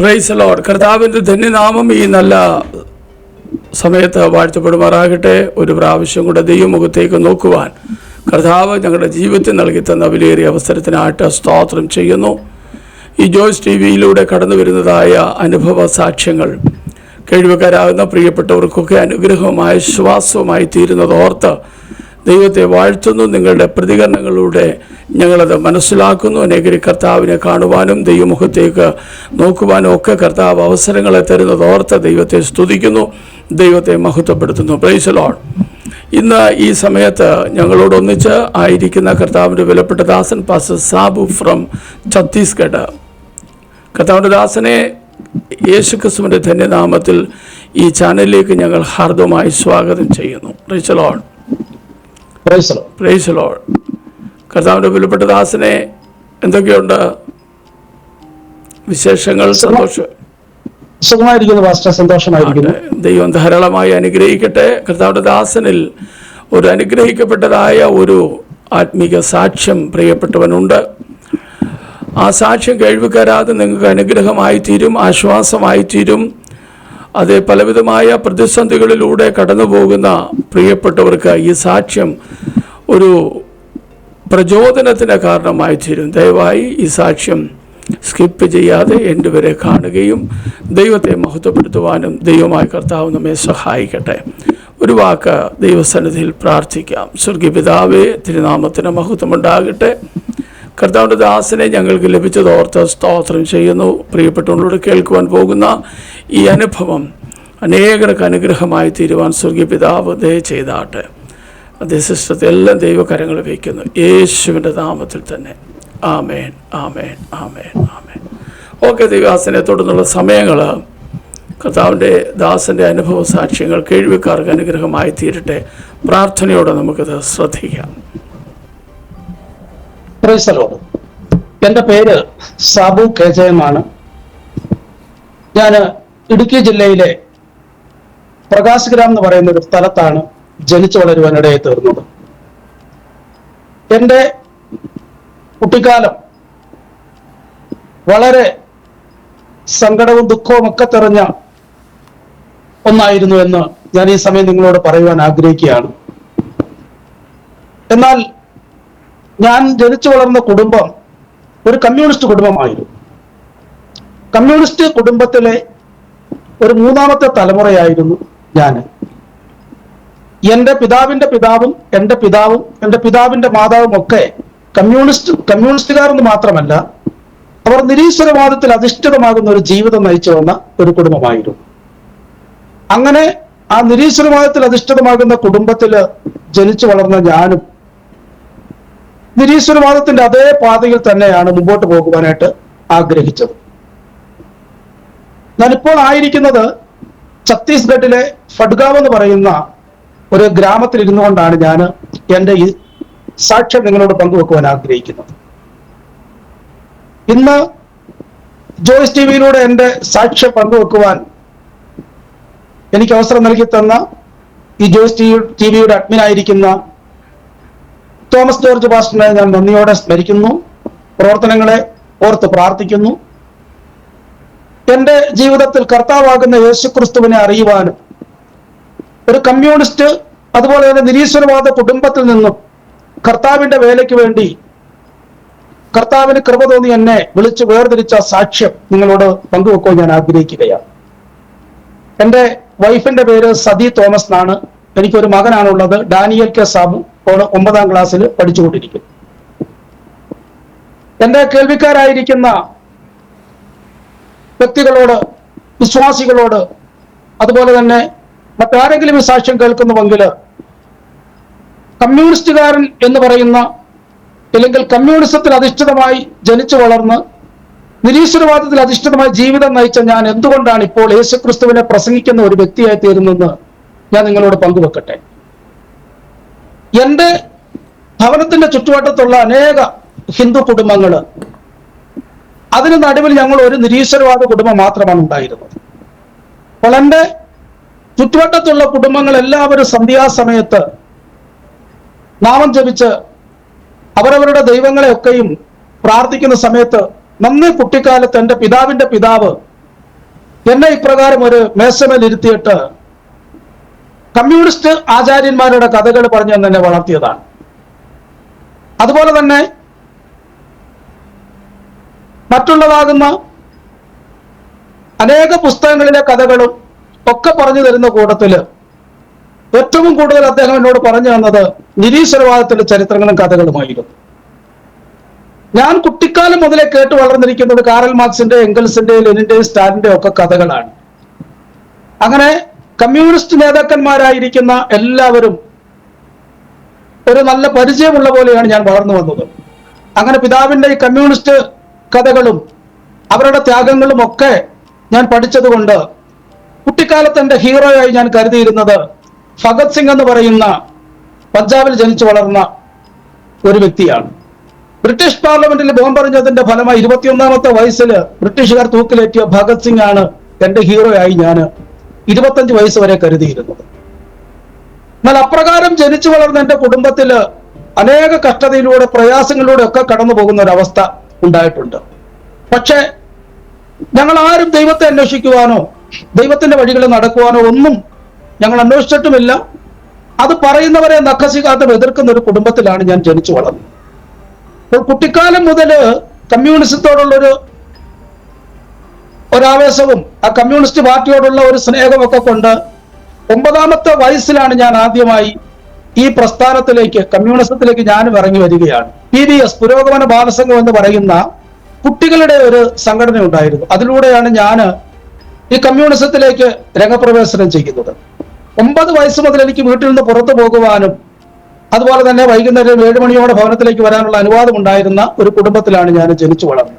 Praise Lord. കർത്താവിൻ്റെ ധന്യനാമം ഈ നല്ല സമയത്ത് വാഴ്ത്തപ്പെടുമാറാകട്ടെ. ഒരു പ്രാവശ്യം കൂടെ ദൈവമുഖത്തേക്ക് നോക്കുവാൻ കർത്താവ് ഞങ്ങളുടെ ജീവിതത്തിൽ നൽകി തന്ന വിലയേറിയ അവസരത്തിനായിട്ട് സ്തോത്രം ചെയ്യുന്നു. ഈ ജോയ്സ് ടി വിയിലൂടെ കടന്നു വരുന്നതായ അനുഭവ സാക്ഷ്യങ്ങൾ കേൾവിക്കാരാകുന്ന പ്രിയപ്പെട്ടവർക്കൊക്കെ അനുഗ്രഹവുമായ ശ്വാസവുമായി തീരുന്നതോർത്ത് ദൈവത്തെ വാഴ്ത്തുന്നു. നിങ്ങളുടെ പ്രതികരണങ്ങളിലൂടെ ഞങ്ങളത് മനസ്സിലാക്കുന്നു. അനേകരി കർത്താവിനെ കാണുവാനും ദൈവമുഖത്തേക്ക് നോക്കുവാനും ഒക്കെ കർത്താവ് അവസരങ്ങളെ തരുന്നതോർത്ത് ദൈവത്തെ സ്തുതിക്കുന്നു, ദൈവത്തെ മഹത്വപ്പെടുത്തുന്നു. Praise the lord. ഇന്ന് ഈ സമയത്ത് ഞങ്ങളോടൊന്നിച്ച് ആയിരിക്കുന്ന കർത്താവിൻ്റെ വിലപ്പെട്ട ദാസൻ പാസ്റ്റർ സാബു ഫ്രം ഛത്തീസ്ഗഡ്. കർത്താവിൻ്റെ ദാസനെ യേശുക്രിസ്തുവിൻ്റെ ധന്യനാമത്തിൽ ഈ ചാനലിലേക്ക് ഞങ്ങൾ ഹാർദവമായി സ്വാഗതം ചെയ്യുന്നു. Price the Lord. Price the Lord. കർത്താവിൻ്റെ വിലപ്പെട്ട ദാസനെ എന്തൊക്കെയുണ്ട് വിശേഷങ്ങൾ? സന്തോഷമായിരിക്കുന്നു. ദൈവം ധാരാളമായി അനുഗ്രഹിക്കട്ടെ. കർത്താവിൻ്റെ ദാസനിൽ ഒരു അനുഗ്രഹിക്കപ്പെട്ടതായ ഒരു ആത്മീക സാക്ഷ്യം പ്രിയപ്പെട്ടവനുണ്ട്. ആ സാക്ഷ്യം കേൾവിക്കാരാതെ നിങ്ങൾക്ക് അനുഗ്രഹമായി തീരും, ആശ്വാസമായി തീരും. അത് പലവിധമായ പ്രതിസന്ധികളിലൂടെ കടന്നു പോകുന്ന പ്രിയപ്പെട്ടവർക്ക് ഈ സാക്ഷ്യം ഒരു പ്രചോദനത്തിന് കാരണമായി തീരും. ദയവായി ഈ സാക്ഷ്യം സ്കിപ്പ് ചെയ്യാതെ എൻ്റെ വരെ കാണുകയും ദൈവത്തെ മഹത്വപ്പെടുത്തുവാനും ദൈവമായ കർത്താവ് നമ്മെ സഹായിക്കട്ടെ. ഒരു വാക്ക് ദൈവസന്നിധിയിൽ പ്രാർത്ഥിക്കാം. സ്വർഗീയ പിതാവേ, തിരുനാമത്തിന് മഹത്വമുണ്ടാകട്ടെ. കർത്താവിൻ്റെ ദാസനെ ഞങ്ങൾക്ക് ലഭിച്ചതോർത്ത് സ്തോത്രം ചെയ്യുന്നു. പ്രിയപ്പെട്ടവരോട് കേൾക്കുവാൻ പോകുന്ന ഈ അനുഭവം അനേകർക്ക് അനുഗ്രഹമായി തീരുവാൻ സ്വർഗീയ പിതാവ് ദയ ചെയ്താട്ടെ. അതേ സിസ്റ്റത്തെ എല്ലാം ദൈവകരങ്ങൾ വയ്ക്കുന്നു, യേശുവിൻ്റെ നാമത്തിൽ തന്നെ. ആമേൻ, ആമേൻ, ആമേൻ, ആമേൻ. ഓക്കെ, ദൈവദാസനെ തുടർന്നുള്ള സമയങ്ങൾ കർത്താവിൻ്റെ ദാസൻ്റെ അനുഭവ സാക്ഷ്യങ്ങൾ കേൾവിക്കാർക്ക് അനുഗ്രഹമായി തീരട്ടെ. പ്രാർത്ഥനയോടെ നമുക്കത് ശ്രദ്ധിക്കാം. എൻ്റെ പേര് സാബു കേജയമാണ്. ഞാൻ ഇടുക്കി ജില്ലയിലെ പ്രകാശ് ഗ്രാം എന്ന് പറയുന്ന ഒരു സ്ഥലത്താണ് ജനിച്ചു വളരുവാനിടയായി തീർന്നത്. എൻ്റെ കുട്ടിക്കാലം വളരെ സങ്കടവും ദുഃഖവും ഒക്കെ തെറിഞ്ഞ ഒന്നായിരുന്നു എന്ന് ഞാൻ ഈ സമയം നിങ്ങളോട് പറയുവാൻ ആഗ്രഹിക്കുകയാണ്. എന്നാൽ ഞാൻ ജനിച്ചു വളർന്ന കുടുംബം ഒരു കമ്മ്യൂണിസ്റ്റ് കുടുംബമായിരുന്നു. കമ്മ്യൂണിസ്റ്റ് കുടുംബത്തിലെ ഒരു മൂന്നാമത്തെ തലമുറയായിരുന്നു ഞാൻ. എൻ്റെ പിതാവിൻ്റെ പിതാവും എൻ്റെ പിതാവിൻ്റെ മാതാവും ഒക്കെ കമ്മ്യൂണിസ്റ്റുകാരെന്ന് മാത്രമല്ല, അവർ നിരീശ്വരവാദത്തിൽ അധിഷ്ഠിതമാകുന്ന ഒരു ജീവിതം നയിച്ചു വന്ന ഒരു കുടുംബമായിരുന്നു. അങ്ങനെ ആ നിരീശ്വരവാദത്തിൽ അധിഷ്ഠിതമാകുന്ന കുടുംബത്തിൽ ജനിച്ചു വളർന്ന ഞാനും നിരീശ്വരവാദത്തിന്റെ അതേ പാതയിൽ തന്നെയാണ് മുമ്പോട്ട് പോകുവാനായിട്ട് ആഗ്രഹിച്ചത്. ഞാനിപ്പോൾ ആയിരിക്കുന്നത് ഛത്തീസ്ഗഡിലെ ഫഡ്ഗാവ് എന്ന് പറയുന്ന ഒരു ഗ്രാമത്തിൽ ഇരുന്നു കൊണ്ടാണ് ഞാൻ എൻ്റെ ഈ സാക്ഷ്യം നിങ്ങളോട് പങ്കുവെക്കുവാൻ ആഗ്രഹിക്കുന്നത്. ഇന്ന് ജോയ്സ് ടി വിയിലൂടെ എൻ്റെ സാക്ഷ്യം പങ്കുവെക്കുവാൻ എനിക്ക് അവസരം നൽകി തന്ന ഈ ജോയ്സ് ടി വിയുടെ അഡ്മിനായിരിക്കുന്ന തോമസ് ജോർജ് പാസ്റ്ററിനെ ഞാൻ നന്ദിയോടെ സ്മരിക്കുന്നു. പ്രവർത്തനങ്ങളെ ഓർത്ത് പ്രാർത്ഥിക്കുന്നു. എൻ്റെ ജീവിതത്തിൽ കർത്താവാകുന്ന യേശുക്രിസ്തുവിനെ അറിയുവാനും ഒരു കമ്മ്യൂണിസ്റ്റ് അതുപോലെ തന്നെ നിരീശ്വരവാദ കുടുംബത്തിൽ നിന്നും കർത്താവിന്റെ വേലയ്ക്ക് വേണ്ടി കർത്താവിന് കൃപ തോന്നി എന്നെ വിളിച്ച് വേർതിരിച്ച സാക്ഷ്യം നിങ്ങളോട് പങ്കുവെക്കുവാൻ ഞാൻ ആഗ്രഹിക്കുകയാണ്. എൻ്റെ വൈഫിന്റെ പേര് സതി തോമസ് എന്നാണ്. എനിക്കൊരു മകനാണുള്ളത്, ഡാനിയൽ കെ സാബു. 9ാം ക്ലാസ്സിൽ പഠിച്ചുകൊണ്ടിരിക്കുന്നു. എൻ്റെ കേൾവിക്കാരായിരിക്കുന്ന വ്യക്തികളോട്, വിശ്വാസികളോട്, അതുപോലെ തന്നെ മറ്റാരെങ്കിലും ഈ സാക്ഷ്യം കേൾക്കുന്നുവെങ്കിൽ കമ്മ്യൂണിസ്റ്റുകാരൻ എന്ന് പറയുന്ന, അല്ലെങ്കിൽ കമ്മ്യൂണിസത്തിൽ അധിഷ്ഠിതമായി ജനിച്ചു വളർന്ന് നിരീശ്വരവാദത്തിൽ അധിഷ്ഠിതമായി ജീവിതം നയിച്ച ഞാൻ എന്തുകൊണ്ടാണ് ഇപ്പോൾ യേശുക്രിസ്തുവിനെ പ്രസംഗിക്കുന്ന ഒരു വ്യക്തിയായി തീരുന്നതെന്ന് ഞാൻ നിങ്ങളോട് പങ്കുവെക്കട്ടെ. എൻ്റെ ഭവനത്തിന്റെ ചുറ്റുവട്ടത്തുള്ള അനേക ഹിന്ദു കുടുംബങ്ങൾ, അതിന് നടുവിൽ ഞങ്ങൾ ഒരു നിരീശ്വരവാദ കുടുംബം മാത്രമാണ് ഉണ്ടായിരുന്നത്. അപ്പോൾ എൻ്റെ ചുറ്റുവട്ടത്തുള്ള കുടുംബങ്ങൾ എല്ലാവരും സന്ധ്യാസമയത്ത് നാമം ജപിച്ച് അവരവരുടെ ദൈവങ്ങളെയൊക്കെയും പ്രാർത്ഥിക്കുന്ന സമയത്ത്, നന്നേ കുട്ടിക്കാലത്ത് എൻ്റെ പിതാവിൻ്റെ പിതാവ് എന്നെ ഇപ്രകാരം ഒരു മേശമേൽ ഇരുത്തിയിട്ട് കമ്മ്യൂണിസ്റ്റ് ആചാര്യന്മാരുടെ കഥകൾ പറഞ്ഞ് എന്നെ വളർത്തിയതാണ്. അതുപോലെ തന്നെ മറ്റുള്ളതാകുന്ന അനേക പുസ്തകങ്ങളിലെ കഥകളും ഒക്കെ പറഞ്ഞു തരുന്ന കൂട്ടത്തില് ഏറ്റവും കൂടുതൽ അദ്ദേഹം എന്നോട് പറഞ്ഞു തന്നത് നിരീശ്വരവാദത്തിന്റെ ചരിത്രങ്ങളും കഥകളുമായിരുന്നു. ഞാൻ കുട്ടിക്കാലം മുതലേ കേട്ട് വളർന്നിരിക്കുന്നത് കാറൽ മാർക്സിന്റെ, എംഗൽസിന്റെ, ലെനിന്റെയും സ്റ്റാലിന്റെയും ഒക്കെ കഥകളാണ്. അങ്ങനെ കമ്മ്യൂണിസ്റ്റ് നേതാക്കന്മാരായിരിക്കുന്ന എല്ലാവരും ഒരു നല്ല പരിചയമുള്ള പോലെയാണ് ഞാൻ വളർന്നു വന്നത്. അങ്ങനെ പിതാവിന്റെ ഈ കമ്മ്യൂണിസ്റ്റ് കഥകളും അവരുടെ ത്യാഗങ്ങളും ഒക്കെ ഞാൻ പഠിച്ചതുകൊണ്ട് കുട്ടിക്കാലത്ത് എന്റെ ഹീറോയായി ഞാൻ കരുതിയിരുന്നത് ഭഗത് സിംഗ് എന്ന് പറയുന്ന പഞ്ചാബിൽ ജനിച്ചു വളർന്ന ഒരു വ്യക്തിയാണ്. ബ്രിട്ടീഷ് പാർലമെന്റിൽ ബോംബെറിഞ്ഞതിന്റെ ഫലമായി 21-ാമത്തെ വയസ്സിൽ ബ്രിട്ടീഷുകാർ തൂക്കിലേറ്റിയ ഭഗത് സിംഗ് ആണ് എന്റെ ഹീറോയായി ഞാൻ 25 വയസ്സ് വരെ കരുതിയിരുന്നത്. എന്നാൽ അപ്രകാരം ജനിച്ചു വളർന്ന എന്റെ കുടുംബത്തിൽ അനേക കഷ്ടതയിലൂടെ, പ്രയാസങ്ങളിലൂടെ ഒക്കെ കടന്നു പോകുന്ന ഒരു അവസ്ഥ ഉണ്ടായിട്ടുണ്ട്. പക്ഷേ ഞങ്ങൾ ആരും ദൈവത്തെ അന്വേഷിക്കുവാനോ ദൈവത്തിന്റെ വഴികളിൽ നടക്കുവാനോ ഒന്നും ഞങ്ങൾ അന്വേഷിച്ചിട്ടുമില്ല. അത് പറയുന്നവരെ നഖശിഖാന്തം എതിർക്കുന്ന ഒരു കുടുംബത്തിലാണ് ഞാൻ ജനിച്ചു വളർന്നത്. അപ്പോൾ കുട്ടിക്കാലം മുതൽ കമ്മ്യൂണിസത്തോടുള്ളൊരു ഒരാവേശവും ആ കമ്മ്യൂണിസ്റ്റ് പാർട്ടിയോടുള്ള ഒരു സ്നേഹമൊക്കെ കൊണ്ട് 9-ാമത്തെ വയസ്സിലാണ് ഞാൻ ആദ്യമായി ഈ പ്രസ്ഥാനത്തിലേക്ക്, കമ്മ്യൂണിസത്തിലേക്ക് ഞാനും ഇറങ്ങി വരികയാണ്. PBS പുരോഗമന ബാലസംഘം എന്ന് പറയുന്ന കുട്ടികളുടെ ഒരു സംഘടന ഉണ്ടായിരുന്നു. അതിലൂടെയാണ് ഞാൻ ഈ കമ്മ്യൂണിസത്തിലേക്ക് രംഗപ്രവേശനം ചെയ്യുന്നത്. 9 വയസ്സ് മുതൽ എനിക്ക് വീട്ടിൽ നിന്ന് പുറത്തു പോകുവാനും അതുപോലെ തന്നെ വൈകുന്നേരം 7 മണിയോടെ ഭവനത്തിലേക്ക് വരാനുള്ള അനുവാദം ഉണ്ടായിരുന്ന ഒരു കുടുംബത്തിലാണ് ഞാൻ ജനിച്ചു വളർന്നത്.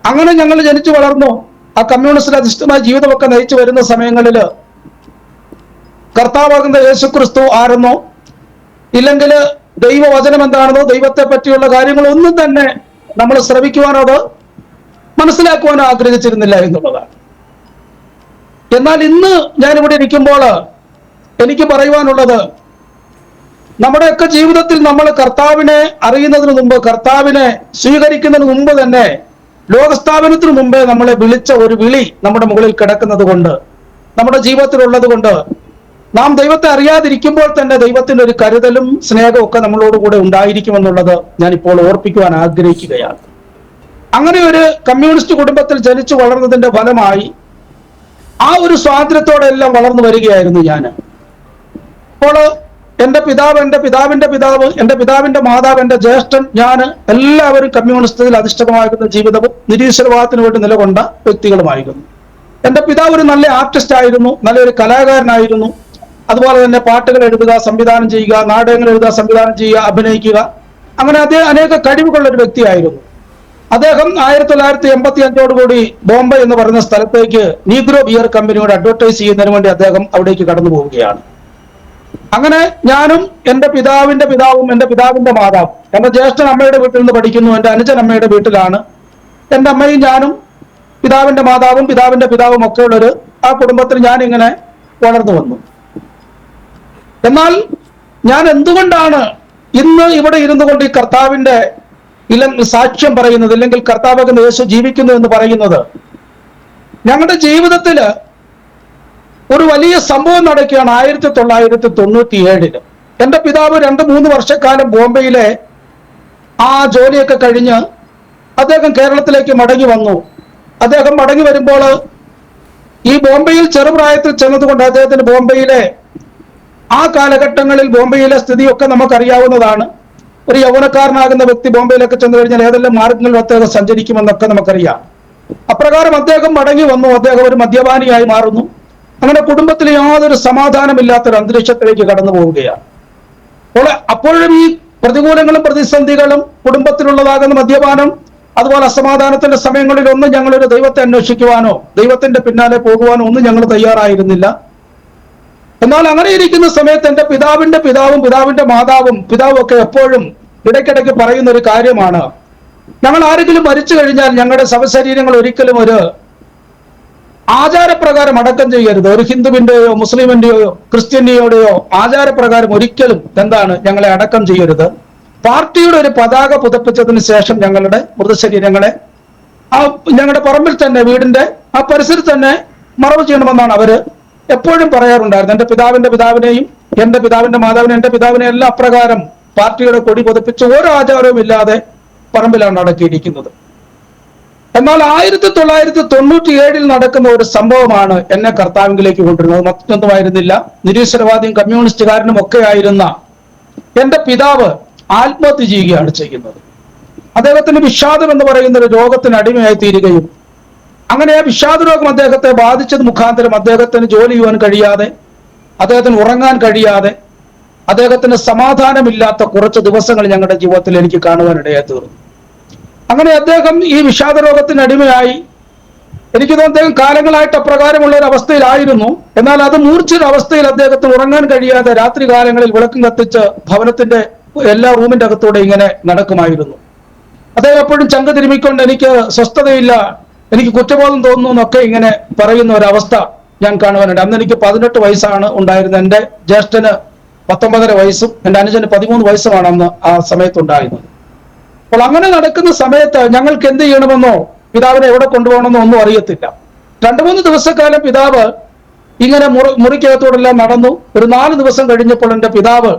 അങ്ങനെ ഞങ്ങൾ ജനിച്ചു വളർന്നു. ആ കമ്മ്യൂണിസ്റ്റ് അധിഷ്ഠിതമായ ജീവിതമൊക്കെ നയിച്ചു വരുന്ന സമയങ്ങളിൽ കർത്താവാകുന്ന യേശുക്രിസ്തു ആരെന്നോ ഇല്ലെങ്കിൽ ദൈവവചനം എന്താണെന്നോ ദൈവത്തെ പറ്റിയുള്ള കാര്യങ്ങളൊന്നും തന്നെ നമ്മൾ ശ്രവിക്കുവാനോ മനസ്സിലാക്കുവാനോ ആഗ്രഹിച്ചിരുന്നില്ല എന്നുള്ളതാണ്. എന്നാൽ ഇന്ന് ഞാനിവിടെ ഇരിക്കുമ്പോൾ എനിക്ക് പറയുവാനുള്ളത്, നമ്മുടെയൊക്കെ ജീവിതത്തിൽ നമ്മൾ കർത്താവിനെ അറിയുന്നതിന് മുമ്പ്, കർത്താവിനെ സ്വീകരിക്കുന്നതിന് മുമ്പ് തന്നെ, ലോകസ്ഥാപനത്തിന് മുമ്പേ നമ്മളെ വിളിച്ച ഒരു വിളി നമ്മുടെ മുകളിൽ കിടക്കുന്നത് കൊണ്ട്, നമ്മുടെ ജീവിതത്തിലുള്ളത് കൊണ്ട്, നാം ദൈവത്തെ അറിയാതിരിക്കുമ്പോൾ തന്നെ ദൈവത്തിന്റെ ഒരു കരുതലും സ്നേഹവും ഒക്കെ നമ്മളോടുകൂടെ ഉണ്ടായിരിക്കുമെന്നുള്ളത് ഞാനിപ്പോൾ ഓർപ്പിക്കുവാൻ ആഗ്രഹിക്കുകയാണ്. അങ്ങനെ ഒരു കമ്മ്യൂണിസ്റ്റ് കുടുംബത്തിൽ ജനിച്ചു വളർന്നതിന്റെ ഫലമായി ആ ഒരു സ്വാതന്ത്ര്യത്തോടെ എല്ലാം വളർന്നു വരികയായിരുന്നു ഞാൻ. അപ്പോൾ എന്റെ പിതാവ്, എന്റെ പിതാവിന്റെ പിതാവ്, എന്റെ പിതാവിന്റെ മാതാവ്, എന്റെ ജ്യേഷ്ഠൻ, ഞാൻ എല്ലാവരും കമ്മ്യൂണിസ്റ്റിൽ അധിഷ്ഠിതമാകുന്ന ജീവിതവും നിരീശ്വരവാദത്തിന് വേണ്ടി നിലകൊണ്ട വ്യക്തികളുമായിരുന്നു. എന്റെ പിതാവ് ഒരു നല്ല ആർട്ടിസ്റ്റ് ആയിരുന്നു, നല്ലൊരു കലാകാരനായിരുന്നു. അതുപോലെ തന്നെ പാട്ടുകൾ എഴുതുക, സംവിധാനം ചെയ്യുക, നാടകങ്ങൾ എഴുതുക, സംവിധാനം ചെയ്യുക, അഭിനയിക്കുക, അങ്ങനെ അദ്ദേഹം അനേക കഴിവുകളുള്ള ഒരു വ്യക്തിയായിരുന്നു. അദ്ദേഹം 1985 ബോംബെ എന്ന് പറയുന്ന സ്ഥലത്തേക്ക് നീഗ്രോ ബിയർ കമ്പനിയോട് അഡ്വർടൈസ് ചെയ്യുന്നതിന് വേണ്ടി അദ്ദേഹം അവിടേക്ക് കടന്നു പോവുകയാണ്. അങ്ങനെ ഞാനും എന്റെ പിതാവിന്റെ പിതാവും എന്റെ പിതാവിന്റെ മാതാവും, എന്റെ ജ്യേഷ്ഠൻ അമ്മയുടെ വീട്ടിൽ നിന്ന് പഠിക്കുന്നു, എന്റെ അനുജൻ അമ്മയുടെ വീട്ടിലാണ്. എന്റെ അമ്മയും ഞാനും പിതാവിന്റെ മാതാവും പിതാവിന്റെ പിതാവും ഒക്കെ ഉള്ളൊരു ആ കുടുംബത്തിൽ ഞാൻ ഇങ്ങനെ വളർന്നു വന്നു. എന്നാൽ ഞാൻ എന്തുകൊണ്ടാണ് ഇന്ന് ഇവിടെ ഇരുന്നു കൊണ്ട് ഈ കർത്താവിന്റെ സാക്ഷ്യം പറയുന്നത്, അല്ലെങ്കിൽ കർത്താവാകുന്ന യേശു ജീവിക്കുന്നു എന്ന് പറയുന്നത്? ഞങ്ങളുടെ ജീവിതത്തില് ഒരു വലിയ സംഭവം നടക്കുകയാണ്. 1997 എന്റെ പിതാവ് 2-3 വർഷക്കാലം ബോംബെയിലെ ആ ജോലിയൊക്കെ കഴിഞ്ഞ് അദ്ദേഹം കേരളത്തിലേക്ക് മടങ്ങി വന്നു. അദ്ദേഹം മടങ്ങി വരുമ്പോൾ ഈ ബോംബെയിൽ ചെറുപ്രായത്തിൽ ചെന്നതുകൊണ്ട് അദ്ദേഹത്തിന് ബോംബെയിലെ ആ കാലഘട്ടങ്ങളിൽ ബോംബെയിലെ സ്ഥിതിയൊക്കെ നമുക്കറിയാവുന്നതാണ്. ഒരു യൗവനക്കാരനാകുന്ന വ്യക്തി ബോംബെയിലൊക്കെ ചെന്ന് കഴിഞ്ഞാൽ ഏതെല്ലാം മാർഗങ്ങളിൽ അദ്ദേഹം സഞ്ചരിക്കുമെന്നൊക്കെ നമുക്കറിയാം. അപ്രകാരം അദ്ദേഹം മടങ്ങി വന്നു. അദ്ദേഹം ഒരു മദ്യപാനിയായി മാറുന്നു. അങ്ങനെ കുടുംബത്തിൽ യാതൊരു സമാധാനമില്ലാത്തൊരു അന്തരീക്ഷത്തിലേക്ക് കടന്നു പോവുകയാണ്. അപ്പോഴും ഈ പ്രതികൂലങ്ങളും പ്രതിസന്ധികളും, കുടുംബത്തിലുള്ളതാകുന്ന മദ്യപാനം, അതുപോലെ അസമാധാനത്തിന്റെ സമയങ്ങളിലൊന്നും ഞങ്ങളൊരു ദൈവത്തെ അന്വേഷിക്കുവാനോ ദൈവത്തിന്റെ പിന്നാലെ പോകുവാനോ ഒന്നും ഞങ്ങൾ തയ്യാറായിരുന്നില്ല. എന്നാൽ അങ്ങനെ ഇരിക്കുന്ന സമയത്ത് എന്റെ പിതാവിന്റെ പിതാവും പിതാവിന്റെ മാതാവും പിതാവും ഒക്കെ എപ്പോഴും ഇടയ്ക്കിടയ്ക്ക് പറയുന്ന ഒരു കാര്യമാണ്, ഞങ്ങൾ ആരെങ്കിലും മരിച്ചു കഴിഞ്ഞാൽ ഞങ്ങളുടെ ശവശരീരങ്ങൾ ഒരിക്കലും ഒരു ആചാരപ്രകാരം അടക്കം ചെയ്യരുത്. ഒരു ഹിന്ദുവിന്റെയോ മുസ്ലിമിന്റെയോ ക്രിസ്ത്യന്റെയോ ആചാരപ്രകാരം ഒരിക്കലും ഞങ്ങളെ അടക്കം ചെയ്യരുത്. പാർട്ടിയുടെ ഒരു പതാക പുതപ്പിച്ചതിന് ശേഷം ഞങ്ങളുടെ മൃതശരീരങ്ങളെ ഞങ്ങളുടെ പറമ്പിൽ തന്നെ, വീടിന്റെ ആ പരിസരത്ത് തന്നെ മറവ് ചെയ്യണമെന്നാണ് അവര് എപ്പോഴും പറയാറുണ്ടായിരുന്നത്. എൻ്റെ പിതാവിന്റെ പിതാവിനെയും എൻ്റെ പിതാവിന്റെ മാതാവിനെ എൻ്റെ പിതാവിനെ എല്ലാം അപ്രകാരം പാർട്ടിയുടെ കൊടി പുതപ്പിച്ച് ഒരു ആചാരവും ഇല്ലാതെ പറമ്പിലാണ് അടക്കിയിരിക്കുന്നത്. എന്നാൽ 1997 നടക്കുന്ന ഒരു സംഭവമാണ് എന്നെ കർത്താവിലേക്ക് കൊണ്ടുവരുന്നത്. മറ്റൊന്നുമായിരുന്നില്ല, നിരീശ്വരവാദിയും കമ്മ്യൂണിസ്റ്റുകാരനും ഒക്കെ ആയിരുന്ന എൻ്റെ പിതാവ് ആത്മഹത്യ ചെയ്യുകയാണ് ചെയ്യുന്നത്. അദ്ദേഹത്തിന് വിഷാദം എന്ന് പറയുന്ന ഒരു രോഗത്തിന് അടിമയായി തീരുകയും അങ്ങനെ ആ വിഷാദ രോഗം അദ്ദേഹത്തെ ബാധിച്ചത് മുഖാന്തരം അദ്ദേഹത്തിന് ജോലി ചെയ്യുവാൻ കഴിയാതെ, അദ്ദേഹത്തിന് ഉറങ്ങാൻ കഴിയാതെ, അദ്ദേഹത്തിന് സമാധാനമില്ലാത്ത കുറച്ച് ദിവസങ്ങൾ ഞങ്ങളുടെ ജീവിതത്തിൽ എനിക്ക് കാണുവാനിടയായി തീർന്നു. അങ്ങനെ അദ്ദേഹം ഈ വിഷാദ രോഗത്തിന് അടിമയായി. എനിക്ക് തോന്നുന്നു അദ്ദേഹം കാലങ്ങളായിട്ട് അപ്രകാരമുള്ള ഒരു അവസ്ഥയിലായിരുന്നു. എന്നാൽ അത് മൂർച്ഛിത അവസ്ഥയിൽ അദ്ദേഹത്തിന് ഉറങ്ങാൻ കഴിയാതെ രാത്രി കാലങ്ങളിൽ വിളക്കും കത്തിച്ച് ഭവനത്തിന്റെ എല്ലാ റൂമിന്റെ അകത്തൂടെ ഇങ്ങനെ നടക്കുമായിരുന്നു. അദ്ദേഹം എപ്പോഴും ചങ്ക് തിരുമിക്കൊണ്ട് എനിക്ക് സ്വസ്ഥതയില്ല, എനിക്ക് കുറ്റബോധം തോന്നുന്നു എന്നൊക്കെ ഇങ്ങനെ പറയുന്ന ഒരവസ്ഥ ഞാൻ കാണുവാനുണ്ട്. അന്ന് എനിക്ക് 18 വയസ്സാണ് ഉണ്ടായിരുന്നത്. എൻ്റെ ജ്യേഷ്ഠന് 19.5 വയസ്സും എൻ്റെ അനുജന് 13 വയസ്സുമാണ് അന്ന് ആ സമയത്തുണ്ടായിരുന്നത്. അപ്പോൾ അങ്ങനെ നടക്കുന്ന സമയത്ത് ഞങ്ങൾക്ക് എന്ത് ചെയ്യണമെന്നോ പിതാവിനെ എവിടെ കൊണ്ടുപോകണമെന്നോ ഒന്നും അറിയത്തില്ല. 2-3 ദിവസക്കാലം പിതാവ് ഇങ്ങനെ മുറിക്കകത്തോടെല്ലാം നടന്നു. ഒരു 4 ദിവസം കഴിഞ്ഞപ്പോൾ എൻ്റെ പിതാവ്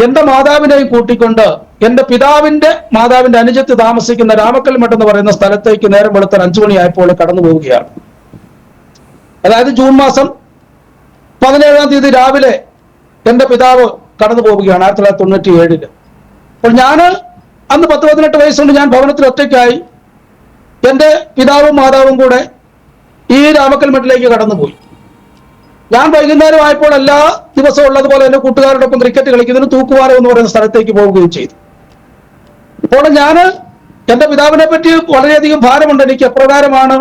എൻ്റെ മാതാവിനെയും കൂട്ടിക്കൊണ്ട് എൻ്റെ പിതാവിന്റെ മാതാവിന്റെ അനുജത്ത് താമസിക്കുന്ന രാമക്കൽമഠം എന്ന് പറയുന്ന സ്ഥലത്തേക്ക് നേരം വെളുത്ത 5 മണിയായപ്പോൾ കടന്നു പോവുകയാണ്. അതായത് ജൂൺ മാസം 17-ാം തീയതി രാവിലെ എൻ്റെ പിതാവ് കടന്നു പോവുകയാണ് 1997. അപ്പോൾ ഞാൻ അന്ന് 10-18 വയസ്സുകൊണ്ട് ഞാൻ ഭവനത്തിൽ ഒറ്റയ്ക്കായി. എൻ്റെ പിതാവും മാതാവും കൂടെ ഈ രാമക്കൽമഠത്തിലേക്ക് കടന്നുപോയി. ഞാൻ വൈകുന്നേരം ആയപ്പോൾ എല്ലാ ദിവസവും ഉള്ളതുപോലെ തന്നെ കൂട്ടുകാരോടൊപ്പം ക്രിക്കറ്റ് കളിക്കുന്നതിന് തൂക്കുവാരം എന്ന് പറയുന്ന സ്ഥലത്തേക്ക് പോവുകയും ചെയ്തു. അപ്പോൾ ഞാൻ എൻ്റെ പിതാവിനെ പറ്റി വളരെയധികം ഭാരമുണ്ട്. എനിക്ക് എപ്രകാരമാണ്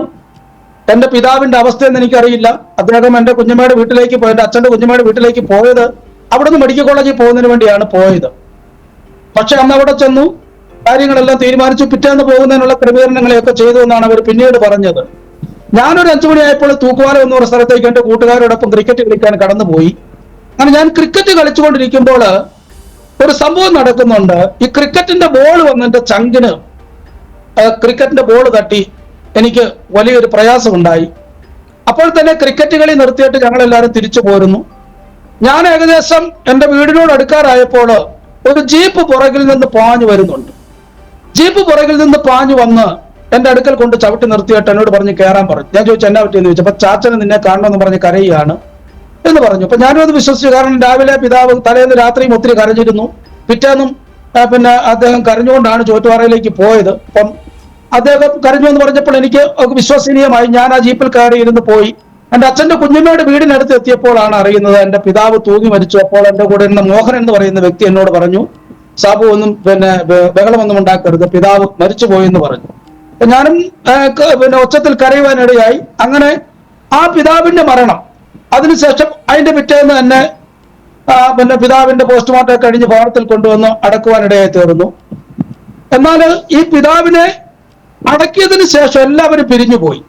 എൻ്റെ പിതാവിന്റെ അവസ്ഥയെന്ന് എനിക്കറിയില്ല. അദ്ദേഹം എൻ്റെ കുഞ്ഞമ്മയുടെ വീട്ടിലേക്ക് പോയി, എൻ്റെ അച്ഛൻ്റെ കുഞ്ഞമ്മയുടെ വീട്ടിലേക്ക് പോയത് അവിടുന്ന് മെഡിക്കൽ കോളേജിൽ പോകുന്നതിന് വേണ്ടിയാണ് പോയത്. പക്ഷെ അന്ന് അവിടെ ചെന്നു കാര്യങ്ങളെല്ലാം തീരുമാനിച്ചു. പിറ്റേന്ന് പോകുന്നതിനുള്ള ക്രമീകരണങ്ങളെയൊക്കെ ചെയ്തു എന്നാണ് അവർ പിന്നീട് പറഞ്ഞത്. ഞാനൊരു 5 മണിയായപ്പോൾ തൂക്കുവാലം എന്ന് പറയുന്ന സ്ഥലത്തേക്ക് എൻ്റെ കൂട്ടുകാരോടൊപ്പം ക്രിക്കറ്റ് കളിക്കാൻ കടന്നുപോയി. അങ്ങനെ ഞാൻ ക്രിക്കറ്റ് കളിച്ചുകൊണ്ടിരിക്കുമ്പോൾ ഒരു സംഭവം നടക്കുന്നുണ്ട്. ഈ ക്രിക്കറ്റിന്റെ ബോൾ വന്ന് എൻ്റെ ചങ്കിന് ക്രിക്കറ്റിന്റെ ബോൾ തട്ടി എനിക്ക് വലിയൊരു പ്രയാസം ഉണ്ടായി. അപ്പോൾ തന്നെ ക്രിക്കറ്റ് കളി നിർത്തിയിട്ട് ഞങ്ങളെല്ലാവരും തിരിച്ചു പോരുന്നു. ഞാൻ ഏകദേശം എൻ്റെ വീടിനോട് അടുക്കാറായപ്പോൾ ഒരു ജീപ്പ് പുറകിൽ നിന്ന് പാഞ്ഞു വരുന്നുണ്ട്. ജീപ്പ് പുറകിൽ നിന്ന് പാഞ്ഞു വന്ന് എൻ്റെ അടുക്കൽ കൊണ്ട് ചവിട്ടി നിർത്തിയിട്ട് എന്നോട് പറഞ്ഞ് കയറാൻ പറഞ്ഞു. ഞാൻ ചോദിച്ചു എന്നാ പറ്റിയെന്ന് ചോദിച്ചു. അപ്പൊ ചാച്ചന് നിന്നെ കാണണമെന്ന് പറഞ്ഞ് കരയുകയാണ് എന്ന് പറഞ്ഞു. അപ്പൊ ഞാനും അത് വിശ്വസിച്ചു. കാരണം രാവിലെ പിതാവ് തലേന്ന് രാത്രിയും ഒത്തിരി കരഞ്ഞിരുന്നു. പിറ്റേന്നും പിന്നെ അദ്ദേഹം കരഞ്ഞുകൊണ്ടാണ് ചോറ്റുപാറയിലേക്ക് പോയത്. അപ്പം അദ്ദേഹം കരഞ്ഞു എന്ന് പറഞ്ഞപ്പോൾ എനിക്ക് വിശ്വസനീയമായി. ഞാൻ ആ ജീപ്പിൽ കയറി ഇരുന്ന് പോയി. എൻ്റെ അച്ഛൻ്റെ കുഞ്ഞമ്മയുടെ വീടിനടുത്ത് എത്തിയപ്പോഴാണ് അറിയുന്നത് എൻ്റെ പിതാവ് തൂങ്ങി മരിച്ചു. അപ്പോൾ എൻ്റെ കൂടെ ഇരുന്ന മോഹൻ എന്ന് പറയുന്ന വ്യക്തി എന്നോട് പറഞ്ഞു, സാബു ഒന്നും പിന്നെ ബഹളമൊന്നും ഉണ്ടാക്കരുത്, പിതാവ് മരിച്ചുപോയി എന്ന് പറഞ്ഞു. ഞാനും പിന്നെ ഉച്ചത്തിൽ കരയുവാനിടയായി. അങ്ങനെ ആ പിതാവിന്റെ മരണം അതിനുശേഷം അതിന്റെ പിറ്റേന്ന് തന്നെ പിന്നെ പിതാവിന്റെ പോസ്റ്റ്മോർട്ടം കഴിഞ്ഞ് ഭവനത്തിൽ കൊണ്ടുവന്ന് അടക്കുവാനിടയായി തീർന്നു. എന്നാൽ ഈ പിതാവിനെ അടക്കിയതിന് ശേഷം എല്ലാവരും പിരിഞ്ഞുപോയി.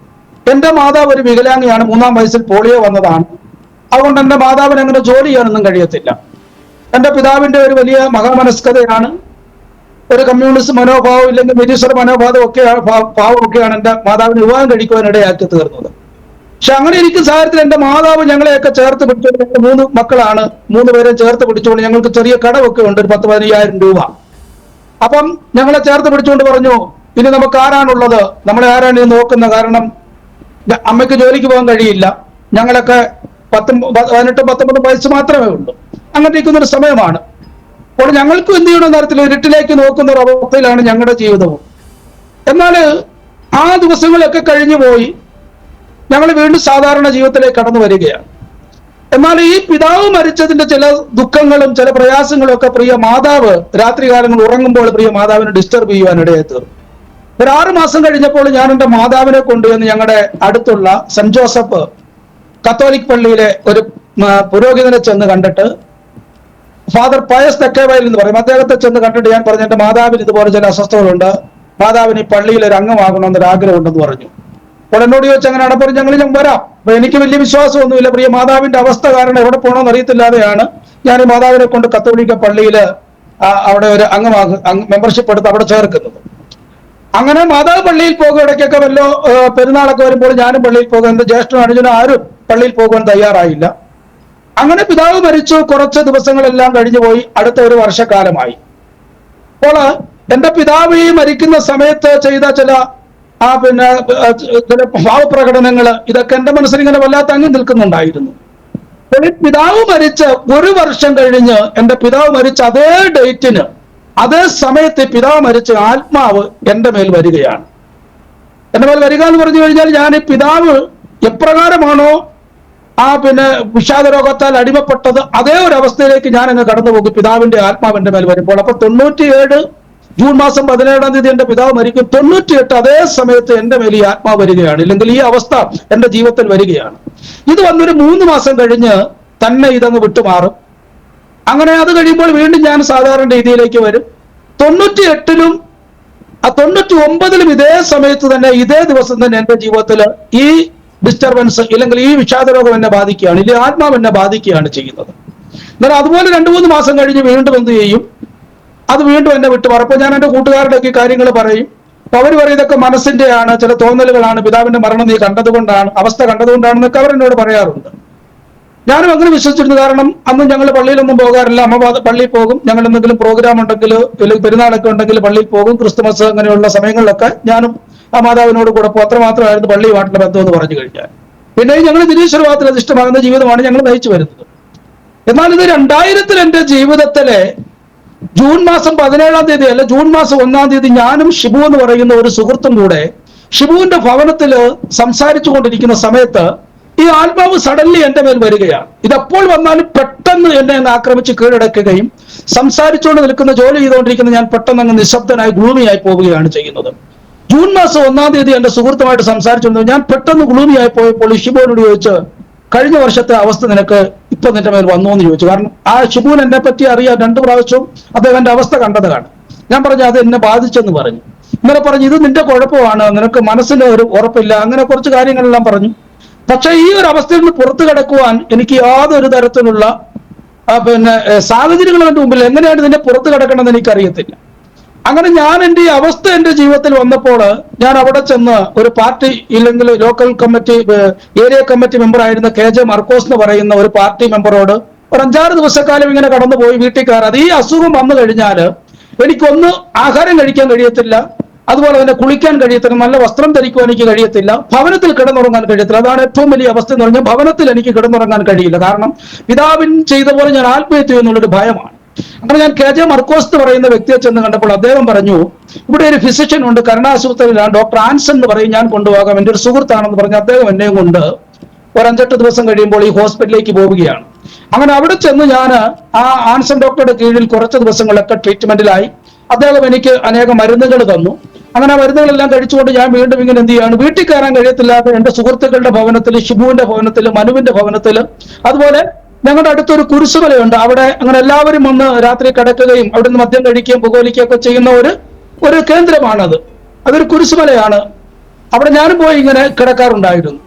എൻ്റെ മാതാവ് ഒരു വികലാംഗിയാണ്, 3-ാം വയസ്സിൽ പോളിയോ വന്നതാണ്. അതുകൊണ്ട് എൻ്റെ മാതാവിന് അങ്ങനെ ജോലി ചെയ്യാനൊന്നും കഴിയത്തില്ല. എൻ്റെ പിതാവിന്റെ ഒരു വലിയ മഹാമനസ്കതയാണ്, ഒരു കമ്മ്യൂണിസ്റ്റ് മനോഭാവം ഇല്ലെങ്കിൽ നിരീശ്വര മനോഭാവം ഭാവമൊക്കെയാണ് എൻ്റെ മാതാവിന് വിവാഹം കഴിക്കുവാനിടയാക്കി തീർന്നത്. പക്ഷെ അങ്ങനെ ഇരിക്കുന്ന സാഹചര്യത്തിൽ എൻ്റെ മാതാവ് ഞങ്ങളെയൊക്കെ ചേർത്ത് പിടിച്ചുകൊണ്ട്, 3 മക്കളാണ്, 3 പേരെ ചേർത്ത് പിടിച്ചുകൊണ്ട് ഞങ്ങൾക്ക് ചെറിയ കടമൊക്കെ ഉണ്ട്, ഒരു 10-15,000 രൂപ. അപ്പം ഞങ്ങളെ ചേർത്ത് പിടിച്ചുകൊണ്ട് പറഞ്ഞു, ഇനി നമുക്ക് ആരാണുള്ളത്, നമ്മളെ ആരാണ് ഇത് നോക്കുന്നത്, കാരണം അമ്മയ്ക്ക് ജോലിക്ക് പോകാൻ കഴിയില്ല, ഞങ്ങളൊക്കെ 18-19 വയസ്സ് മാത്രമേ ഉള്ളൂ. അങ്ങനെ ഇരിക്കുന്നൊരു സമയമാണ്. അപ്പോൾ ഞങ്ങൾക്കും എന്ത് ചെയ്യണമെന്ന തരത്തിൽ ഇരുട്ടിലേക്ക് നോക്കുന്ന ഒരു അവസ്ഥയിലാണ് ഞങ്ങളുടെ ജീവിതവും. എന്നാൽ ആ ദിവസങ്ങളൊക്കെ കഴിഞ്ഞു പോയി. ഞങ്ങൾ വീണ്ടും സാധാരണ ജീവിതത്തിലേക്ക് കടന്നു വരികയാണ്. എന്നാൽ ഈ പിതാവ് മരിച്ചതിന്റെ ചില ദുഃഖങ്ങളും ചില പ്രയാസങ്ങളും ഒക്കെ പ്രിയ മാതാവ് രാത്രികാലങ്ങൾ ഉറങ്ങുമ്പോൾ പ്രിയ മാതാവിനെ ഡിസ്റ്റർബ് ചെയ്യുവാനിടയായി തീർന്നു. ഒരു 6 മാസം കഴിഞ്ഞപ്പോൾ ഞാൻ എൻ്റെ മാതാവിനെ കൊണ്ടുവന്ന് ഞങ്ങളുടെ അടുത്തുള്ള സെന്റ് ജോസഫ് കത്തോലിക് പള്ളിയിലെ ഒരു പുരോഹിതനെ ചെന്ന് കണ്ടിട്ട്, ഫാദർ പയസ് തെക്കേവയൽ എന്ന് പറയും, അദ്ദേഹത്തെ ചെന്ന് കണ്ടിട്ട് ഞാൻ പറഞ്ഞു, എൻ്റെ മാതാവിന് ഇതുപോലെ ചില അസ്വസ്ഥതകളുണ്ട്, മാതാവിന് ഈ പള്ളിയിൽ ഒരു അംഗമാകണമെന്നൊരു ആഗ്രഹം ഉണ്ടെന്ന് പറഞ്ഞു. അപ്പോൾ എന്നോട് ചോദിച്ചു അങ്ങനെയാണ്. അപ്പോൾ ഞാൻ വരാം. അപ്പൊ എനിക്ക് വലിയ വിശ്വാസമൊന്നുമില്ല, പ്രിയ മാതാവിന്റെ അവസ്ഥ കാരണം എവിടെ പോകണമെന്ന് അറിയത്തില്ലാതെയാണ് ഞാൻ ഈ മാതാവിനെ കൊണ്ട് കത്തോലിക്ക പള്ളിയിൽ അവിടെ ഒരു മെമ്പർഷിപ്പ് എടുത്ത് അവിടെ ചേർക്കുന്നത്. അങ്ങനെ മാതാവ് പള്ളിയിൽ പോകും, ഇടയ്ക്കൊക്കെ വല്ലോ പെരുന്നാളൊക്കെ വരുമ്പോൾ ഞാനും പള്ളിയിൽ പോകും. എന്റെ ജ്യേഷ്ഠനും അനുജനും ആരും പള്ളിയിൽ പോകുവാൻ തയ്യാറായില്ല. അങ്ങനെ പിതാവ് മരിച്ചു. കുറച്ച് ദിവസങ്ങളെല്ലാം കഴിഞ്ഞു പോയി. അടുത്ത ഒരു വർഷക്കാലമായി. അപ്പോൾ എന്റെ പിതാവ് ഈ മരിക്കുന്ന സമയത്ത് ചെയ്ത ചില ചില ഭാവപ്രകടനങ്ങൾ, ഇതൊക്കെ എന്റെ മനസ്സിൽ ഇങ്ങനെ വല്ലാത്ത അങ്ങി നിൽക്കുന്നുണ്ടായിരുന്നു. പിതാവ് മരിച്ച് ഒരു വർഷം കഴിഞ്ഞ്, എന്റെ പിതാവ് മരിച്ച അതേ ഡേറ്റിന്, അതേ സമയത്ത് പിതാവ് മരിച്ച ആത്മാവ് എന്റെ മേൽ വരികയാണ്. എന്റെ മേൽ വരിക എന്ന് പറഞ്ഞു കഴിഞ്ഞാൽ, ഞാൻ ഈ പിതാവ് എപ്രകാരമാണോ വിഷാദ രോഗത്താൽ അടിമപ്പെട്ടത്, അതേ ഒരു അവസ്ഥയിലേക്ക് ഞാൻ അങ്ങ് കടന്നു പോകും പിതാവിന്റെ ആത്മാവ് എന്റെ മേൽ വരുമ്പോൾ. അപ്പൊ 97 ജൂൺ മാസം 17-ാം തീയതി എന്റെ പിതാവ് മരിക്കും. 98 അതേ സമയത്ത് എന്റെ മേൽ ഈ ആത്മാവ് വരികയാണ്. ഇല്ലെങ്കിൽ ഈ അവസ്ഥ എന്റെ ജീവിതത്തിൽ വരികയാണ്. ഇത് വന്നൊരു 3 മാസം കഴിഞ്ഞ് തന്നെ ഇതങ്ങ് വിട്ടുമാറും. അങ്ങനെ അത് കഴിയുമ്പോൾ വീണ്ടും ഞാൻ സാധാരണ രീതിയിലേക്ക് വരും. 98-ലും 99-ലും ഇതേ സമയത്ത് തന്നെ, ഇതേ ദിവസം തന്നെ എന്റെ ജീവിതത്തിൽ ഈ ഡിസ്റ്റർബൻസ്, ഇല്ലെങ്കിൽ ഈ വിഷാദരോഗം എന്നെ ബാധിക്കുകയാണ്, ഇല്ലെങ്കിൽ ആത്മാവ് എന്നെ ബാധിക്കുകയാണ് ചെയ്യുന്നത്. എന്നാൽ അതുപോലെ 2-3 മാസം കഴിഞ്ഞ് വീണ്ടും എന്ത് ചെയ്യും, അത് വീണ്ടും എന്നെ വിട്ടുമാറും. അപ്പോൾ ഞാൻ എന്റെ കൂട്ടുകാരുടെ ഒക്കെ കാര്യങ്ങൾ പറയും. അപ്പൊ അവർ പറയും, ഇതൊക്കെ മനസ്സിന്റെയാണ്, ചില തോന്നലുകളാണ്, പിതാവിന്റെ മരണം നീ കണ്ടതുകൊണ്ടാണ്, അവസ്ഥ കണ്ടതുകൊണ്ടാണെന്നൊക്കെ അവർ എന്നോട് പറയാറുണ്ട്. ഞാനും അങ്ങനെ വിശ്വസിച്ചിരുന്നു. കാരണം അന്ന് ഞങ്ങൾ പള്ളിയിലൊന്നും പോകാറില്ല. അമ്മ പള്ളിയിൽ പോകും. ഞങ്ങൾ എന്തെങ്കിലും പ്രോഗ്രാം ഉണ്ടെങ്കിൽ, അല്ലെങ്കിൽ പെരുന്നാളൊക്കെ ഉണ്ടെങ്കിൽ പള്ളിയിൽ പോകും. ക്രിസ്തുമസ് അങ്ങനെയുള്ള സമയങ്ങളിലൊക്കെ ഞാനും ആ മാതാവിനോട് കൂടെ അത്രമാത്രമായിരുന്നു പള്ളിയുമായിട്ടുള്ള ബന്ധം എന്ന് പറഞ്ഞു കഴിഞ്ഞാൽ. പിന്നെയും ഞങ്ങൾ നിരീശ്വരവാദത്തിൽ അധിഷ്ഠമാകുന്ന ജീവിതമാണ് ഞങ്ങൾ നയിച്ചു വരുന്നത്. എന്നാൽ ഇത് 2000-ൽ എന്റെ ജീവിതത്തിലെ ജൂൺ മാസം 17-ാം തീയതി അല്ല, ജൂൺ മാസം 1-ാം തീയതി ഞാനും ഷിബു എന്ന് പറയുന്ന ഒരു സുഹൃത്തും കൂടെ ഷിബുവിന്റെ ഭവനത്തിൽ സംസാരിച്ചു കൊണ്ടിരിക്കുന്ന സമയത്ത് ഈ ആത്മാവ് സഡൻലി എന്റെ മേൽ വരികയാണ്. ഇതെപ്പോൾ വന്നാലും പെട്ടെന്ന് എന്നെ ആക്രമിച്ച് കീഴടക്കുകയും, സംസാരിച്ചുകൊണ്ട് നിൽക്കുന്ന, ജോലി ചെയ്തുകൊണ്ടിരിക്കുന്ന ഞാൻ പെട്ടെന്ന് അങ്ങ് നിശബ്ദനായി ഗ്ലൂമിയായി പോവുകയാണ് ചെയ്യുന്നത്. ജൂൺ മാസം 1-ാം തീയതി എന്റെ സുഹൃത്തുമായിട്ട് സംസാരിച്ചുകൊണ്ട് ഞാൻ പെട്ടെന്ന് ഗ്ലൂമിയായി പോയപ്പോൾ ഷിബുവിനോട് ചോദിച്ച്, കഴിഞ്ഞ വർഷത്തെ അവസ്ഥ നിനക്ക് ഇപ്പൊ നിന്റെ മേൽ വന്നു എന്ന് ചോദിച്ചു. കാരണം ആ ഷിബുവിന് എന്നെ പറ്റി അറിയാം. 2 പ്രാവശ്യവും അദ്ദേഹം എന്റെ അവസ്ഥ കണ്ടതാണ്. ഞാൻ പറഞ്ഞു, അത് എന്നെ ബാധിച്ചെന്ന് പറഞ്ഞു. ഇന്നലെ പറഞ്ഞു, ഇത് നിന്റെ കുഴപ്പമാണ്, നിനക്ക് മനസ്സിന് ഒരു ഉറപ്പില്ല, അങ്ങനെ കുറച്ച് കാര്യങ്ങളെല്ലാം പറഞ്ഞു. പക്ഷെ ഈ ഒരു അവസ്ഥയിൽ നിന്ന് പുറത്തു കിടക്കുവാൻ എനിക്ക് യാതൊരു തരത്തിലുള്ള സാഹചര്യങ്ങളും എന്റെ മുമ്പിൽ, എങ്ങനെയാണ് ഇതിന്റെ പുറത്തു കിടക്കണമെന്ന് എനിക്കറിയത്തില്ല. അങ്ങനെ ഞാൻ എന്റെ ഈ അവസ്ഥ എന്റെ ജീവിതത്തിൽ വന്നപ്പോൾ ഞാൻ അവിടെ ചെന്ന് ഒരു പാർട്ടി, ഇല്ലെങ്കിൽ local committee, area committee member ആയിരുന്ന KJ മർക്കോസ് എന്ന് പറയുന്ന ഒരു പാർട്ടി മെമ്പറോട് ഒരു 5-6 ദിവസക്കാലം ഇങ്ങനെ കടന്നുപോയി. വീട്ടിൽ കയറാതെ ഈ അസുഖം വന്നു കഴിഞ്ഞാൽ എനിക്കൊന്ന് ആഹാരം കഴിക്കാൻ കഴിയത്തില്ല, അതുപോലെ തന്നെ കുളിക്കാൻ കഴിയത്തില്ല, നല്ല വസ്ത്രം ധരിക്കുവാൻ എനിക്ക് കഴിയത്തില്ല, ഭവനത്തിൽ കിടന്നുറങ്ങാൻ കഴിയത്തില്ല. അതാണ് ഏറ്റവും വലിയ അവസ്ഥ എന്ന് പറഞ്ഞാൽ, ഭവനത്തിൽ എനിക്ക് കിടന്നുറങ്ങാൻ കഴിയില്ല. കാരണം പിതാവിൻ ചെയ്ത പോലെ ഞാൻ ആത്മഹത്യ ചെയ്യുന്നുള്ളൊരു ഭയമാണ്. അങ്ങനെ ഞാൻ KJ മർക്കോസ് എന്ന് പറയുന്ന വ്യക്തിയെ ചെന്ന് കണ്ടപ്പോൾ അദ്ദേഹം പറഞ്ഞു, ഇവിടെ ഒരു ഫിസിഷ്യൻ ഉണ്ട് കരുണാശുപത്രിയിലാണ്, ഡോക്ടർ ആൻസൺ എന്ന് പറയും, ഞാൻ കൊണ്ടുപോകാം, എൻ്റെ ഒരു സുഹൃത്താണെന്ന് പറഞ്ഞ് അദ്ദേഹം എന്നെയും കൊണ്ട് ഒരു 5-8 ദിവസം കഴിയുമ്പോൾ ഈ ഹോസ്പിറ്റലിലേക്ക് പോവുകയാണ്. അങ്ങനെ അവിടെ ചെന്ന് ഞാൻ ആ ആൻസൺ ഡോക്ടറുടെ കീഴിൽ കുറച്ച് ദിവസങ്ങളൊക്കെ ട്രീറ്റ്മെന്റിലായി. അദ്ദേഹം എനിക്ക് അനേകം മരുന്നുകൾ തന്നു. അങ്ങനെ ആ മരുന്നുകളെല്ലാം കഴിച്ചുകൊണ്ട് ഞാൻ വീണ്ടും ഇങ്ങനെ എന്ത് ചെയ്യാണ്, വീട്ടിൽ കയറാൻ കഴിയത്തില്ലാതെ എന്റെ സുഹൃത്തുക്കളുടെ ഭവനത്തിൽ, ഷിബുവിന്റെ ഭവനത്തിൽ, മനുവിന്റെ ഭവനത്തിൽ, അതുപോലെ ഞങ്ങളുടെ അടുത്തൊരു കുരിശുമലയുണ്ട്, അവിടെ അങ്ങനെ എല്ലാവരും വന്ന് രാത്രി കിടക്കുകയും അവിടെ നിന്ന് മദ്യം കഴിക്കുകയും പുകവലിക്കുകയും ഒക്കെ ചെയ്യുന്ന ഒരു കേന്ദ്രമാണത്. അതൊരു കുരിശുമലയാണ്. അവിടെ ഞാനും പോയി ഇങ്ങനെ കിടക്കാറുണ്ടായിരുന്നു.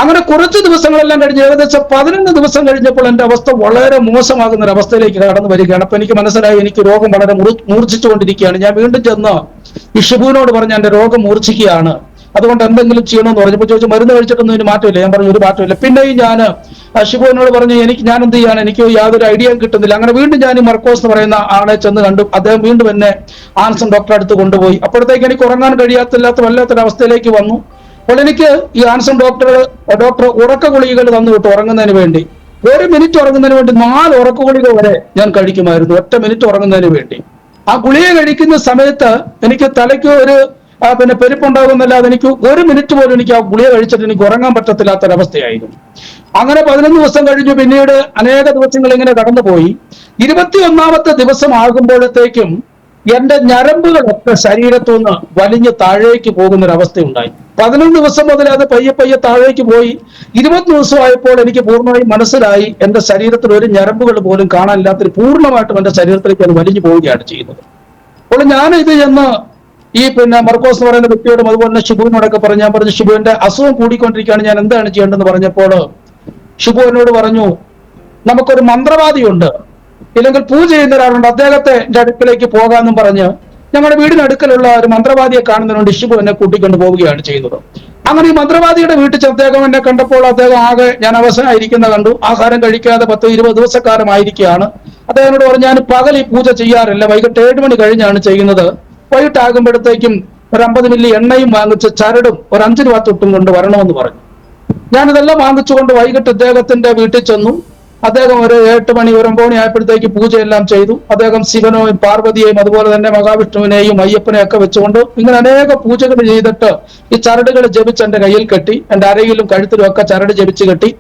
അങ്ങനെ കുറച്ച് ദിവസങ്ങളെല്ലാം കഴിഞ്ഞ് ഏകദേശം 11 ദിവസം കഴിഞ്ഞപ്പോൾ എന്റെ അവസ്ഥ വളരെ മോശമാകുന്ന ഒരു അവസ്ഥയിലേക്ക് കടന്നു വരികയാണ്. അപ്പൊ എനിക്ക് മനസ്സിലായി, എനിക്ക് രോഗം വളരെ മൂർച്ഛിച്ചുകൊണ്ടിരിക്കുകയാണ്. ഞാൻ വീണ്ടും ചെന്ന് ഈ ഷിബുവിനോട് പറഞ്ഞ് എന്റെ രോഗം മൂർച്ഛിക്കുകയാണ്, അതുകൊണ്ട് എന്തെങ്കിലും ചെയ്യണമെന്ന് പറഞ്ഞപ്പോൾ ചോദിച്ചു, മരുന്ന് കഴിച്ചിട്ടൊന്നും ഇതിന് മാറ്റമില്ല. ഞാൻ പറഞ്ഞു, ഒരു മാറ്റമില്ല. പിന്നെയും ഞാൻ ഷിബുവിനോട് പറഞ്ഞു, ഞാൻ എന്ത് ചെയ്യാണ്, എനിക്ക് യാതൊരു ഐഡിയയും കിട്ടുന്നില്ല. അങ്ങനെ വീണ്ടും ഞാൻ ഈ മർക്കോസ് എന്ന് പറയുന്ന ആളെ ചെന്ന് കണ്ടു. അദ്ദേഹം വീണ്ടും എന്നെ ആൻസൺ ഡോക്ടറെ അടുത്ത് കൊണ്ടുപോയി. അപ്പോഴത്തേക്ക് എനിക്ക് ഉറങ്ങാൻ വല്ലാത്തൊരവസ്ഥയിലേക്ക് വന്നു. അപ്പോൾ എനിക്ക് ഈ ആൻസൺ ഡോക്ടർ ഉറക്ക ഗുളികകൾ തന്നു വിട്ടു ഉറങ്ങുന്നതിന് വേണ്ടി. 1 മിനിറ്റ് ഉറങ്ങുന്നതിന് വേണ്ടി 4 ഉറക്ക ഗുളിക വരെ ഞാൻ കഴിക്കുമായിരുന്നു, 1 മിനിറ്റ് ഉറങ്ങുന്നതിന് വേണ്ടി. ആ ഗുളിക കഴിക്കുന്ന സമയത്ത് എനിക്ക് തലയ്ക്ക് ഒരു പെരുപ്പുണ്ടാകുന്നല്ലാതെ എനിക്ക് 1 മിനിറ്റ് പോലും എനിക്ക് ആ ഗുളിക കഴിച്ചിട്ട് എനിക്ക് ഉറങ്ങാൻ പറ്റത്തില്ലാത്തൊരവസ്ഥയായിരുന്നു. അങ്ങനെ 11 ദിവസം കഴിഞ്ഞു. പിന്നീട് അനേക ദിവസങ്ങൾ ഇങ്ങനെ കടന്നുപോയി. 21-ാമത്തെ ദിവസം ആകുമ്പോഴത്തേക്കും എന്റെ ഞരമ്പുകളൊക്കെ ശരീരത്തു നിന്ന് വലിഞ്ഞ് താഴേക്ക് പോകുന്നൊരവസ്ഥ ഉണ്ടായി. 11 ദിവസം മുതൽ അത് പയ്യെ താഴേക്ക് പോയി. 20 ദിവസമായപ്പോൾ എനിക്ക് പൂർണ്ണമായും മനസ്സിലായി, എന്റെ ശരീരത്തിൽ ഒരു ഞരമ്പുകൾ പോലും കാണാനില്ലാത്തൊരു പൂർണ്ണമായിട്ടും എന്റെ ശരീരത്തിലേക്ക് അത് വലിഞ്ഞു പോവുകയാണ് ചെയ്യുന്നത്. അപ്പോൾ ഞാൻ ഇത് ചെന്ന് ഈ മർക്കോസ് എന്ന് പറയുന്ന വ്യക്തിയോടും അതുപോലെ തന്നെ ഷിബുവിനോടൊക്കെ പറഞ്ഞു. ഞാൻ പറഞ്ഞു, ഷിബുവിന്റെ അസുഖം കൂടിക്കൊണ്ടിരിക്കുകയാണ്, ഞാൻ എന്താണ് ചെയ്യേണ്ടതെന്ന് പറഞ്ഞപ്പോൾ ഷിബു എന്നോട് പറഞ്ഞു, നമുക്കൊരു മന്ത്രവാദിയുണ്ട്, ഇല്ലെങ്കിൽ പൂജ ചെയ്യുന്ന ഒരാളുണ്ട്, അദ്ദേഹത്തെ എന്റെ അടുപ്പിലേക്ക് പോകാമെന്നും പറഞ്ഞ് ഞങ്ങളുടെ വീടിനടുക്കലുള്ള ഒരു മന്ത്രവാദിയെ കാണുന്നതിനുണ്ട് ഷിബു എന്നെ കൂട്ടിക്കൊണ്ട് പോവുകയാണ് ചെയ്യുന്നത്. അങ്ങനെ ഈ മന്ത്രവാദിയുടെ വീട്ടിൽ ചെന്ന് അദ്ദേഹം എന്നെ കണ്ടപ്പോൾ അദ്ദേഹം ആകെ ഞാൻ അവശനായിരിക്കുന്ന കണ്ടു. ആഹാരം കഴിക്കാതെ 10-20 ദിവസക്കാലമായിരിക്കുകയാണ്. അദ്ദേഹത്തോട് പറഞ്ഞു, ഞാൻ പകൽ ഈ പൂജ ചെയ്യാറില്ല, വൈകിട്ട് 7 മണി കഴിഞ്ഞാണ് ചെയ്യുന്നത്. വൈകിട്ടാകുമ്പോഴത്തേക്കും ഒരു 50 മില്ലി എണ്ണയും വാങ്ങിച്ച് ചരടും ഒരു 5 രൂപ തൊട്ടും കൊണ്ട് വരണമെന്ന് പറഞ്ഞു. ഞാനിതെല്ലാം വാങ്ങിച്ചുകൊണ്ട് വൈകിട്ട് അദ്ദേഹത്തിന്റെ വീട്ടിൽ ചെന്നു. അദ്ദേഹം ഒരു 8 മണി 9 മണി ആയപ്പോഴത്തേക്ക് പൂജയെല്ലാം ചെയ്തു. അദ്ദേഹം ശിവനെയും പാർവതിയെയും അതുപോലെ തന്നെ മഹാവിഷ്ണുവിനെയും അയ്യപ്പനെയും ഒക്കെ വെച്ചുകൊണ്ട് ഇങ്ങനെ അനേക പൂജകൾ ചെയ്തിട്ട് ഈ ചരടുകൾ ജപിച്ച് എന്റെ കയ്യിൽ കെട്ടി, എന്റെ അരയിലും കഴുത്തിലും ഒക്കെ ചരട് ജപിച്ച് കെട്ടി.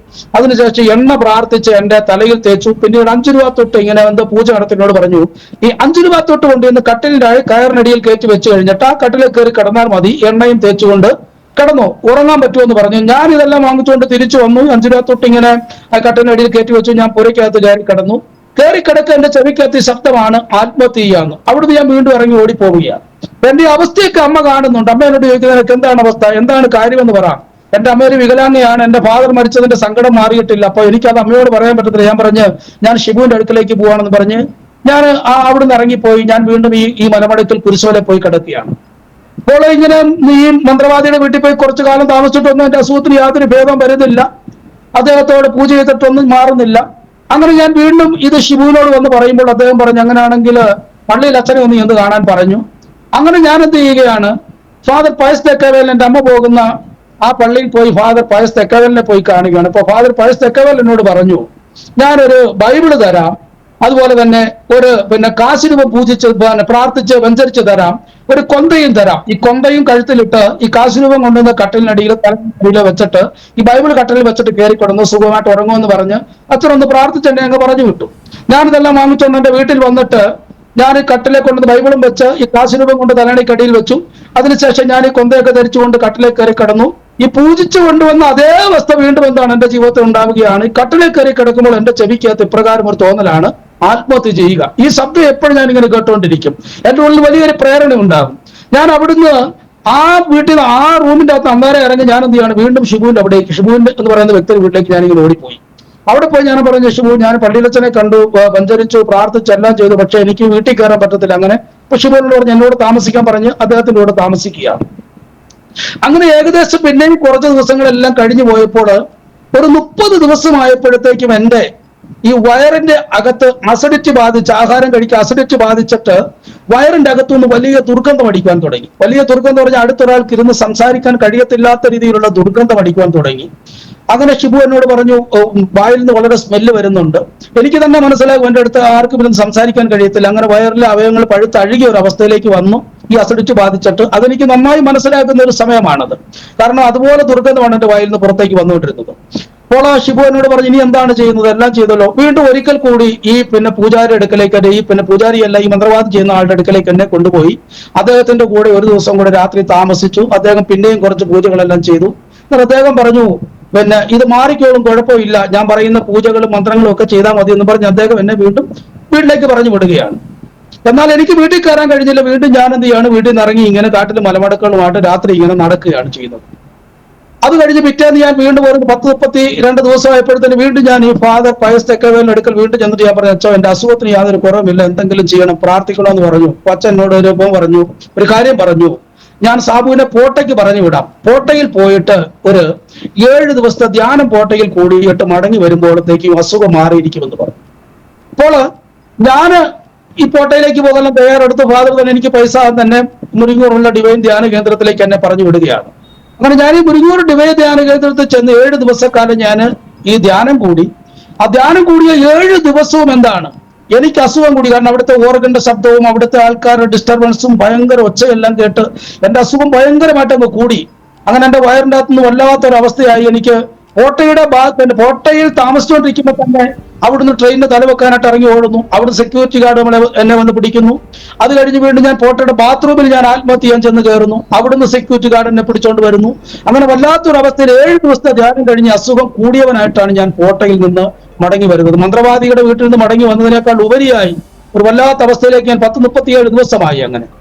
അതിനുശേഷം എണ്ണ പ്രാർത്ഥിച്ച് എന്റെ തലയിൽ തേച്ചു. പിന്നീട് 5 രൂപ തൊട്ട് ഇങ്ങനെ പൂജ നടത്തിനോട് പറഞ്ഞു, ഈ 5 രൂപ തൊട്ട് കൊണ്ട് ഇന്ന് കട്ടിലിന്റെ കയറിനടിയിൽ കയറ്റി വെച്ച് കഴിഞ്ഞിട്ട് ആ കട്ടിലിൽ കയറി കിടന്നാൽ മതി, എണ്ണയും തേച്ചുകൊണ്ട് കിടന്നു ഉറങ്ങാൻ പറ്റുമെന്ന് പറഞ്ഞു. ഞാൻ ഇതെല്ലാം വാങ്ങിച്ചുകൊണ്ട് തിരിച്ചു വന്നു. 5 രൂപ തൊട്ട് ഇങ്ങനെ ആ കട്ടിലിനടിയിൽ കയറ്റി വെച്ചു. ഞാൻ പുരയ്ക്കകത്ത് കയറി കിടന്നു. കയറി കിടക്കുക എന്റെ ചെവിക്കകത്ത് ശബ്ദമാണ് ആത്മഹത്യയാണ്. അവിടുന്ന് ഞാൻ വീണ്ടും ഇറങ്ങി ഓടിപ്പോവുകയാണ്. എന്റെ അവസ്ഥയൊക്കെ അമ്മ കാണുന്നുണ്ട്. അമ്മ എന്നോട് ചോദിക്കുന്നത്, നിനക്ക് എന്താണ് അവസ്ഥ, എന്താണ് കാര്യമെന്ന് പറ. എന്റെ അമ്മ ഒരു വികലാംഗയാണ്, എന്റെ ഫാദർ മരിച്ചതിന്റെ സങ്കടം മാറിയിട്ടില്ല. അപ്പൊ എനിക്കത് അമ്മയോട് പറയാൻ പറ്റത്തില്ല. ഞാൻ പറഞ്ഞ് ഞാൻ ഷിബുവിന്റെ അടുക്കലേക്ക് പോവാണെന്ന് പറഞ്ഞ് ഞാൻ അവിടുന്ന് ഇറങ്ങിപ്പോയി. ഞാൻ വീണ്ടും ഈ മലമടക്കിൽ കുരിശോലെ പോയി കിടക്കുകയാണ്. അപ്പോൾ ഇങ്ങനെ ഈ മന്ത്രവാദിയുടെ വീട്ടിൽ പോയി കുറച്ചു കാലം താമസിച്ചിട്ടൊന്നും എന്റെ അസുഖത്തിന് യാതൊരു ഭേദം വരുന്നില്ല. അദ്ദേഹത്തോട് പൂജ ചെയ്തിട്ടൊന്നും മാറുന്നില്ല. അങ്ങനെ ഞാൻ വീണ്ടും ഇത് ഷിബുവിനോട് വന്ന് പറയുമ്പോൾ അദ്ദേഹം പറഞ്ഞു, അങ്ങനെയാണെങ്കിൽ പള്ളിയിൽ അച്ഛനെ ഒന്ന് ചെന്ന് കാണാൻ പറഞ്ഞു. അങ്ങനെ ഞാൻ എന്ത് ചെയ്യുകയാണ്, ഫാദർ പയസ് തെക്കവേൽ എന്റെ അമ്മ പോകുന്ന ആ പള്ളിയിൽ പോയി ഫാദർ പയസ് തെക്കവേലിനെ പോയി കാണുകയാണ്. അപ്പൊ ഫാദർ പയസ് തെക്കവേൽ എന്നോട് പറഞ്ഞു, ഞാനൊരു ബൈബിള് തരാം, അതുപോലെ തന്നെ ഒരു കാശിരൂപം പൂജിച്ച് പ്രാർത്ഥിച്ച് വെഞ്ചരിച്ച് തരാം, ഒരു കൊന്തയും തരാം. ഈ കൊന്തയും കഴുത്തിലിട്ട് ഈ കാശിരൂപം കൊണ്ടുവന്ന് കട്ടിലിനടിയിൽ തലയിൽ വെച്ചിട്ട് ഈ ബൈബിൾ കട്ടിലിൽ വെച്ചിട്ട് കയറി കിടന്നു സുഖമായിട്ട് ഉറങ്ങുമെന്ന് പറഞ്ഞ് അച്ഛനൊന്ന് പ്രാർത്ഥിച്ചെന്നെ അങ്ങ് പറഞ്ഞു വിട്ടു. ഞാനിതെല്ലാം വാങ്ങിച്ചുകൊണ്ട് എന്റെ വീട്ടിൽ വന്നിട്ട് ഞാൻ ഈ കട്ടിലെ കൊണ്ടുവന്ന് ബൈബിളും വെച്ച് ഈ കാശിരൂപം കൊണ്ട് തലണിക്കടിയിൽ വെച്ചു. അതിനുശേഷം ഞാൻ ഈ കൊന്തയൊക്കെ ധരിച്ചുകൊണ്ട് കട്ടിലേക്ക് കയറി കിടന്നു. ഈ പൂജിച്ചു കൊണ്ടുവന്ന അതേ അവസ്ഥ വീണ്ടും എന്താണ് എന്റെ ജീവിതത്തിൽ ഉണ്ടാവുകയാണ്. ഈ കട്ടിലേക്ക് കയറി കിടക്കുമ്പോൾ എന്റെ ചെവിക്കകത്ത് ഇപ്രകാരം ഒരു തോന്നലാണ്, ആത്മഹത്യ ചെയ്യുക. ഈ ശബ്ദം എപ്പോഴും ഞാൻ ഇങ്ങനെ കേട്ടുകൊണ്ടിരിക്കും. എന്റെ ഉള്ളിൽ വലിയൊരു പ്രേരണ ഉണ്ടാകും. ഞാൻ അവിടുന്ന് ആ വീട്ടിൽ ആ റൂമിന്റെ അകത്ത് അന്നേരം ഇറങ്ങി ഞാൻ എന്ത് ചെയ്യാണ്, വീണ്ടും ഷിബുവിന്റെ അവിടേക്ക്, ഷിബുവിന്റെ എന്ന് പറയുന്ന വ്യക്തിയുടെ വീട്ടിലേക്ക് ഞാനിങ്ങനെ ഓടിപ്പോയി. അവിടെ പോയി ഞാൻ പറഞ്ഞു, ഷിബു ഞാൻ പള്ളിയിലച്ഛനെ കണ്ടു, വഞ്ചരിച്ചു, പ്രാർത്ഥിച്ചു, എല്ലാം ചെയ്തു, പക്ഷെ എനിക്ക് വീട്ടിൽ കയറാൻ പറ്റത്തില്ല. അങ്ങനെ ഷിബുവിനോട് പറഞ്ഞ് എന്നോട് താമസിക്കാൻ പറഞ്ഞ് അദ്ദേഹത്തിന്റെ കൂടെ താമസിക്കുകയാണ്. അങ്ങനെ ഏകദേശം പിന്നെയും കുറച്ച് ദിവസങ്ങളെല്ലാം കഴിഞ്ഞു പോയപ്പോൾ ഒരു 30 ദിവസമായപ്പോഴത്തേക്കും എന്റെ ഈ വയറിന്റെ അകത്ത് അസിഡിറ്റി ബാധിച്ച്, ആഹാരം കഴിക്കാൻ അസിഡിറ്റി ബാധിച്ചിട്ട് വയറിന്റെ അകത്തുനിന്ന് വലിയ ദുർഗന്ധം അടിക്കാൻ തുടങ്ങി. വലിയ ദുർഗന്ധം പറഞ്ഞാൽ അടുത്തൊരാൾക്ക് ഇരുന്ന് സംസാരിക്കാൻ കഴിയത്തില്ലാത്ത രീതിയിലുള്ള ദുർഗന്ധം അടിക്കാൻ തുടങ്ങി. അങ്ങനെ ഷിബു എന്നോട് പറഞ്ഞു, വായിൽ നിന്ന് വളരെ സ്മെല്ല് വരുന്നുണ്ട്. എനിക്ക് തന്നെ മനസ്സിലാകും എന്റെ അടുത്ത് ആർക്കും ഇരുന്ന് സംസാരിക്കാൻ കഴിയത്തില്ല. അങ്ങനെ വയറിലെ അവയവങ്ങൾ പഴുത്തഴുകിയ ഒരു അവസ്ഥയിലേക്ക് വന്നു ഈ അസിഡിറ്റി ബാധിച്ചിട്ട്. അതെനിക്ക് നന്നായി മനസ്സിലാക്കുന്ന ഒരു സമയമാണത്. കാരണം അതുപോലെ ദുർഗന്ധമാണ് എന്റെ വായിൽ നിന്ന് പുറത്തേക്ക് വന്നുകൊണ്ടിരുന്നത്. അപ്പോൾ ആ ഷിബു എന്നോട് പറഞ്ഞു, ഇനി എന്താണ് ചെയ്യുന്നത്, എല്ലാം ചെയ്തല്ലോ. വീണ്ടും ഒരിക്കൽ കൂടി ഈ പൂജാരി അടുക്കലേക്ക്, ഈ പൂജാരിയല്ല ഈ മന്ത്രവാദം ചെയ്യുന്ന ആളുടെ അടുക്കലേക്ക് എന്നെ കൊണ്ടുപോയി. അദ്ദേഹത്തിന്റെ കൂടെ ഒരു ദിവസം കൂടെ രാത്രി താമസിച്ചു. അദ്ദേഹം പിന്നെയും കുറച്ച് പൂജകളെല്ലാം ചെയ്തു. എന്നാൽ അദ്ദേഹം പറഞ്ഞു, ഇത് മാറിക്കോളും, കുഴപ്പമില്ല, ഞാൻ പറയുന്ന പൂജകളും മന്ത്രങ്ങളും ഒക്കെ ചെയ്താൽ മതി എന്ന് പറഞ്ഞ് അദ്ദേഹം എന്നെ വീണ്ടും വീട്ടിലേക്ക് പറഞ്ഞു വിടുകയാണ്. എന്നാൽ എനിക്ക് വീട്ടിൽ കയറാൻ കഴിഞ്ഞില്ല. വീണ്ടും ഞാൻ എന്ത് ചെയ്യാണ്, വീട്ടിൽ നിന്ന് ഇറങ്ങി ഇങ്ങനെ കാട്ടിൽ മലമടക്കളുമായിട്ട് രാത്രി ഇങ്ങനെ നടക്കുകയാണ് ചെയ്യുന്നത്. അത് കഴിഞ്ഞ് പിറ്റേന്ന് ഞാൻ വീണ്ടും ഒരു 10-32 ദിവസമായപ്പോഴത്തേന് വീണ്ടും ഞാൻ ഈ ഫാദർ പയസ് തെക്കവേലിന്റെ അടുക്കൽ വീണ്ടും ചെന്നിട്ട് ഞാൻ പറഞ്ഞു, അച്ഛൻ എന്റെ അസുഖത്തിന് യാതൊരു കുറവുമില്ല, എന്തെങ്കിലും ചെയ്യണം, പ്രാർത്ഥിക്കണമെന്ന് പറഞ്ഞു. അച്ഛൻ എന്നോട് ഒരു പറഞ്ഞു, ഒരു കാര്യം പറഞ്ഞു, ഞാൻ സാബുവിനെ പോട്ടയ്ക്ക് പറഞ്ഞു വിടാം. പോട്ടയിൽ പോയിട്ട് ഒരു 7 ദിവസത്തെ ധ്യാനം പോട്ടയിൽ കൂടിയിട്ട് മടങ്ങി വരുമ്പോഴത്തേക്കും അസുഖം മാറിയിരിക്കുമെന്ന് പറഞ്ഞു. അപ്പോൾ ഞാൻ ഈ പോട്ടയിലേക്ക് പോകാൻ തയ്യാറെടുത്ത് ഫാദർ തന്നെ എനിക്ക് പൈസ തന്നെ മുരിങ്ങൂറുള്ള ഡിവൈൻ ധ്യാന കേന്ദ്രത്തിലേക്ക് എന്നെ പറഞ്ഞു വിടുകയാണ്. അങ്ങനെ ഞാൻ ഈ മുരിങ്ങൂർ ഡിവൈൻ ധ്യാന കേന്ദ്രത്തിൽ ചെന്ന് 7 ദിവസക്കാലം ഞാൻ ഈ ധ്യാനം കൂടി. ആ ധ്യാനം കൂടിയ 7 ദിവസവും എന്താണ്, എനിക്ക് അസുഖം കൂടി. കാരണം അവിടുത്തെ ഓർഗന്റെ ശബ്ദവും അവിടുത്തെ ആൾക്കാരുടെ ഡിസ്റ്റർബൻസും ഭയങ്കര ഒച്ചയെല്ലാം കേട്ട് എന്റെ അസുഖം ഭയങ്കരമായിട്ട് അങ്ങ് കൂടി. അങ്ങനെ എന്റെ വയറിന്റെ അകത്തുനിന്ന് വല്ലാത്തൊരവസ്ഥയായി. എനിക്ക് കോട്ടയിൽ താമസിച്ചുകൊണ്ടിരിക്കുമ്പോൾ തന്നെ അവിടുന്ന് ട്രെയിനിന് തലവെക്കാനായിട്ട് ഇറങ്ങി ഓടുന്നു. അവിടുന്ന് സെക്യൂരിറ്റി ഗാർഡ് എന്നെ വന്ന് പിടിക്കുന്നു. അത് കഴിഞ്ഞ് വീണ്ടും ഞാൻ കോട്ടയുടെ ബാത്റൂമിൽ ഞാൻ ആത്മഹത്യ ചെയ്യാൻ ചെന്ന് കയറുന്നു. അവിടുന്ന് സെക്യൂരിറ്റി ഗാർഡ് എന്നെ പിടിച്ചോണ്ട് വരുന്നു. അങ്ങനെ വല്ലാത്തൊരവസ്ഥയിൽ 7 ദിവസത്തെ ധ്യാനം കഴിഞ്ഞ് അസുഖം കൂടിയവനായിട്ടാണ് ഞാൻ കോട്ടയിൽ നിന്ന് മടങ്ങി വരുന്നത്. മന്ത്രവാദിയുടെ വീട്ടിൽ നിന്ന് മടങ്ങി വന്നതിനേക്കാൾ ഉപരിയായി ഒരു വല്ലാത്ത അവസ്ഥയിലേക്ക് ഞാൻ 37 ദിവസമായി.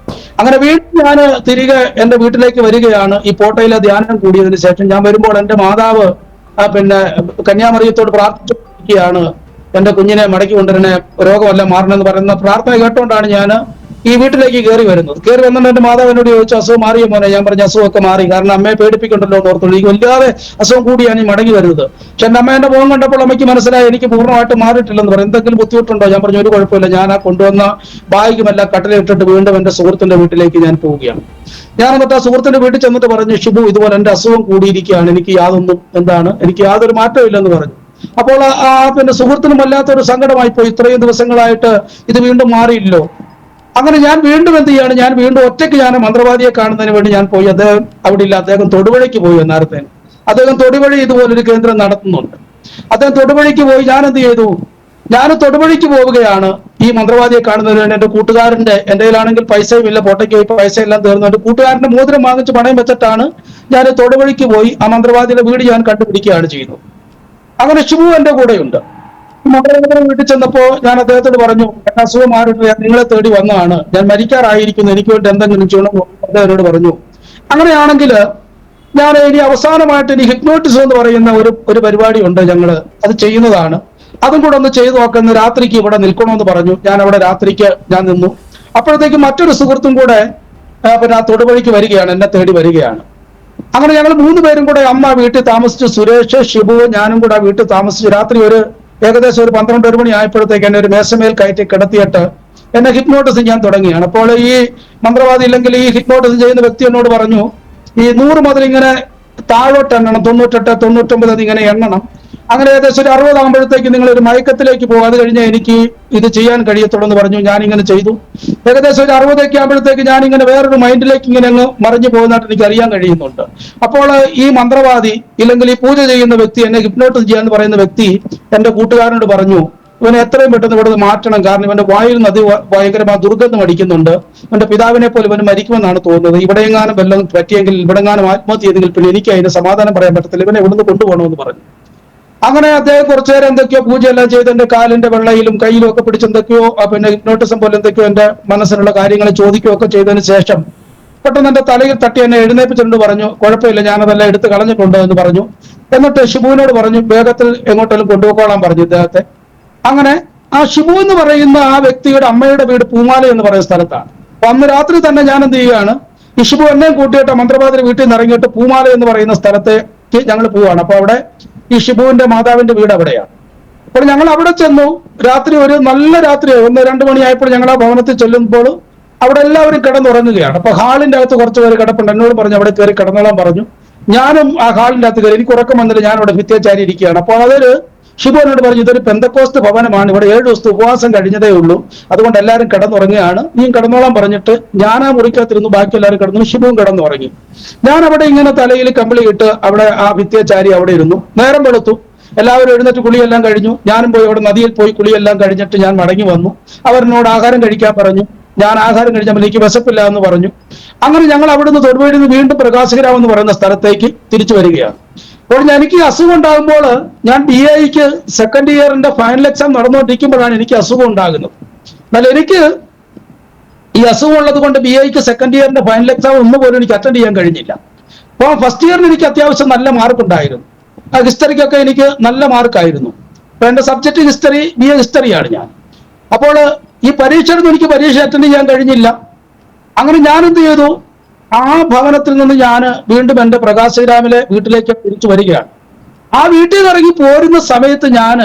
അങ്ങനെ വീണ്ടും ഞാൻ തിരികെ എന്റെ വീട്ടിലേക്ക് വരികയാണ്. ഈ പോട്ടയിലെ ധ്യാനം കൂടിയതിനു ശേഷം ഞാൻ വരുമ്പോൾ എന്റെ മാതാവ് കന്യാമറിയത്തോട് പ്രാർത്ഥിച്ചിരിക്കുകയാണ്, എന്റെ കുഞ്ഞിനെ മടക്കി കൊണ്ടുവരണേ, രോഗമെല്ലാം മാറണമെന്ന് പറയുന്ന പ്രാർത്ഥന കേട്ടുകൊണ്ടാണ് ഞാൻ ഈ വീട്ടിലേക്ക് കയറി വരുന്നത്. കയറി വന്നിട്ട് എന്റെ മാതാവ് എന്നോട് ചോദിച്ചു, അസുഖം മാറിയ മോനെ? ഞാൻ പറഞ്ഞ അസുഖമൊക്കെ മാറി, കാരണം അമ്മയെ പേടിപ്പിക്കണ്ടല്ലോ എന്ന് ഓർത്തുള്ളൂ. എനിക്ക് വല്ലാതെ അസുഖം കൂടിയാണ് ഈ മടങ്ങി വരുന്നത്. പക്ഷെ എന്റെ അമ്മേന്റെ മുഖം കണ്ടപ്പോൾ അമ്മയ്ക്ക് മനസ്സിലായി എനിക്ക് പൂർണ്ണമായിട്ട് മാറിയിട്ടില്ലെന്ന് പറയും. എന്തെങ്കിലും ബുദ്ധിമുട്ടുണ്ടോ? ഞാൻ പറഞ്ഞു ഒരു കുഴപ്പമില്ല, ഞാൻ ആ കൊണ്ടുവന്ന ബാഗുമെല്ലാം കട്ടിലിട്ടിട്ട് വീണ്ടും എന്റെ സുഹൃത്തിന്റെ വീട്ടിലേക്ക് ഞാൻ പോവുകയാണ്. ഞാൻ എന്നിട്ട് ആ സുഹൃത്തിന്റെ വീട്ടിൽ ചെന്നിട്ട് പറഞ്ഞു, ഷിബു ഇതുപോലെ എന്റെ അസുഖം കൂടിയിരിക്കുകയാണ്, എനിക്ക് എനിക്ക് യാതൊരു മാറ്റവും ഇല്ലെന്ന് പറഞ്ഞു. അപ്പോൾ പിന്നെ സുഹൃത്തിനും വല്ലാത്തൊരു സങ്കടമായി പോയി, ഇത്രയും ദിവസങ്ങളായിട്ട് ഇത് വീണ്ടും മാറിയില്ലോ. അങ്ങനെ ഞാൻ വീണ്ടും എന്ത് ചെയ്യാണ്, ഞാൻ വീണ്ടും ഒറ്റയ്ക്ക് ഞാൻ മന്ത്രവാദിയെ കാണുന്നതിന് വേണ്ടി ഞാൻ പോയി. അദ്ദേഹം അവിടെ ഇല്ല, അദ്ദേഹം തൊടുപുഴയ്ക്ക് പോയി. നേരത്തെ അദ്ദേഹം തൊടുപുഴ ഇതുപോലൊരു കേന്ദ്രം നടത്തുന്നുണ്ട്. അദ്ദേഹം തൊടുപുഴയ്ക്ക് പോയി. ഞാൻ എന്ത് ചെയ്തു, ഞാൻ തൊടുപുഴയ്ക്ക് പോവുകയാണ് ഈ മന്ത്രവാദിയെ കാണുന്നതിന് വേണ്ടി. എന്റെ കൂട്ടുകാരന്റെ, എന്റെ കയ്യിലാണെങ്കിൽ പൈസയും ഇല്ല, പോട്ടയ്ക്ക് പോയി പൈസ എല്ലാം തീർന്നു. എന്റെ കൂട്ടുകാരന്റെ മോതിരം വാങ്ങിച്ച് പണയം വെച്ചിട്ടാണ് ഞാൻ തൊടുപുഴയ്ക്ക് പോയി ആ മന്ത്രവാദിയുടെ വീട് ഞാൻ കണ്ടുപിടിക്കുകയാണ് ചെയ്യുന്നത്. അങ്ങനെ ഷിബു എന്റെ കൂടെയുണ്ട്. മന്ത്രവാദിയുടെ വീട്ടിൽ ചെന്നപ്പോ ഞാൻ അദ്ദേഹത്തോട് പറഞ്ഞു, എന്റെ അസുഖം മാറിയിട്ട് ഞാൻ നിങ്ങളെ തേടി വന്നതാണ്, ഞാൻ മരിക്കാറായിരിക്കുന്നു, എനിക്ക് വേണ്ടി എന്തെങ്കിലും ചെയ്യണമെന്ന് അദ്ദേഹത്തോട് പറഞ്ഞു. അങ്ങനെയാണെങ്കിൽ ഞാൻ ഇനി അവസാനമായിട്ട് ഇനി ഹിപ്നോട്ടിസം എന്ന് പറയുന്ന ഒരു പരിപാടി ഉണ്ട്, ഞങ്ങള് അത് ചെയ്യുന്നതാണ്, അതും കൂടെ ഒന്ന് ചെയ്തു നോക്കുന്ന, രാത്രിക്ക് ഇവിടെ നിൽക്കണമെന്ന് പറഞ്ഞു. ഞാൻ അവിടെ രാത്രിക്ക് ഞാൻ നിന്നു. അപ്പോഴത്തേക്ക് മറ്റൊരു സുഹൃത്തും കൂടെ പിന്നെ ആ തൊടുപുഴയ്ക്ക് വരികയാണ്, എന്നെ തേടി വരികയാണ്. അങ്ങനെ ഞങ്ങൾ 3 പേരും കൂടെ അമ്മ വീട്ടിൽ താമസിച്ചു. സുരേഷ്, ഷിബു, ഞാനും കൂടെ ആ വീട്ടിൽ താമസിച്ചു. രാത്രി ഏകദേശം ഒരു 12-1 മണി ആയപ്പോഴത്തേക്ക് എന്നെ ഒരു മേശമേൽ കയറ്റി കിടത്തിയിട്ട് എന്നെ ഹിപ്നോട്ടിസം ചെയ്യാൻ തുടങ്ങിയാണ്. അപ്പോൾ ഈ മന്ത്രവാദി ഇല്ലെങ്കിൽ ഈ ഹിപ്നോട്ടിസം ചെയ്യുന്ന വ്യക്തി എന്നോട് പറഞ്ഞു, ഈ 100 മുതൽ ഇങ്ങനെ താഴോട്ട് എണ്ണണം, 98, 99 അതിങ്ങനെ എണ്ണണം. അങ്ങനെ ഏകദേശം ഒരു 60 ആകുമ്പോഴത്തേക്ക് നിങ്ങൾ ഒരു മയക്കത്തിലേക്ക് പോകും, അത് കഴിഞ്ഞാൽ എനിക്ക് ഇത് ചെയ്യാൻ കഴിയത്തുള്ളൂ എന്ന് പറഞ്ഞു. ഞാനിങ്ങനെ ചെയ്തു. ഏകദേശം ഒരു 60 ആകുമ്പോഴത്തേക്ക് ഞാനിങ്ങനെ വേറൊരു മൈൻഡിലേക്ക് ഇങ്ങനെ അങ്ങ് മറിഞ്ഞു പോകുന്നതായിട്ട് എനിക്ക് അറിയാൻ കഴിയുന്നുണ്ട്. അപ്പോൾ ഈ മന്ത്രവാദി ഇല്ലെങ്കിൽ ഈ പൂജ ചെയ്യുന്ന വ്യക്തി, എന്നെ ഹിപ്നോട്ടിസ് ചെയ്യാന്ന് പറയുന്ന വ്യക്തി എന്റെ കൂട്ടുകാരനോട് പറഞ്ഞു, ഇവനെ എത്രയും പെട്ടെന്ന് ഇവിടെ മാറ്റണം, കാരണം ഇവന്റെ വായിൽ നദി ഭയങ്കരമായ ദുർഗന്ധം അടിക്കുന്നുണ്ട്, ഇവന്റെ പിതാവിനെ പോലെ ഇവന് മരിക്കുമെന്നാണ് തോന്നുന്നത്, ഇവിടെയെങ്ങാനും വല്ലതും പറ്റിയെങ്കിൽ, ഇവിടെങ്ങാനും ആത്മഹത്യ ചെയ്തെങ്കിൽ പിന്നെ എനിക്ക് അതിന് സമാധാനം പറയാൻ പറ്റത്തില്ല, ഇവനെ ഇവിടുന്ന് കൊണ്ടുപോകണമെന്ന് പറഞ്ഞു. അങ്ങനെ അദ്ദേഹം കുറച്ചു നേരം എന്തൊക്കെയോ പൂജയെല്ലാം ചെയ്ത് എന്റെ കാലിന്റെ വെള്ളയിലും കയ്യിലും ഒക്കെ പിടിച്ച് എന്തൊക്കെയോ പിന്നെ ഹിപ്നോട്ടിസം പോലെ എന്തൊക്കെയോ എന്റെ മനസ്സിലുള്ള കാര്യങ്ങൾ ചോദിക്കുകയൊക്കെ ചെയ്തതിന് ശേഷം പെട്ടെന്ന് എന്റെ തലയിൽ തട്ടി എന്നെ എഴുന്നേപ്പിച്ചിട്ടുണ്ട്. പറഞ്ഞു, കുഴപ്പമില്ല, ഞാനതെല്ലാം എടുത്ത് കളഞ്ഞിട്ടുണ്ട് എന്ന് പറഞ്ഞു. എന്നിട്ട് ഷിബുവിനോട് പറഞ്ഞു, വേഗത്തിൽ എങ്ങോട്ടെങ്കിലും കൊണ്ടുപോയിക്കോളാൻ പറഞ്ഞു ഇദ്ദേഹത്തെ. അങ്ങനെ ആ ഷിബു എന്ന് പറയുന്ന ആ വ്യക്തിയുടെ അമ്മയുടെ വീട് പൂമാല എന്ന് പറയുന്ന സ്ഥലത്താണ്. അപ്പൊ അന്ന് രാത്രി തന്നെ ഞാൻ എന്ത് ചെയ്യുകയാണ്, ഈ ഷിബു എന്നെയും കൂട്ടിയിട്ട് മന്ത്രവാദിയുടെ വീട്ടിൽ നിന്ന് ഇറങ്ങിയിട്ട് പൂമാല എന്ന് പറയുന്ന സ്ഥലത്തേക്ക് ഞങ്ങൾ പോവുകയാണ്. അപ്പൊ അവിടെ ഈ ഷിബുവിന്റെ മാതാവിന്റെ വീട് അവിടെയാണ്. അപ്പോൾ ഞങ്ങൾ അവിടെ ചെന്നു. രാത്രി ഒരു നല്ല രാത്രി 1-2 മണിയായപ്പോൾ ഞങ്ങൾ ആ ഭവനത്തിൽ ചെല്ലുമ്പോൾ അവിടെ എല്ലാവരും കിടന്നുറങ്ങുകയാണ്. അപ്പൊ ഹാളിന്റെ അകത്ത് കുറച്ച് പേര് കിടപ്പുണ്ട്. എന്നോട് പറഞ്ഞു അവിടെ കയറി കിടന്നോളാൻ പറഞ്ഞു. ഞാനും ആ ഹാളിന്റെ അകത്ത് കയറി. എനിക്ക് ഉറക്കം വന്നില്ല, ഞാൻ അവിടെ ഭിത്തിയച്ചാരി ഇരിക്കുകയാണ്. അപ്പോൾ അതൊരു ഷിബു എന്നോട് പറഞ്ഞു, ഇതൊരു പെന്തക്കോസ്ത് ഭവനമാണ്, ഇവിടെ 7 ദിവസത്തെ ഉപവാസം കഴിഞ്ഞതേ ഉള്ളൂ, അതുകൊണ്ട് എല്ലാവരും കിടന്നുറങ്ങുകയാണ്, നീ കിടന്നോളാൻ പറഞ്ഞിട്ട് ഞാൻ ആ മുറിക്കകത്തിരുന്നു. ബാക്കി എല്ലാവരും കിടന്നു, ഷിബുവും കിടന്നുറങ്ങി. ഞാൻ അവിടെ ഇങ്ങനെ തലയിൽ കമ്പിളി ഇട്ട് അവിടെ ആ ഭിത്തിയച്ചാരി അവിടെ ഇരുന്നു. നേരം വെളുത്തു, എല്ലാവരും എഴുന്നേറ്റ് കുളിയെല്ലാം കഴിഞ്ഞു. ഞാനും പോയി അവിടെ നദിയിൽ പോയി കുളിയെല്ലാം കഴിഞ്ഞിട്ട് ഞാൻ മടങ്ങി വന്നു. അവരെന്നോട് ആഹാരം കഴിക്കാൻ പറഞ്ഞു. ഞാൻ ആഹാരം കഴിച്ചപ്പോൾ എനിക്ക് വിശപ്പില്ല എന്ന് പറഞ്ഞു. അങ്ങനെ ഞങ്ങൾ അവിടുന്ന് തൊടുപുഴയിൽ നിന്ന് വീണ്ടും പ്രകാശഗ്രാമം എന്ന് പറയുന്ന സ്ഥലത്തേക്ക് തിരിച്ചു വരികയാണ്. അപ്പോൾ എനിക്ക് അസുഖം ഉണ്ടാകുമ്പോൾ ഞാൻ BA-ക്ക് സെക്കൻഡ് ഇയറിന്റെ ഫൈനൽ എക്സാം നടന്നുകൊണ്ടിരിക്കുമ്പോഴാണ് എനിക്ക് അസുഖം ഉണ്ടാകുന്നത്. എന്നാൽ എനിക്ക് ഈ അസുഖം ഉള്ളത് കൊണ്ട് BA-ക്ക് സെക്കൻഡ് ഇയറിന്റെ ഫൈനൽ എക്സാം ഒന്നുപോലും എനിക്ക് അറ്റൻഡ് ചെയ്യാൻ കഴിഞ്ഞില്ല. അപ്പോൾ ഫസ്റ്റ് ഇയറിന് എനിക്ക് അത്യാവശ്യം നല്ല മാർക്ക് ഉണ്ടായിരുന്നു. ഹിസ്റ്ററിക്കൊക്കെ എനിക്ക് നല്ല മാർക്കായിരുന്നു. അപ്പൊ എന്റെ സബ്ജക്ട് ഹിസ്റ്ററി, BA ഹിസ്റ്ററിയാണ് ഞാൻ. അപ്പോൾ ഈ പരീക്ഷയൊന്നും എനിക്ക് പരീക്ഷ അറ്റൻഡ് ചെയ്യാൻ കഴിഞ്ഞില്ല. അങ്ങനെ ഞാൻ എന്ത് ചെയ്തു, ആ ഭവനത്തിൽ നിന്ന് ഞാൻ വീണ്ടും എന്റെ പ്രകാശഗ്രാമിലെ വീട്ടിലേക്ക് തിരിച്ചു വരികയാണ്. ആ വീട്ടിൽ നിന്ന് ഇറങ്ങി പോരുന്ന സമയത്ത് ഞാൻ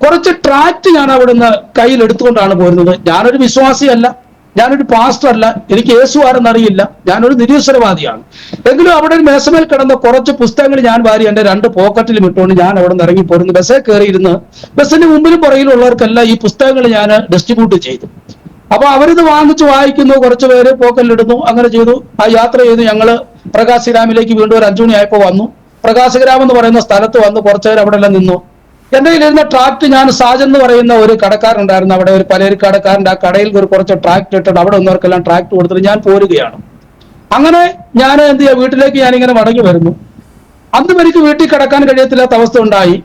കുറച്ച് ട്രാക്ട് ഞാൻ അവിടുന്ന് കയ്യിൽ എടുത്തുകൊണ്ടാണ് പോരുന്നത്. ഞാനൊരു വിശ്വാസിയല്ല, ഞാനൊരു പാസ്റ്റർ അല്ല, എനിക്ക് യേശു ആരെന്നറിയില്ല, ഞാനൊരു നിരീശ്വരവാദിയാണ്. എങ്കിലും അവിടെ ഒരു മേശമേൽ കിടന്ന കുറച്ച് പുസ്തകങ്ങൾ ഞാൻ വാരി എന്റെ 2 പോക്കറ്റിലും ഇട്ടുകൊണ്ട് ഞാൻ അവിടെ നിന്ന് ഇറങ്ങി പോരുന്നു. ബസ്സിൽ കയറിയിരുന്ന് ബസ്സിന്റെ മുമ്പിലും പുറകിലുള്ളവർക്കെല്ലാം ഈ പുസ്തകങ്ങൾ ഞാൻ ഡിസ്ട്രിബ്യൂട്ട് ചെയ്തു. അപ്പൊ അവരിത് വാങ്ങിച്ച് വായിക്കുന്നു, കുറച്ച് പേര് പോക്കറ്റിലിടുന്നു. അങ്ങനെ ചെയ്തു. ആ യാത്ര ചെയ്തു. ഞങ്ങള് പ്രകാശഗ്രാമിലേക്ക് വീണ്ടും ഒരു 5 മണിയായപ്പോ വന്നു. പ്രകാശഗ്രാമം എന്ന് പറയുന്ന സ്ഥലത്ത് വന്ന് കുറച്ചു നേരം അവിടെ എല്ലാം നിന്നു. എന്റെ കയ്യിലിരുന്ന ട്രാക്ട് ഞാൻ സാജൻ എന്ന് പറയുന്ന ഒരു കടക്കാരുണ്ടായിരുന്നു, അവിടെ ഒരു പലചരക്കടക്കാരന്റെ ആ കടയിൽ കുറച്ച് ട്രാക്ട് ഇട്ടിട്ട് അവിടെ ഒന്നവർക്കെല്ലാം ട്രാക്ട് കൊടുത്തിട്ട് ഞാൻ പോരുകയാണ്. അങ്ങനെ ഞാൻ എന്ത് ചെയ്യാം, വീട്ടിലേക്ക് ഞാനിങ്ങനെ മടങ്ങി വരുന്നു. അന്നും എനിക്ക് വീട്ടിൽ കിടക്കാൻ കഴിയത്തില്ലാത്ത അവസ്ഥ ഉണ്ടായി.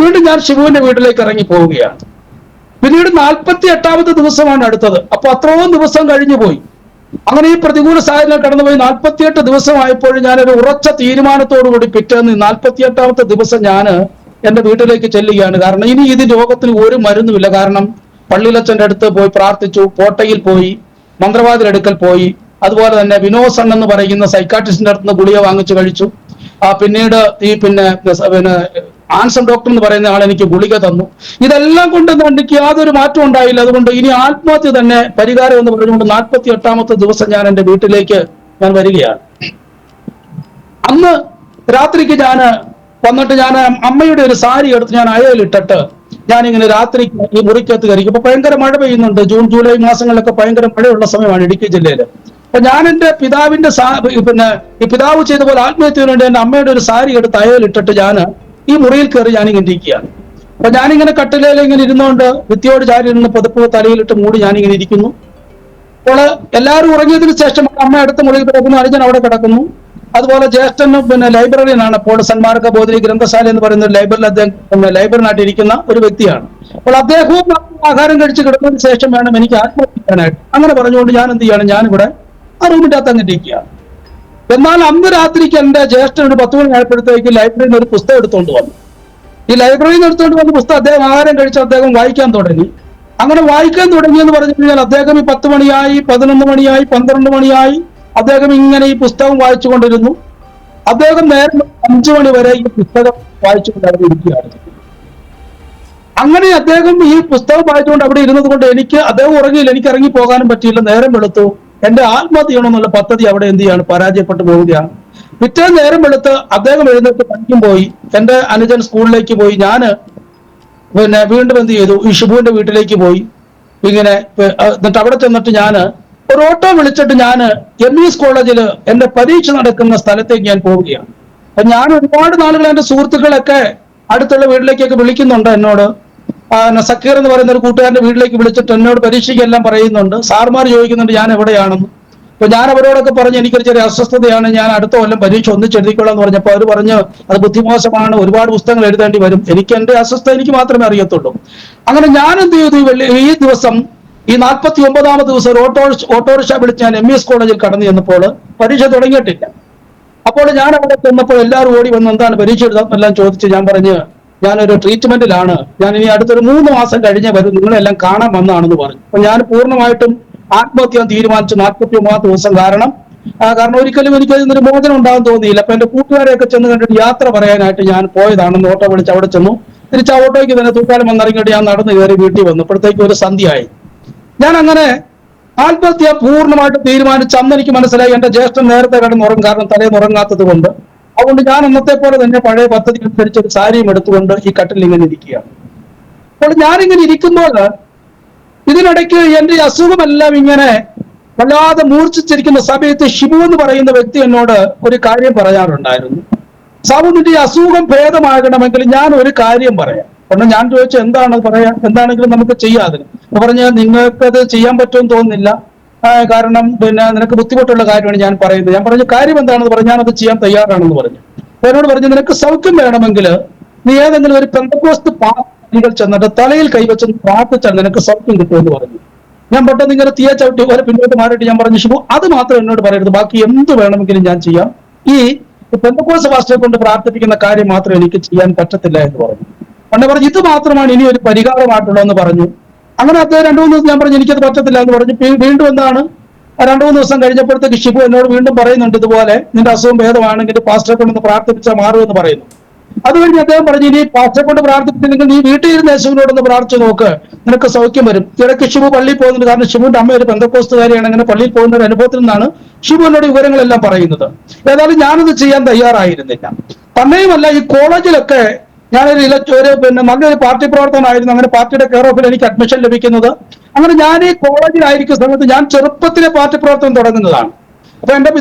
വീണ്ടും ഞാൻ ഷിബുവിന്റെ വീട്ടിലേക്ക് ഇറങ്ങി പോവുകയാണ്. പിന്നീട് 48ാമത്തെ ദിവസമാണ് അടുത്തത്. അപ്പൊ അത്രയും ദിവസം കഴിഞ്ഞു പോയി. അങ്ങനെ ഈ പ്രതികൂല സാഹചര്യം കടന്നുപോയി 48 ദിവസമായപ്പോൾ ഞാനൊരു ഉറച്ച തീരുമാനത്തോടുകൂടി പിറ്റേന്ന് 48ാമത്തെ ദിവസം ഞാൻ എന്റെ വീട്ടിലേക്ക് ചെല്ലുകയാണ്. കാരണം ഇനി ഇത് രോഗത്തിന് ഒരു മരുന്നുമില്ല. കാരണം പള്ളിയിലച്ഛൻ്റെ അടുത്ത് പോയി പ്രാർത്ഥിച്ചു, കോട്ടയിൽ പോയി, മന്ത്രവാദിയുടെ പോയി. അതുപോലെ തന്നെ വിനോദ് സൺ എന്ന് പറയുന്ന സൈക്കാട്രിസ്റ്റിന്റെ അടുത്ത് നിന്ന് ഗുളിക വാങ്ങിച്ചു കഴിച്ചു. പിന്നീട് പിന്നെ ആൻസം ഡോക്ടർ എന്ന് പറയുന്ന ആൾ എനിക്ക് ഗുളിക തന്നു. ഇതെല്ലാം കൊണ്ട് എനിക്ക് യാതൊരു മാറ്റം ഉണ്ടായില്ല. അതുകൊണ്ട് ഇനി ആത്മഹത്യ തന്നെ പരിഹാരം എന്ന് പറഞ്ഞുകൊണ്ട് 48ാമത്തെ ദിവസം ഞാൻ എൻ്റെ വീട്ടിലേക്ക് ഞാൻ വരികയാണ്. അന്ന് രാത്രിക്ക് ഞാൻ വന്നിട്ട് ഞാൻ അമ്മയുടെ ഒരു സാരി എടുത്ത് ഞാൻ അയലിട്ടിട്ട് ഞാനിങ്ങനെ രാത്രി ഈ മുറിക്കകത്ത് കയറിക്കും. ഇപ്പൊ ഭയങ്കര മഴ പെയ്യുന്നുണ്ട്. ജൂൺ ജൂലൈ മാസങ്ങളിലൊക്കെ ഭയങ്കര മഴയുള്ള സമയമാണ് ഇടുക്കി ജില്ലയിൽ. അപ്പൊ ഞാൻ എൻ്റെ പിതാവിന്റെ ഈ പിതാവ് ചെയ്ത പോലെ ആത്മഹത്യന് വേണ്ടി എൻ്റെ അമ്മയുടെ ഒരു സാരി എടുത്ത് അയലിട്ടിട്ട് ഞാൻ ഈ മുറിയിൽ കയറി ഞാനിങ്ങനെ ഇരിക്കുകയാണ്. അപ്പൊ ഞാനിങ്ങനെ കട്ടിലേൽ ഇങ്ങനെ ഇരുന്നുകൊണ്ട് ഭിത്തിയോട് ചാരി ഇരുന്ന് പുതപ്പ് തലയിലിട്ട് മൂടി ഞാനിങ്ങനെ ഇരിക്കുന്നു. അപ്പോൾ എല്ലാവരും ഉറങ്ങിയതിനു ശേഷം അമ്മ അടുത്ത മുറിയിൽ കിടക്കുന്നു, അനുജൻ അവിടെ കിടക്കുന്നു. അതുപോലെ ജ്യേഷ്ഠനും ലൈബ്രറിയനാണ്. അപ്പോൾ സന്മാർഗ ബോധി ഗ്രന്ഥശാല എന്ന് പറയുന്ന ഒരു ലൈബ്രറിയിൽ അദ്ദേഹം ലൈബ്രറിനായിട്ട് ഇരിക്കുന്ന ഒരു വ്യക്തിയാണ്. അപ്പോൾ അദ്ദേഹവും ആഹാരം കഴിച്ച് കിടന്നതിന് ശേഷം വേണം എനിക്ക് ആത്മഹത്യ ചെയ്യാനായിട്ട്. അങ്ങനെ പറഞ്ഞുകൊണ്ട് ഞാൻ എന്ത് ചെയ്യാണ്, ഞാനിവിടെ ആ റൂമിൻ്റെ അകത്ത് അങ്ങനെ ഇരിക്കുകയാണ്. എന്നാൽ അന്ന് രാത്രിക്ക് എൻ്റെ ജ്യേഷ്ഠൻ ഒരു 10 മണി ആയപ്പോഴത്തേക്ക് ലൈബ്രറിയിൽ നിന്ന് ഒരു പുസ്തകം എടുത്തുകൊണ്ട് വന്നു. ഈ ലൈബ്രറിയിൽ നിന്ന് എടുത്തുകൊണ്ട് വന്ന പുസ്തകം അദ്ദേഹം ആഹാരം കഴിച്ച് അദ്ദേഹം വായിക്കാൻ തുടങ്ങി. അങ്ങനെ വായിക്കാൻ തുടങ്ങിയെന്ന് പറഞ്ഞു കഴിഞ്ഞാൽ അദ്ദേഹം ഈ 10 മണിയായി, 11 മണിയായി, 12 മണിയായി അദ്ദേഹം ഇങ്ങനെ ഈ പുസ്തകം വായിച്ചുകൊണ്ടിരുന്നു. അദ്ദേഹം നേരം 5 മണി വരെ ഈ പുസ്തകം വായിച്ചുകൊണ്ട് ഇരിക്കുകയാണ്. അങ്ങനെ അദ്ദേഹം ഈ പുസ്തകം വായിച്ചുകൊണ്ട് അവിടെ ഇരുന്നത് കൊണ്ട് അദ്ദേഹം ഉറങ്ങിയില്ല, എനിക്ക് ഇറങ്ങി പോകാനും പറ്റിയില്ല. നേരം വെളുത്തു. എന്റെ ആത്മഹത്യ ചെയ്യണമെന്നുള്ള പദ്ധതി അവിടെ എന്ത് ചെയ്യാണ്, പരാജയപ്പെട്ടു പോവുകയാണ്. പിറ്റേന്ന് നേരം വെളുത്ത് അദ്ദേഹം എഴുന്നേറ്റ് പണിക്കും പോയി. എന്റെ അനുജൻ സ്കൂളിലേക്ക് പോയി. ഞാൻ വീണ്ടും എന്ത് ചെയ്തു, ഈ ഷിബുവിന്റെ വീട്ടിലേക്ക് പോയി. ഇങ്ങനെ എന്നിട്ട് അവിടെ ചെന്നിട്ട് ഞാൻ ഒരു ഓട്ടോ വിളിച്ചിട്ട് ഞാൻ MES കോളേജിൽ എന്റെ പരീക്ഷ നടക്കുന്ന സ്ഥലത്തേക്ക് ഞാൻ പോവുകയാണ്. അപ്പൊ ഞാൻ ഒരുപാട് നാളുകൾ എന്റെ സുഹൃത്തുക്കളൊക്കെ അടുത്തുള്ള വീട്ടിലേക്കൊക്കെ വിളിക്കുന്നുണ്ട്. എന്നോട് സക്കീർ എന്ന് പറയുന്ന ഒരു കൂട്ടുകാരന്റെ വീട്ടിലേക്ക് വിളിച്ചിട്ട് എന്നോട് പരീക്ഷയ്ക്കെല്ലാം പറയുന്നുണ്ട്. സാർമാർ ചോദിക്കുന്നുണ്ട് ഞാൻ എവിടെയാണെന്ന്. അപ്പൊ ഞാൻ അവരോടൊക്കെ പറഞ്ഞ് എനിക്കൊരു ചെറിയ അസ്വസ്ഥതയാണ്, ഞാൻ അടുത്ത കൊല്ലം പരീക്ഷ ഒന്നിച്ചെഴുതിക്കൊള്ളാം എന്ന് പറഞ്ഞപ്പോൾ അവർ പറഞ്ഞു അത് ബുദ്ധിമോശമാണ്, ഒരുപാട് പുസ്തകങ്ങൾ എഴുതേണ്ടി വരും. എനിക്ക് എന്റെ അസ്വസ്ഥത എനിക്ക് മാത്രമേ അറിയത്തുള്ളൂ. അങ്ങനെ ഞാൻ എന്ത് ചെയ്തു, ഈ ദിവസം ഈ 49ാമത്തെ ദിവസം ഒരു ഓട്ടോറിക്ഷ വിളിച്ച് ഞാൻ MES കോളേജിൽ കടന്നു ചെന്നപ്പോൾ പരീക്ഷ തുടങ്ങിയിട്ടില്ല. അപ്പോൾ ഞാൻ അവിടെ ചെന്നപ്പോൾ എല്ലാവരും ഓടി വന്ന് എന്താണ് പരീക്ഷ എഴുതാം എല്ലാം ചോദിച്ച് ഞാൻ പറഞ്ഞ് ഞാനൊരു ട്രീറ്റ്മെന്റിലാണ്, ഞാൻ ഇനി അടുത്തൊരു 3 മാസം കഴിഞ്ഞേ വരും, നിങ്ങളെല്ലാം കാണാൻ വന്നാണെന്ന് പറഞ്ഞു. അപ്പൊ ഞാൻ പൂർണ്ണമായിട്ടും ആത്മഹത്യ തീരുമാനിച്ചു 49ാമത്തെ ദിവസം. കാരണം ഒരിക്കലും എനിക്ക് അതിനൊരു മോചനം ഉണ്ടാകാൻ തോന്നിയില്ല. അപ്പൊ എന്റെ കൂട്ടുകാരെയൊക്കെ ചെന്ന് കണ്ടിട്ട് യാത്ര പറയാനായിട്ട് ഞാൻ പോയതാണെന്ന് ഓട്ടോ വിളിച്ച് അവിടെ ചെന്നു. തിരിച്ച് ആ ഓട്ടോയ്ക്ക് തന്നെ തൂക്കാലം വന്നിറങ്ങിയിട്ട് ഞാൻ നടന്നു കയറി വീട്ടിൽ വന്നു. അപ്പോഴത്തേക്ക് ഒരു സന്ധ്യയായി. ഞാൻ അങ്ങനെ ആത്മഹത്യ പൂർണ്ണമായിട്ട് തീരുമാനിച്ച് അന്ന് എനിക്ക് മനസ്സിലായി എന്റെ ജ്യേഷ്ഠൻ നേരത്തെ കിടന്നുറങ്ങും, കാരണം തലേന്ന് ഉറങ്ങാത്തത് കൊണ്ട്. അതുകൊണ്ട് ഞാൻ അന്നത്തെ പോലെ തന്നെ പഴയ പദ്ധതി അനുസരിച്ച് ഒരു സാരിയും എടുത്തുകൊണ്ട് ഈ കട്ടിൽ ഇങ്ങനെ ഇരിക്കുകയാണ്. അപ്പോൾ ഞാനിങ്ങനെ ഇരിക്കുമ്പോൾ ഇതിനിടയ്ക്ക് എന്റെ അസുഖമെല്ലാം ഇങ്ങനെ വല്ലാതെ മൂർച്ഛിച്ചിരിക്കുന്ന സമയത്ത് ഷിബു എന്ന് പറയുന്ന വ്യക്തി എന്നോട് ഒരു കാര്യം പറയാറുണ്ടായിരുന്നു. സാബു, നിന്റെ ഈ അസുഖം ഭേദമാകണമെങ്കിൽ ഞാൻ ഒരു കാര്യം പറയാം. കാരണം ഞാൻ ചോദിച്ചു എന്താണ് പറയാം, എന്താണെങ്കിലും നമുക്ക് ചെയ്യാതിന് പറഞ്ഞ് നിങ്ങൾക്കത് ചെയ്യാൻ പറ്റുമെന്ന് തോന്നുന്നില്ല, കാരണം നിനക്ക് ബുദ്ധിമുട്ടുള്ള കാര്യമാണ് ഞാൻ പറയുന്നത്. ഞാൻ പറഞ്ഞു കാര്യം എന്താണെന്ന് പറഞ്ഞു, ഞാനത് ചെയ്യാൻ തയ്യാറാണെന്ന് പറഞ്ഞു. എന്നോട് പറഞ്ഞു നിനക്ക് സൗഖ്യം വേണമെങ്കിൽ നീ ഏതെങ്കിലും ഒരു പെന്തക്കോസ്ത് പാർട്ടികൾ ചെന്നിട്ട് തലയിൽ കൈവച്ച് പ്രാർത്ഥിച്ചാൽ നിനക്ക് സൗഖ്യം കിട്ടുമെന്ന് പറഞ്ഞു. ഞാൻ പെട്ടെന്ന് ഇങ്ങനെ തീയ ചവിട്ടി പോലെ പിന്നോട്ട് മാറിയിട്ട് ഞാൻ പറഞ്ഞു ഷിബു അത് മാത്രം എന്നോട് പറയരുത്, ബാക്കി എന്ത് വേണമെങ്കിലും ഞാൻ ചെയ്യാം, ഈ പെന്തക്കോസ്ത് പാസ്റ്ററെ കൊണ്ട് പ്രാർത്ഥിപ്പിക്കുന്ന കാര്യം മാത്രം എനിക്ക് ചെയ്യാൻ പറ്റത്തില്ല എന്ന് പറഞ്ഞു. അന്നെ പറഞ്ഞു ഇത് മാത്രമാണ് ഇനി ഒരു പരിഹാരമായിട്ടുള്ളതെന്ന് പറഞ്ഞു. അങ്ങനെ അദ്ദേഹം 2-3 ദിവസം ഞാൻ പറഞ്ഞു എനിക്കത് പറ്റത്തില്ല എന്ന് പറഞ്ഞു. വീണ്ടും എന്താണ് 2-3 ദിവസം കഴിഞ്ഞപ്പോഴത്തേക്ക് ഷിബു എന്നോട് വീണ്ടും പറയുന്നുണ്ട് ഇതുപോലെ നിന്റെ അസുഖം ഭേദമാണെങ്കിൽ പാസ്റ്ററെ കൊണ്ടൊന്ന് പ്രാർത്ഥിപ്പിച്ചാൽ മാറുമെന്ന് പറയുന്നു. അത് കഴിഞ്ഞ് അദ്ദേഹം പറഞ്ഞു ഇനി പാസ്റ്ററെ കൊണ്ട് പ്രാർത്ഥിപ്പിച്ചില്ലെങ്കിൽ നീ വീട്ടിൽ ഇരുന്ന് യേശുവിനോടൊന്ന് പ്രാർത്ഥിച്ചു നോക്ക്, നിനക്ക് സൗഖ്യം വരും. ഇടയ്ക്ക് ഷിബു പള്ളിയിൽ പോകുന്നുണ്ട്, കാരണം ഷിബുവിന്റെ അമ്മ ഒരു പെന്തക്കോസ്തുകാരിയാണ്. അങ്ങനെ പള്ളിയിൽ പോകുന്ന ഒരു അനുഭവത്തിൽ നിന്നാണ് ഷിബു എന്നോട് വിവരങ്ങളെല്ലാം പറയുന്നത്. ഏതായാലും ഞാനത് ചെയ്യാൻ തയ്യാറായിരുന്നില്ല. തന്നെയുമല്ല ഈ കോളേജിലൊക്കെ ഞാനൊരു നല്ലൊരു പാർട്ടി പ്രവർത്തനമായിരുന്നു. അങ്ങനെ പാർട്ടിയുടെ കെയർ ഓഫിൽ എനിക്ക് അഡ്മിഷൻ ലഭിക്കുന്നത്. അങ്ങനെ ഞാൻ ഈ കോളേജിലായിരിക്കുന്ന സമയത്ത് ഞാൻ ചെറുപ്പത്തിലെ പാർട്ടി പ്രവർത്തനം തുടങ്ങുന്നതാണ്. അപ്പൊ എന്റെ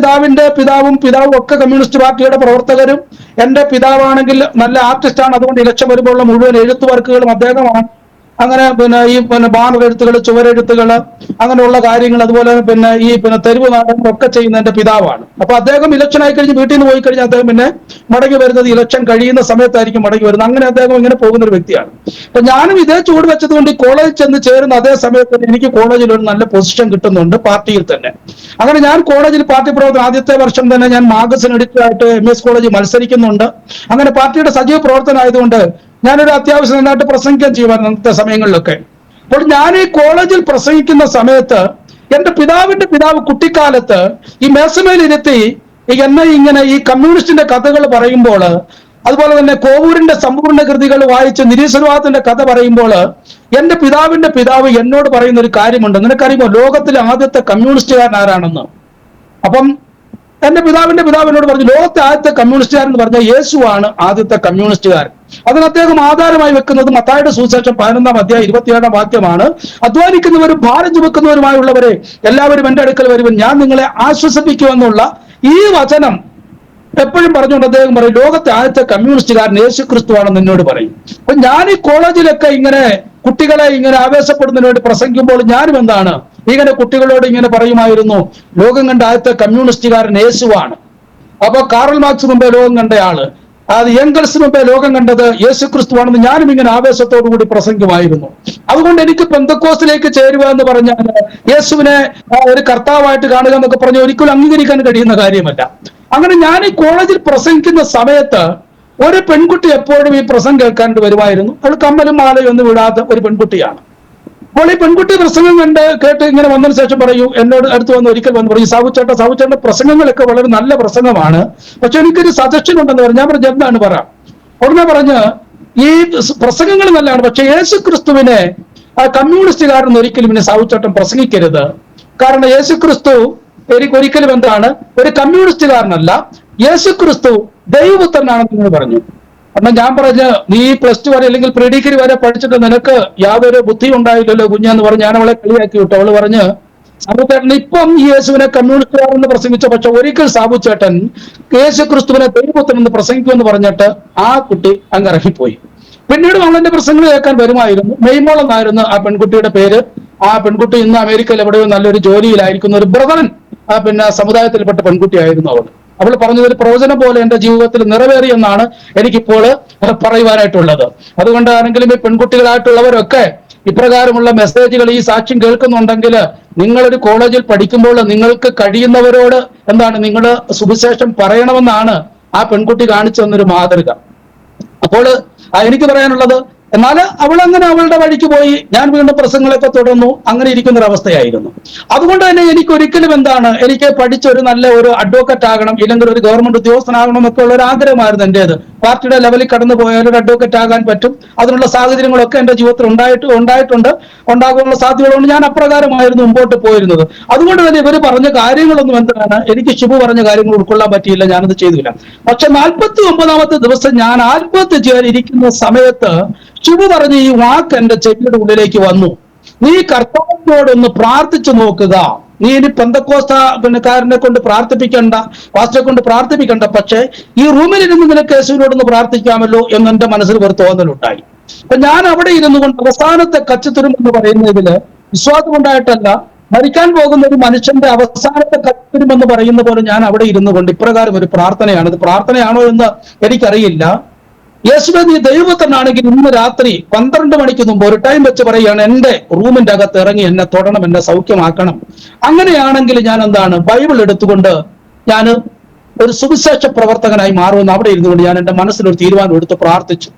പിതാവും ഒക്കെ കമ്മ്യൂണിസ്റ്റ് പാർട്ടിയുടെ പ്രവർത്തകരും, എന്റെ പിതാവാണെങ്കിൽ നല്ല ആർട്ടിസ്റ്റാണ്, അതുകൊണ്ട് ഇലക്ഷൻ വരുമ്പോഴുള്ള മുഴുവൻ എഴുത്തു വർക്കുകളും അദ്ദേഹമാണ്. അങ്ങനെ ഈ ബാനർ എഴുത്തുകൾ, ചുവരെഴുത്തുകൾ, അങ്ങനെയുള്ള കാര്യങ്ങൾ, അതുപോലെ ഈ തെരുവ് നാടകങ്ങളൊക്കെ ചെയ്യുന്ന എന്റെ പിതാവാണ്. അപ്പൊ അദ്ദേഹം ഇലക്ഷൻ ആയി കഴിഞ്ഞ് വീട്ടിൽ നിന്ന് പോയി കഴിഞ്ഞാൽ അദ്ദേഹം പിന്നെ മടങ്ങി വരുന്നത് ഇലക്ഷൻ കഴിയുന്ന സമയത്തായിരിക്കും മടങ്ങി വരുന്നത്. അങ്ങനെ അദ്ദേഹം ഇങ്ങനെ പോകുന്ന ഒരു വ്യക്തിയാണ്. അപ്പൊ ഞാനും ഇതേ ചൂട് വെച്ചത് കൊണ്ട് ഈ കോളേജിൽ ചെന്ന് ചേരുന്ന അതേ സമയത്ത് എനിക്ക് കോളേജിൽ ഒരു നല്ല പൊസിഷൻ കിട്ടുന്നുണ്ട് പാർട്ടിയിൽ തന്നെ. അങ്ങനെ ഞാൻ കോളേജിൽ പാർട്ടി പ്രവർത്തനം ആദ്യത്തെ വർഷം തന്നെ ഞാൻ മാഗസിൻ എഡിറ്ററായിട്ട് MES കോളേജിൽ മത്സരിക്കുന്നുണ്ട്. അങ്ങനെ പാർട്ടിയുടെ സജീവ പ്രവർത്തനമായതുകൊണ്ട് ഞാനൊരു അത്യാവശ്യം നന്നായിട്ട് പ്രസംഗിക്കാൻ ചെയ്യുമായിരുന്നു അന്നത്തെ സമയങ്ങളിലൊക്കെ. അപ്പോൾ ഞാൻ ഈ കോളേജിൽ പ്രസംഗിക്കുന്ന സമയത്ത് എന്റെ പിതാവിന്റെ പിതാവ് കുട്ടിക്കാലത്ത് ഈ മേശമേലിരുത്തി എന്നെ ഇങ്ങനെ ഈ കമ്മ്യൂണിസ്റ്റിന്റെ കഥകൾ പറയുമ്പോൾ, അതുപോലെ തന്നെ കോവൂരിന്റെ സമ്പൂർണ്ണ കൃതികൾ വായിച്ച് നിരീശ്വരവാദത്തിന്റെ കഥ പറയുമ്പോൾ, എന്റെ പിതാവിന്റെ പിതാവ് എന്നോട് പറയുന്ന ഒരു കാര്യമുണ്ട്. നിനക്കറിയുമോ ലോകത്തിലെ ആദ്യത്തെ കമ്മ്യൂണിസ്റ്റുകാരൻ ആരാണെന്ന്? അപ്പം എന്റെ പിതാവിന്റെ പിതാവ് എന്നോട് പറഞ്ഞു, ലോകത്തെ ആദ്യത്തെ കമ്മ്യൂണിസ്റ്റുകാരൻ എന്ന് പറഞ്ഞാൽ യേശുവാണ് ആദ്യത്തെ കമ്മ്യൂണിസ്റ്റുകാരൻ. അതിന് അദ്ദേഹം ആധാരമായി വെക്കുന്നത് മത്തായിയുടെ സുവിശേഷം 11-ാം അധ്യായം 27-ാം വാക്യമാണ്. അധ്വാനിക്കുന്നവരും ഭാരം ചുമക്കുന്നവരുമായുള്ളവരെ എല്ലാവരും എന്റെ അടുക്കൽ വരുവൻ, ഞാൻ നിങ്ങളെ ആശ്വസിപ്പിക്കുമെന്നുള്ള ഈ വചനം എപ്പോഴും പറഞ്ഞുകൊണ്ട് അദ്ദേഹം പറയും, ലോകത്തെ ആദ്യത്തെ കമ്മ്യൂണിസ്റ്റുകാരൻ യേശു ക്രിസ്തുവാണെന്ന് എന്നോട് പറയും. അപ്പൊ ഞാൻ ഈ കോളേജിലൊക്കെ ഇങ്ങനെ കുട്ടികളെ ഇങ്ങനെ ആവേശപ്പെടുന്നതിന് വേണ്ടി പ്രസംഗിക്കുമ്പോൾ ഞാനും എന്താണ് ഇങ്ങനെ കുട്ടികളോട് ഇങ്ങനെ പറയുമായിരുന്നു, ലോകം കണ്ട ആദ്യത്തെ കമ്മ്യൂണിസ്റ്റുകാരൻ യേശുവാണ്. അപ്പൊ കാറൽ മാർക്സ് മുമ്പേ ലോകം കണ്ടയാള്, അത് എംഗൽസ് മുമ്പേ ലോകം കണ്ടത് യേശു ക്രിസ്തുവാണെന്ന് ഞാനും ഇങ്ങനെ ആവേശത്തോടു കൂടി പ്രസംഗിക്കുമായിരുന്നു. അതുകൊണ്ട് എനിക്ക് പെന്തക്കോസ്തിലേക്ക് ചേരുക എന്ന് പറഞ്ഞാൽ യേശുവിനെ ഒരു കർത്താവായിട്ട് കാണുക എന്നൊക്കെ പറഞ്ഞ് ഒരിക്കലും അംഗീകരിക്കാൻ കഴിയുന്ന കാര്യമല്ല. അങ്ങനെ ഞാൻ ഈ കോളേജിൽ പ്രസംഗിക്കുന്ന സമയത്ത് ഒരു പെൺകുട്ടി എപ്പോഴും ഈ പ്രസംഗം കേൾക്കാണ്ട് വരുമായിരുന്നു. അവൾ കമ്മലും മാലയും ഒന്നും വിടാത്ത ഒരു പെൺകുട്ടിയാണ്. അപ്പോൾ ഈ പെൺകുട്ടി പ്രസംഗം കേട്ട് ഇങ്ങനെ വന്നതിന് ശേഷം പറയൂ, എന്നോട് അടുത്ത് വന്ന് ഒരിക്കൽ വന്ന് പറയും, സാവുച്ചേട്ടന്റെ പ്രസംഗങ്ങളൊക്കെ വളരെ നല്ല പ്രസംഗമാണ്, പക്ഷെ എനിക്കൊരു സജഷൻ ഉണ്ടെന്ന് പറഞ്ഞു. ഞാൻ പറഞ്ഞു, എന്താണ് പറ? ഉടനെ പറഞ്ഞ്, ഈ പ്രസംഗങ്ങൾ നല്ലതാണ്, പക്ഷെ യേശു ക്രിസ്തുവിനെ കമ്മ്യൂണിസ്റ്റുകാരൻ ഒരിക്കലും ഇനി സാവുച്ചേട്ടൻ പ്രസംഗിക്കരുത്. കാരണം യേശു ക്രിസ്തു ഒരിക്കലും എന്താണ് ഒരു കമ്മ്യൂണിസ്റ്റുകാരനല്ല, യേശു ക്രിസ്തു ദൈവപുത്രനാണെന്ന് നിങ്ങൾ പറഞ്ഞു. കാരണം ഞാൻ പറഞ്ഞ്, നീ +2 വരെ അല്ലെങ്കിൽ പ്രീ ഡിഗ്രി വരെ പഠിച്ചിട്ട് നിനക്ക് യാതൊരു ബുദ്ധി ഉണ്ടായില്ലല്ലോ കുഞ്ഞെന്ന് പറഞ്ഞ് ഞാൻ അവളെ കളിയാക്കി വിട്ടു. അവള് പറഞ്ഞ്, സാബുചേട്ടൻ ഇപ്പം ഈ യേശുവിനെ കമ്മ്യൂണിസ്റ്റുകാരെന്ന് പ്രസംഗിച്ച, പക്ഷെ ഒരിക്കൽ സാബുചേട്ടൻ യേശു ക്രിസ്തുവിനെ ദൈവപുത്രൻ എന്ന് പ്രസംഗിക്കുമെന്ന് പറഞ്ഞിട്ട് ആ കുട്ടി അങ്ങ് ഇറങ്ങിപ്പോയി. പിന്നീട് അവളെന്റെ പ്രസംഗങ്ങൾ കേൾക്കാൻ വരുമായിരുന്നു. മെയ്മോൾ എന്നായിരുന്നു ആ പെൺകുട്ടിയുടെ പേര്. ആ പെൺകുട്ടി ഇന്ന് അമേരിക്കയിൽ എവിടെയോ നല്ലൊരു ജോലിയിലായിരിക്കുന്ന ഒരു ബ്രദറൻ സമുദായത്തിൽപ്പെട്ട പെൺകുട്ടിയായിരുന്നു അവൾ പറഞ്ഞതൊരു പ്രവചനം പോലെ എന്റെ ജീവിതത്തിൽ നിറവേറിയെന്നാണ് എനിക്കിപ്പോൾ പറയുവാനായിട്ടുള്ളത്. അതുകൊണ്ടാണെങ്കിലും ഈ പെൺകുട്ടികളായിട്ടുള്ളവരൊക്കെ ഇപ്രകാരമുള്ള മെസ്സേജുകൾ, ഈ സാക്ഷ്യം കേൾക്കുന്നുണ്ടെങ്കിൽ നിങ്ങളൊരു കോളേജിൽ പഠിക്കുമ്പോൾ നിങ്ങൾക്ക് കഴിയുന്നവരോട് എന്താണ് നിങ്ങൾ സുവിശേഷം പറയണമെന്നാണ് ആ പെൺകുട്ടി കാണിച്ചു തന്നൊരു മാതൃക. അപ്പോൾ എനിക്ക് പറയാനുള്ളത്, എന്നാൽ അവൾ അങ്ങനെ അവളുടെ വഴിക്ക് പോയി. ഞാൻ വീണ്ടും പ്രസംഗങ്ങളൊക്കെ തുടർന്നു. അങ്ങനെ ഇരിക്കുന്ന ഒരു അവസ്ഥയായിരുന്നു. അതുകൊണ്ട് തന്നെ എനിക്ക് ഒരിക്കലും എനിക്ക് പഠിച്ചൊരു നല്ല ഒരു അഡ്വക്കറ്റ് ആകണം, ഇല്ലെങ്കിൽ ഒരു ഗവൺമെന്റ് ഉദ്യോഗസ്ഥനാകണം എന്നൊക്കെ ഉള്ള ഒരു ആഗ്രഹമായിരുന്നു എന്റേത്. പാർട്ടിയുടെ ലെവലിൽ കടന്നു പോയാൽ ഒരു അഡ്വക്കറ്റ് ആകാൻ പറ്റും. അതിനുള്ള സാഹചര്യങ്ങളൊക്കെ എന്റെ ജീവിതത്തിൽ ഉണ്ടായിട്ടുണ്ട്, ഉണ്ടാകാനുള്ള സാധ്യതകളുണ്ട്. ഞാൻ അപ്രകാരമായിരുന്നു മുമ്പോട്ട് പോയിരുന്നത്. അതുകൊണ്ട് തന്നെ ഇവർ പറഞ്ഞ കാര്യങ്ങളൊന്നും എനിക്ക് ശുഭ പറഞ്ഞ കാര്യങ്ങൾ ഉൾക്കൊള്ളാൻ പറ്റിയില്ല, ഞാനത് ചെയ്തില്ല. പക്ഷെ 49-ാമത്തെ ദിവസം ഞാൻ ആത്മഹത്യ ചെയ്യാൻ ഇരിക്കുന്ന സമയത്ത് ശുഭ പറഞ്ഞ ഈ വാക്ക് എന്റെ ചെവിയുടെ ഉള്ളിലേക്ക് വന്നു. നീ കർത്താവിനോടൊന്ന് പ്രാർത്ഥിച്ചു നോക്കുക. നീ ഇനി പെന്തക്കോസ്തക്കാരനെ കൊണ്ട് പ്രാർത്ഥിപ്പിക്കണ്ട, പാസ്റ്ററെ കൊണ്ട് പ്രാർത്ഥിപ്പിക്കണ്ട, പക്ഷെ ഈ റൂമിലിരുന്ന് നിനക്ക് യേശുവിനോടൊന്ന് പ്രാർത്ഥിക്കാമല്ലോ എന്ന് എന്റെ മനസ്സിൽ ഒരു തോന്നലുണ്ടായി. അപ്പൊ ഞാൻ അവിടെ ഇരുന്നു കൊണ്ട് അവസാനത്തെ കച്ചിത്തുരും എന്ന് പറയുന്നതില് വിശ്വാസം ഉണ്ടായിട്ടല്ല, മരിക്കാൻ പോകുന്ന ഒരു മനുഷ്യന്റെ അവസാനത്തെ കച്ചിത്തുരും എന്ന് പറയുന്ന പോലെ ഞാൻ അവിടെ ഇരുന്നു കൊണ്ട് ഇപ്രകാരം ഒരു പ്രാർത്ഥനയാണ്. ഇത് പ്രാർത്ഥനയാണോ എന്ന് എനിക്കറിയില്ല. യേശുവേ, നീ ദൈവപുത്രനാണെങ്കിൽ ഇന്ന് രാത്രി 12 മണിക്ക് മുമ്പ് ഒരു ടൈം വെച്ച് പറയുകയാണ്, എന്റെ റൂമിന്റെ അകത്ത് ഇറങ്ങി എന്നെ തൊടണം, എന്നെ സൗഖ്യമാക്കണം. അങ്ങനെയാണെങ്കിൽ ഞാൻ ബൈബിൾ എടുത്തുകൊണ്ട് ഞാൻ ഒരു സുവിശേഷ പ്രവർത്തകനായി മാറുമെന്ന് അവിടെ ഇരുന്നുകൊണ്ട് ഞാൻ എന്റെ മനസ്സിലൊരു തീരുമാനം എടുത്ത് പ്രാർത്ഥിച്ചു.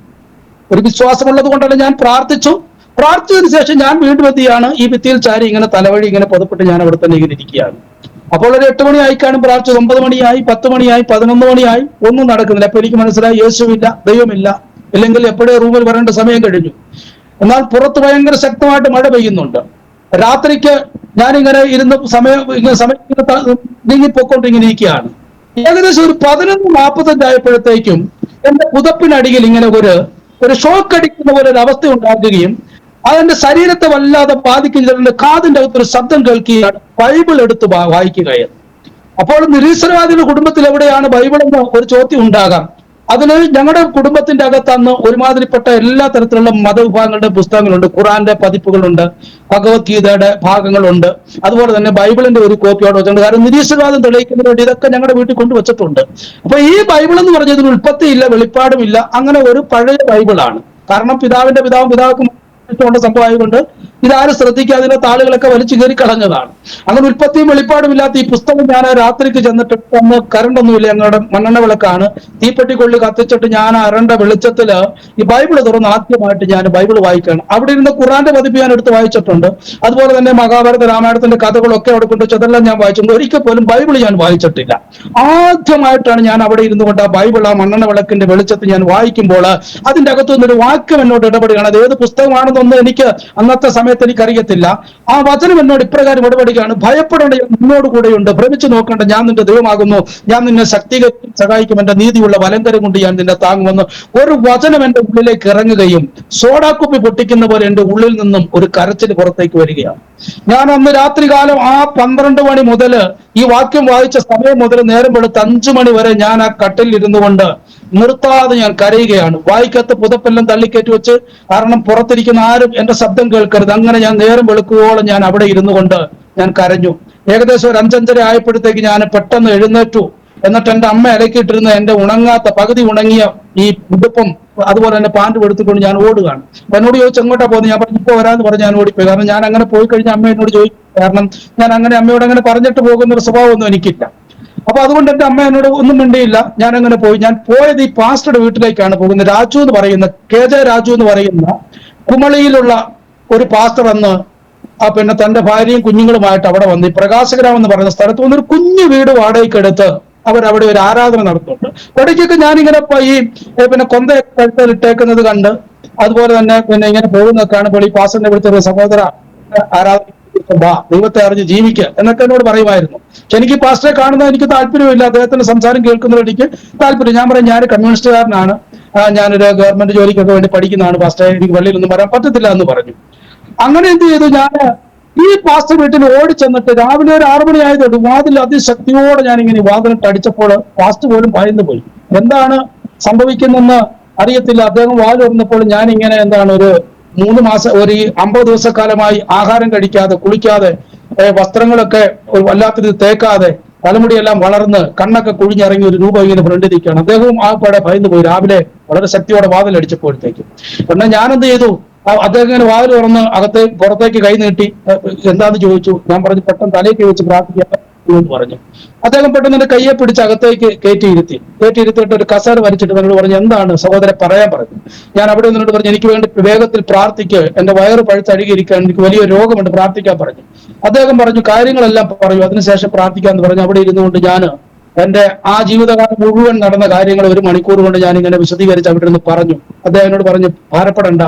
ഒരു വിശ്വാസമുള്ളത് കൊണ്ടല്ല ഞാൻ പ്രാർത്ഥിച്ചതിന് ശേഷം ഞാൻ വീണ്ടും എത്തിയാണ് ഈ ഭിത്തിയിൽ ചാരി ഇങ്ങനെ തലവഴി ഇങ്ങനെ പുതപ്പെട്ട് ഞാൻ അവിടെ തന്നെ ഇങ്ങനെ ഇരിക്കുകയാണ്. അപ്പോൾ ഒരു 8 മണിയായി കാണും പ്രാർത്ഥിച്ചു. 9 മണിയായി, 10 മണിയായി, 11 മണിയായി, ഒന്നും നടക്കുന്നില്ല. അപ്പൊ എനിക്ക് മനസ്സിലായി യേശുവില്ല, ദൈവമില്ല, ഇല്ലെങ്കിൽ എപ്പോഴേ റൂമിൽ വരേണ്ട സമയം കഴിഞ്ഞു. എന്നാൽ പുറത്ത് ഭയങ്കര ശക്തമായിട്ട് മഴ പെയ്യുന്നുണ്ട്. രാത്രിക്ക് ഞാനിങ്ങനെ സമയം നീങ്ങിപ്പോയിക്കൊണ്ടിങ്ങനെ ഇരിക്കുകയാണ്. ഏകദേശം ഒരു 11:45 ആയപ്പോഴത്തേക്കും എന്റെ പുതപ്പിനടിയിൽ ഇങ്ങനെ ഒരു ഷോക്ക് അടിക്കുന്ന പോലെ ഒരു അവസ്ഥ ഉണ്ടാക്കുകയും അതെന്റെ ശരീരത്തെ വല്ലാതെ ബാധിക്കുന്ന കാതിന്റെ അകത്തൊരു ശബ്ദം കേൾക്കുകയാണ്, ബൈബിൾ എടുത്ത് വായിക്കുകയാണ്. അപ്പോൾ നിരീശ്വരവാദിയുടെ കുടുംബത്തിൽ എവിടെയാണ് ബൈബിൾ എന്ന് ഒരു ചോദ്യം ഉണ്ടാകാം. അതിന് ഞങ്ങളുടെ കുടുംബത്തിന്റെ അകത്ത് അന്ന് ഒരുമാതിരിപ്പെട്ട എല്ലാ തരത്തിലുള്ള മതവിഭാഗങ്ങളുടെ പുസ്തകങ്ങളുണ്ട്. ഖുറാന്റെ പതിപ്പുകളുണ്ട്, ഭഗവത്ഗീതയുടെ ഭാഗങ്ങളുണ്ട്, അതുപോലെ തന്നെ ബൈബിളിന്റെ ഒരു കോപ്പി അവിടെ വെച്ചിട്ടുണ്ട്. കാരണം നിരീശ്വരവാദം തെളിയിക്കുന്നതിന് വേണ്ടി ഇതൊക്കെ ഞങ്ങളുടെ വീട്ടിൽ കൊണ്ടുവച്ചിട്ടുണ്ട്. അപ്പൊ ഈ ബൈബിൾ എന്ന് പറഞ്ഞതിന് ഉൽപ്പത്തിയില്ല, വെളിപ്പാടുമില്ല, അങ്ങനെ ഒരു പഴയ ബൈബിളാണ്. കാരണം പിതാവിന്റെ പിതാവും പിതാവുക്കും സംഭവമായതുകൊണ്ട് ഇതാരും ശ്രദ്ധിക്കാതെ അതിന്റെ താളുകളൊക്കെ വലിച്ചു കയറി കളഞ്ഞതാണ്. അങ്ങനെ ഉൽപ്പത്തിയും വെളിപ്പാടും ഇല്ലാത്ത ഈ പുസ്തകം ഞാൻ രാത്രിക്ക് ചെന്നിട്ട് അന്ന് കറണ്ടൊന്നുമില്ല, ഞങ്ങളുടെ മണ്ണെണ്ണ വിളക്കാണ്, തീപ്പെട്ടി കൊള്ളി കത്തിച്ചിട്ട് ഞാൻ അരണ്ട വെളിച്ചത്തില് ഈ ബൈബിള് തുറന്ന് ആദ്യമായിട്ട് ഞാൻ ബൈബിൾ വായിക്കുകയാണ്. അവിടെ ഇരുന്ന് ഖുറാന്റെ പതിപ്പ് ഞാൻ എടുത്ത് വായിച്ചിട്ടുണ്ട്. അതുപോലെ തന്നെ മഹാഭാരത രാമായണത്തിന്റെ കഥകളൊക്കെ അവിടെ കൊണ്ടുവച്ച് അതെല്ലാം ഞാൻ വായിച്ചിട്ടുണ്ട്. ഒരിക്കൽ പോലും ബൈബിൾ ഞാൻ വായിച്ചിട്ടില്ല. ആദ്യമായിട്ടാണ് ഞാൻ അവിടെ ഇരുന്നു കൊണ്ട് ആ ബൈബിൾ ആ മണ്ണെണ്ണ വിളക്കിന്റെ വെളിച്ചത്തിൽ ഞാൻ വായിക്കുമ്പോൾ അതിന്റെ അകത്തു നിന്നൊരു വാക്യം എന്നോട് ഇടപെടുകയാണ്. അത് ഏത് പുസ്തകമാണെന്നൊന്നും എനിക്ക് അന്നത്തെ സമയത്ത് എനിക്കറിയത്തില്ല. ആ വചനം എന്നോട് ഇപ്രകാരം ഇടപെടുകയാണ്: ഭയപ്പെടേണ്ട, നിന്നോട് കൂടെയുണ്ട്, ഭ്രമിച്ചു നോക്കേണ്ട, ഞാൻ നിന്റെ ദൈവമാകുന്നു, ഞാൻ നിന്നെ ശക്തീകരിക്കും സഹായിക്കും, എന്റെ നീതിയുള്ള വലങ്കരം കൊണ്ട് ഞാൻ നിന്നെ താങ്ങുമെന്ന് ഒരു വചനം എന്റെ ഉള്ളിലേക്ക് ഇറങ്ങുകയും സോഡാക്കുപ്പി പൊട്ടിക്കുന്ന പോലെ എന്റെ ഉള്ളിൽ നിന്നും ഒരു കരച്ചിൽ പുറത്തേക്ക് വരികയാണ്. ഞാൻ അന്ന് രാത്രികാലം ആ 12 മണി മുതൽ ഈ വാക്യം വായിച്ച സമയം മുതൽ നേരം വെളുത്ത് 5 മണി വരെ ഞാൻ ആ കട്ടിൽ ഇരുന്നു കൊണ്ട് നിർത്താതെ ഞാൻ കരയുകയാണ്. വായിക്കത്ത് പുതപ്പെല്ലാം തള്ളിക്കയറ്റി വെച്ച്, കാരണം പുറത്തിരിക്കുന്ന ആരും എന്റെ ശബ്ദം കേൾക്കരുത്. അങ്ങനെ ഞാൻ നേരം വെളുക്കുവോളം ഞാൻ അവിടെ ഇരുന്നു കൊണ്ട് ഞാൻ കരഞ്ഞു. ഏകദേശം ഒരു 5:30 ആയപ്പോഴത്തേക്ക് ഞാൻ പെട്ടെന്ന് എഴുന്നേറ്റു. എന്നിട്ട് എന്റെ അമ്മ ഇലക്കിയിട്ടിരുന്ന എന്റെ ഉണങ്ങാത്ത പകുതി ഉണങ്ങിയ ഈ ഉടുപ്പും അതുപോലെ തന്നെ പാൻറ് എടുത്തുകൊണ്ട് ഞാൻ ഓടുകയാണ്. എന്നോട് ചോദിച്ചു എങ്ങോട്ടാ പോകുന്നത്? ഞാൻ പറഞ്ഞു ഇപ്പൊ വരാന്ന് പറഞ്ഞ് ഞാൻ ഓടിപ്പോയി. കാരണം ഞാൻ അങ്ങനെ പോയി കഴിഞ്ഞാൽ അമ്മ എന്നോട് ചോദിക്കും. കാരണം ഞാൻ അങ്ങനെ അമ്മയോട് അങ്ങനെ പറഞ്ഞിട്ട് പോകുന്ന ഒരു സ്വഭാവമൊന്നും എനിക്കില്ല. അപ്പൊ അതുകൊണ്ട് എന്റെ അമ്മ എന്നോട് ഒന്നും മിണ്ടിയില്ല. ഞാൻ അങ്ങനെ പോയി. ഞാൻ പോയത് ഈ പാസ്റ്ററുടെ വീട്ടിലേക്കാണ് പോകുന്നത്. രാജു എന്ന് പറയുന്ന KJ രാജു എന്ന് പറയുന്ന കുമളിയിലുള്ള ഒരു പാസ്റ്റർ അന്ന് പിന്നെ തന്റെ ഭാര്യയും കുഞ്ഞുങ്ങളുമായിട്ട് അവിടെ വന്ന് ഈ പ്രകാശഗ്രാമം എന്ന് പറയുന്ന സ്ഥലത്ത് വന്നൊരു കുഞ്ഞു വീട് വാടകയ്ക്ക് എടുത്ത് അവരവിടെ ഒരു ആരാധന നടത്തുന്നുണ്ട്. ഇടയ്ക്കൊക്കെ ഞാനിങ്ങനെ ഈ പിന്നെ കൊന്ത കഴുത്തിലിട്ടേക്കുന്നത് കണ്ട് അതുപോലെ തന്നെ പിന്നെ ഇങ്ങനെ പോകുന്നതൊക്കെ കാണുമ്പോൾ ഈ പാസ്റ്ററിനെ വിളിച്ചൊരു സഹോദര ആരാധന ദൈവത്തെ അറിഞ്ഞ് ജീവിക്കുക എന്നൊക്കെ എന്നോട് പറയുമായിരുന്നു. പക്ഷെ എനിക്ക് പാസ്റ്ററെ കാണുന്നത് എനിക്ക് താല്പര്യമില്ല. അദ്ദേഹത്തിന്റെ സംസാരം കേൾക്കുന്നത് എനിക്ക് താല്പര്യം. ഞാൻ പറയും ഞാൻ കമ്മ്യൂണിസ്റ്റുകാരനാണ്, ഞാനൊരു ഗവൺമെന്റ് ജോലിക്കൊക്കെ വേണ്ടി പഠിക്കുന്നതാണ് പാസ്റ്ററെ, എനിക്ക് പള്ളിയിലൊന്നും വരാൻ പറ്റത്തില്ല എന്ന് പറഞ്ഞു. അങ്ങനെ എന്ത് ചെയ്തു, ഞാൻ ഈ പാസ്റ്റർ വീട്ടിൽ ഓടിച്ചെന്നിട്ട് രാവിലെ ഒരു 6 മണി ആയതുകൊണ്ട് വാതിൽ അതിശക്തിയോടെ ഞാൻ ഇങ്ങനെ വാതിലിട്ട് അടിച്ചപ്പോൾ പാസ്റ്റർ പോലും ഭയന്നു പോയി. എന്താണ് സംഭവിക്കുന്നെന്ന് അറിയത്തില്ല. അദ്ദേഹം വാതിൽ തുറന്നപ്പോൾ ഞാൻ ഇങ്ങനെ ഒരു 3 മാസം ഒരു 50 ദിവസക്കാലമായി ആഹാരം കഴിക്കാതെ കുളിക്കാതെ വസ്ത്രങ്ങളൊക്കെ വല്ലാത്ത തേക്കാതെ തലമുടിയെല്ലാം വളർന്ന് കണ്ണൊക്കെ കുഴിഞ്ഞിറങ്ങി ഒരു രൂപം ഇങ്ങനെ ഫ്രണ്ടിരിക്കുകയാണ്. അദ്ദേഹവും ആ പടെ ഭയന്നു പോയി. രാവിലെ വളരെ ശക്തിയോടെ വാതിലടിച്ചപ്പോഴത്തേക്കും പിന്നെ ഞാൻ എന്ത് ചെയ്തു, അദ്ദേഹം ഇങ്ങനെ വാതിൽ തുറന്ന് പുറത്തേക്ക് കൈ നീട്ടി എന്താന്ന് ചോദിച്ചു. ഞാൻ പറഞ്ഞു പെട്ടെന്ന് തലയ്ക്ക് വെച്ച് പ്രാർത്ഥിക്കാൻ എന്ന് പറഞ്ഞു. അദ്ദേഹം പെട്ടെന്ന് എന്റെ കയ്യെ പിടിച്ച് അകത്തേക്ക് കയറ്റിയിരുത്തിയിട്ട് ഒരു കസേര വലിച്ചിട്ട് എന്നോട് പറഞ്ഞു എന്താണ് സഹോദരൻ പറയാൻ പറഞ്ഞു. ഞാൻ അവിടെ നിന്നോട് പറഞ്ഞു എനിക്ക് വേണ്ടി വേഗത്തിൽ പ്രാർത്ഥിക്കുക, എന്റെ വയറ് പഴുത്തഴുകിയിരിക്കാൻ, എനിക്ക് വലിയ രോഗമുണ്ട്, പ്രാർത്ഥിക്കാൻ പറഞ്ഞു. അദ്ദേഹം പറഞ്ഞു കാര്യങ്ങളെല്ലാം പറയൂ, അതിനുശേഷം പ്രാർത്ഥിക്കാന്ന് പറഞ്ഞു. അവിടെ ഇരുന്നുകൊണ്ട് ഞാൻ എന്റെ ആ ജീവിതകാലം മുഴുവൻ നടന്ന കാര്യങ്ങൾ 1 മണിക്കൂർ കൊണ്ട് ഞാൻ ഇങ്ങനെ വിശദീകരിച്ച് അവിടെ നിന്ന് പറഞ്ഞു. അദ്ദേഹം എന്നോട് പറഞ്ഞു ഭാരപ്പെടേണ്ട,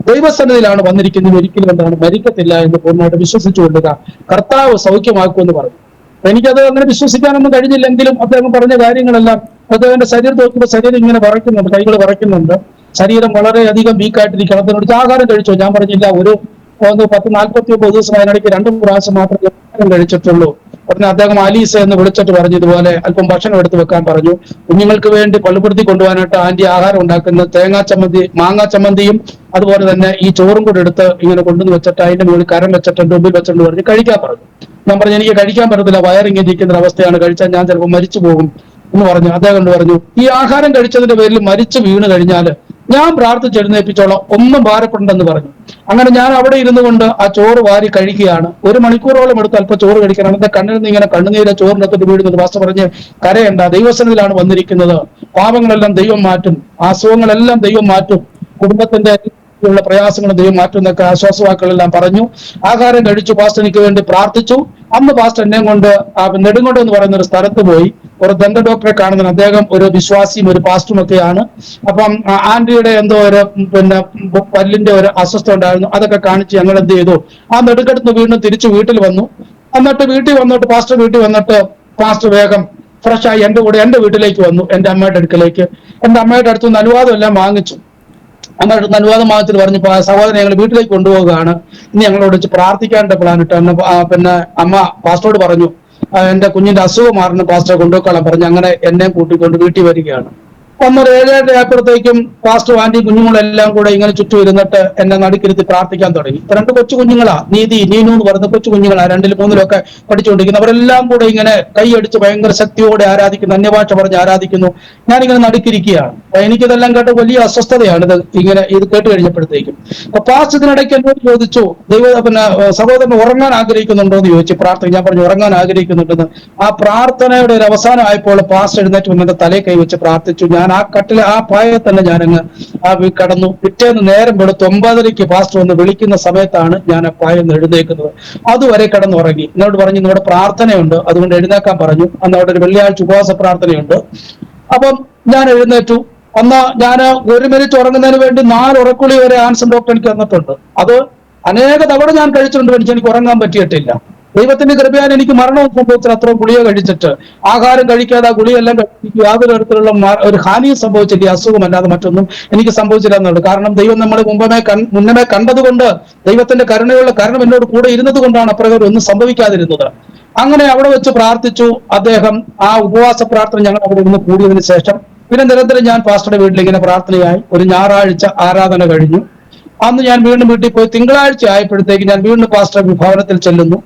ദൈവസന്നിധിയിലാണ് വന്നിരിക്കുന്നത്, ഒരിക്കലും മരിക്കത്തില്ല എന്ന് പൂർണ്ണമായിട്ട് വിശ്വസിച്ചു കൊള്ളുക, കർത്താവ് സൗഖ്യമാക്കുമെന്ന് പറഞ്ഞു. എനിക്കത് അങ്ങനെ വിശ്വസിക്കാനൊന്നും കഴിഞ്ഞില്ലെങ്കിലും അദ്ദേഹം പറഞ്ഞ കാര്യങ്ങളെല്ലാം അദ്ദേഹത്തിന്റെ ശരീരം നോക്കുമ്പോൾ ശരീരം ഇങ്ങനെ വിറയ്ക്കുന്നുണ്ട്, കൈകൾ വിറയ്ക്കുന്നുണ്ട്, ശരീരം വളരെയധികം വീക്കായിട്ടിരിക്കണം. അതിനോട് ആഹാരം കഴിച്ചോ? ഞാൻ പറഞ്ഞില്ല, ഒരു 10-49 ദിവസം അതിനിടയ്ക്ക് 2 പ്രാവശ്യം മാത്രമേ ആഹാരം കഴിച്ചിട്ടുള്ളൂ. ഉടനെ അദ്ദേഹം അലീസ എന്ന് വിളിച്ചിട്ട് പറഞ്ഞു ഇതുപോലെ അല്പം ഭക്ഷണം എടുത്തു വെക്കാൻ പറഞ്ഞു. കുഞ്ഞുങ്ങൾക്ക് വേണ്ടി പള്ളിപ്പെടുത്തി കൊണ്ടുപോകാനായിട്ട് ആന്റി ആഹാരം ഉണ്ടാക്കുന്ന മാങ്ങാ ചമ്മന്തിയും അതുപോലെ തന്നെ ഈ ചോറും കൂടെ എടുത്ത് ഇങ്ങനെ കൊണ്ടുവന്ന് വെച്ചിട്ട് അതിന്റെ മുകളിൽ കരം വെച്ചിട്ട് മുമ്പിൽ വെച്ചിട്ട് പറഞ്ഞ് കഴിക്കാൻ പറഞ്ഞു. ഞാൻ പറഞ്ഞു എനിക്ക് കഴിക്കാൻ പറ്റത്തില്ല, വയറിങ്ങനെ ഇരിക്കുന്ന അവസ്ഥയാണ്, കഴിച്ചാൽ ഞാൻ ചിലപ്പോൾ മരിച്ചു പോകും എന്ന് പറഞ്ഞു. അദ്ദേഹം പറഞ്ഞു ഈ ആഹാരം കഴിച്ചതിന്റെ പേരിൽ മരിച്ചു വീണ് കഴിഞ്ഞാൽ ഞാൻ പ്രാർത്ഥിച്ചെഴുന്നേൽപ്പിച്ചോളാം, ഒന്നും ഭാരപ്പെടണ്ടെന്ന് പറഞ്ഞു. അങ്ങനെ ഞാൻ അവിടെ ഇരുന്നു കൊണ്ട് ആ ചോറ് വാരി കഴിക്കുകയാണ്. 1 മണിക്കൂറോളം എടുത്ത് അല്പം ചോറ് കഴിക്കണം. എന്റെ കണ്ണിൽ നിന്ന് ഇങ്ങനെ കണ്ണുനീരെ ചോറിനകത്തോട്ട് വീഴുന്നത്. പാസ്റ്റർ പറഞ്ഞ് കരയണ്ട, ദൈവസന്നിധിയിലാണ് വന്നിരിക്കുന്നത്, പാപങ്ങളെല്ലാം ദൈവം മാറ്റും, അസുഖങ്ങളെല്ലാം ദൈവം മാറ്റും, കുടുംബത്തിന്റെ ഉള്ള പ്രയാസങ്ങൾ ദൈവം മാറ്റും എന്നൊക്കെ ആശ്വാസവാക്കുകളെല്ലാം പറഞ്ഞു. ആഹാരം കഴിച്ചു. പാസ്റ്റർ എനിക്ക് വേണ്ടി പ്രാർത്ഥിച്ചു. അന്ന് പാസ്റ്റർ എന്നെ കൊണ്ട് നെടുങ്കോട് എന്ന് പറയുന്ന ഒരു സ്ഥലത്ത് പോയി ഒരു ദന്ത ഡോക്ടറെ കാണുന്നത്. അദ്ദേഹം ഒരു വിശ്വാസിയും ഒരു പാസ്റ്ററും ഒക്കെയാണ്. അപ്പം ആന്റിയുടെ എന്തോ ഒരു പല്ലിന്റെ ഒരു അസ്വസ്ഥ ഉണ്ടായിരുന്നു, അതൊക്കെ കാണിച്ച് ഞങ്ങൾ എന്ത് ചെയ്തു, ആ നെടുങ്കടുത്ത് വീണ്ടും തിരിച്ചു വീട്ടിൽ വന്നു. എന്നിട്ട് പാസ്റ്റർ വീട്ടിൽ വന്നിട്ട് പാസ്റ്റർ വേഗം ഫ്രഷായി എന്റെ കൂടെ എന്റെ വീട്ടിലേക്ക് വന്നു, എന്റെ അമ്മയുടെ അടുക്കലേക്ക്. എന്റെ അമ്മയുടെ അടുത്തുനിന്ന് അനുവാദം എല്ലാം വാങ്ങിച്ചു. അമ്മയുടെ അടുത്ത് അനുവാദം വാങ്ങിച്ചിട്ട് പറഞ്ഞു സഹോദരൻ ഞങ്ങൾ വീട്ടിലേക്ക് കൊണ്ടുപോവുകയാണ്, ഇനി ഞങ്ങളോട് വെച്ച് പ്രാർത്ഥിക്കാനുള്ള പ്ലാൻ ഇട്ട്. പിന്നെ അമ്മ പാസ്റ്ററോട് പറഞ്ഞു എന്റെ കുഞ്ഞിന്റെ അസുഖം മാറുന്ന പാസ്റ്ററെ കൊണ്ടുപോയിക്കോളാൻ പറഞ്ഞു. അങ്ങനെ എന്നെ കൂട്ടിക്കൊണ്ട് വീട്ടിൽ വരികയാണ്. ഒന്നൊരു 7:30 ആയപ്പോഴത്തേക്കും പാസ്റ്റർ ആന്റി കുഞ്ഞുങ്ങളെല്ലാം കൂടെ ഇങ്ങനെ ചുറ്റും ഇരുന്നിട്ട് എന്നെ നടുക്കിരുത്തി പ്രാർത്ഥിക്കാൻ തുടങ്ങി. ഇപ്പൊ 2 കൊച്ചു കുഞ്ഞുങ്ങളാ, നീതി നീനു എന്ന് പറയുന്ന കൊച്ചു കുഞ്ഞുങ്ങളാ, 2-ലും 3-ലും ഒക്കെ പഠിച്ചുകൊണ്ടിരിക്കുന്നു. അവരെല്ലാം കൂടെ ഇങ്ങനെ കൈയടിച്ച് ഭയങ്കര ശക്തിയോടെ ആരാധിക്കുന്നു, അന്യഭാഷ പറഞ്ഞ് ആരാധിക്കുന്നു. ഞാനിങ്ങനെ നടുക്കിരിക്കുകയാണ്. അപ്പൊ എനിക്കിതെല്ലാം കേട്ട് വലിയ അസ്വസ്ഥതയാണ് ഇത് കേട്ട് കഴിഞ്ഞപ്പോഴത്തേക്കും. അപ്പൊ പാസ്റ്റർ ഇതിനിടയ്ക്ക് എന്നോട് ചോദിച്ചു, സഹോദരൻ ഉറങ്ങാൻ ആഗ്രഹിക്കുന്നുണ്ടോ എന്ന് ചോദിച്ചു. പ്രാർത്ഥന ഞാൻ പറഞ്ഞു ഉറങ്ങാൻ ആഗ്രഹിക്കുന്നുണ്ടെന്ന്. ആ പ്രാർത്ഥനയുടെ ഒരു അവസാനമായപ്പോൾ പാസ്റ്റർ എഴുന്നേറ്റ് വന്നിട്ട് തലേ കൈവച്ച് പ്രാർത്ഥിച്ചു. ഞാൻ ആ കട്ടിലെ ആ പായെ തന്നെ ഞാനങ്ങ് കടന്നു. പിറ്റേന്ന് നേരം വെളുത്ത് 9:30 പാസ്റ്റർ ഒന്ന് വിളിക്കുന്ന സമയത്താണ് ഞാൻ ആ പായെന്ന് എഴുന്നേക്കുന്നത്. അതുവരെ കിടന്നുറങ്ങി. എന്നോട് പറഞ്ഞു ഇന്നിവിടെ പ്രാർത്ഥനയുണ്ട്, അതുകൊണ്ട് എഴുന്നേക്കാൻ പറഞ്ഞു. അന്ന് അവിടെ ഒരു വെള്ളിയാഴ്ച ഉപവാസ പ്രാർത്ഥനയുണ്ട്. അപ്പം ഞാൻ എഴുന്നേറ്റു. അന്ന് ഞാൻ 1 മിനിറ്റ് ഉറങ്ങുന്നതിന് വേണ്ടി 4 ഉറക്കുളി വരെ ആൻസൺ ഡോക്ടർ എനിക്ക് തന്നിട്ടുണ്ട്. അത് അനേക തവണ ഞാൻ കഴിച്ചിട്ടുണ്ട്. എനിക്ക് ഉറങ്ങാൻ പറ്റിയിട്ടില്ല. ദൈവത്തിന്റെ കൃപയാൽ എനിക്ക് മരണവും സംഭവിച്ചത് അത്രയും ഗുളിക കഴിച്ചിട്ട്, ആഹാരം കഴിക്കാതെ ആ ഗുളിയെല്ലാം കഴിച്ചിട്ട് യാതൊരു തരത്തിലുള്ള ഒരു ഹാനിയും സംഭവിച്ചില്ല. ഈ അസുഖമല്ലാതെ മറ്റൊന്നും എനിക്ക് സംഭവിച്ചില്ല എന്നുള്ളത്. കാരണം ദൈവം നമ്മളെ മുന്നമേ കണ്ടതുകൊണ്ട്, ദൈവത്തിന്റെ കരുണയുള്ള കാരണം എന്നോട് കൂടെ ഇരുന്നത് കൊണ്ടാണ് അപ്രകാരം ഒന്നും സംഭവിക്കാതിരുന്നത്. അങ്ങനെ അവിടെ വെച്ച് പ്രാർത്ഥിച്ചു. അദ്ദേഹം ആ ഉപവാസ പ്രാർത്ഥന ഞങ്ങൾ അവിടെ നിന്ന് കൂടിയതിനു ശേഷം പിന്നെ നിരന്തരം ഞാൻ പാസ്റ്ററുടെ വീട്ടിൽ ഇങ്ങനെ പ്രാർത്ഥനയായി. ഒരു ഞായറാഴ്ച ആരാധന കഴിഞ്ഞു. അന്ന് ഞാൻ വീണ്ടും വീട്ടിൽ പോയി. തിങ്കളാഴ്ച ആയപ്പോഴത്തേക്ക് ഞാൻ വീണ്ടും പാസ്റ്ററുടെ ഭവനത്തിൽ ചെല്ലുന്നു.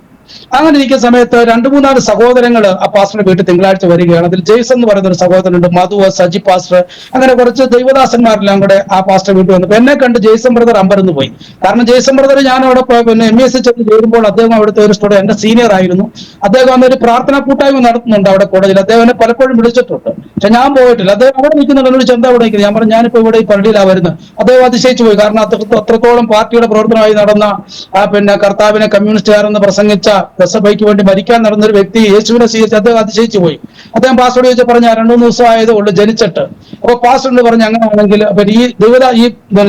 അങ്ങനെ ഇരിക്കുന്ന സമയത്ത് 2-3 സഹോദരങ്ങൾ ആ പാസ്റ്ററുടെ വീട്ടിൽ തിങ്കളാഴ്ച വരികയാണ്. അതിൽ ജെയ്സൺ എന്ന് പറയുന്ന ഒരു സഹോദരനുണ്ട്, മധു, സജി പാസ്റ്റർ, അങ്ങനെ കുറച്ച് ദൈവദാസന്മാരെല്ലാം കൂടെ ആ പാസ്റ്റർ വീട്ടിൽ വന്നു. എന്നെ കണ്ട് ജെയ്സൺ ബ്രദർ അമ്പരന്ന് പോയി. കാരണം ജെയ്സൺ ബ്രദർ ഞാൻ അവിടെ MSc ചെന്ന് ചേരുമ്പോൾ അദ്ദേഹം അവിടുത്തെ ഒരു സ്റ്റുഡന്റ്, എന്റെ സീനിയർ ആയിരുന്നു. അദ്ദേഹം അന്നൊരു പ്രാർത്ഥനാ കൂട്ടായ്മ നടത്തുന്നുണ്ട് അവിടെ കോളേജിൽ. അദ്ദേഹം എന്നെ പലപ്പോഴും വിളിച്ചിട്ടുണ്ട്, പക്ഷെ ഞാൻ പോയിട്ടില്ല. അദ്ദേഹം അവിടെ നിൽക്കുന്നുണ്ട്. ചെന്ത അവിടെ നിൽക്കുന്നത്. ഞാൻ പറഞ്ഞു ഞാനിപ്പോ ഇവിടെ ഈ പള്ളിയിലാണ് വരുന്നത്. അദ്ദേഹം അതിശയിച്ചു പോയി. കാരണം അത്രത്തോളം പാർട്ടിയുടെ പ്രവർത്തനമായി നടന്ന കർത്താവിനെ കമ്മ്യൂണിസ്റ്റുകാരെന്ന് പ്രസംഗിച്ച ബൈക്ക് വേണ്ടി മരിക്കാൻ നടന്ന ഒരു വ്യക്തി യേശുവിനെ സ്വീകരിച്ച് അദ്ദേഹം അതിശയിച്ചു പോയി. അദ്ദേഹം പാസ്റ്ററോട് ചോദിച്ചു, പറഞ്ഞ 2-3 ദിവസം ആയതേ ഉള്ളൂ ജനിച്ചിട്ട്. അപ്പൊ പാസ്റ്ററിനോട് പറഞ്ഞു അങ്ങനെയാണെങ്കിൽ ഈ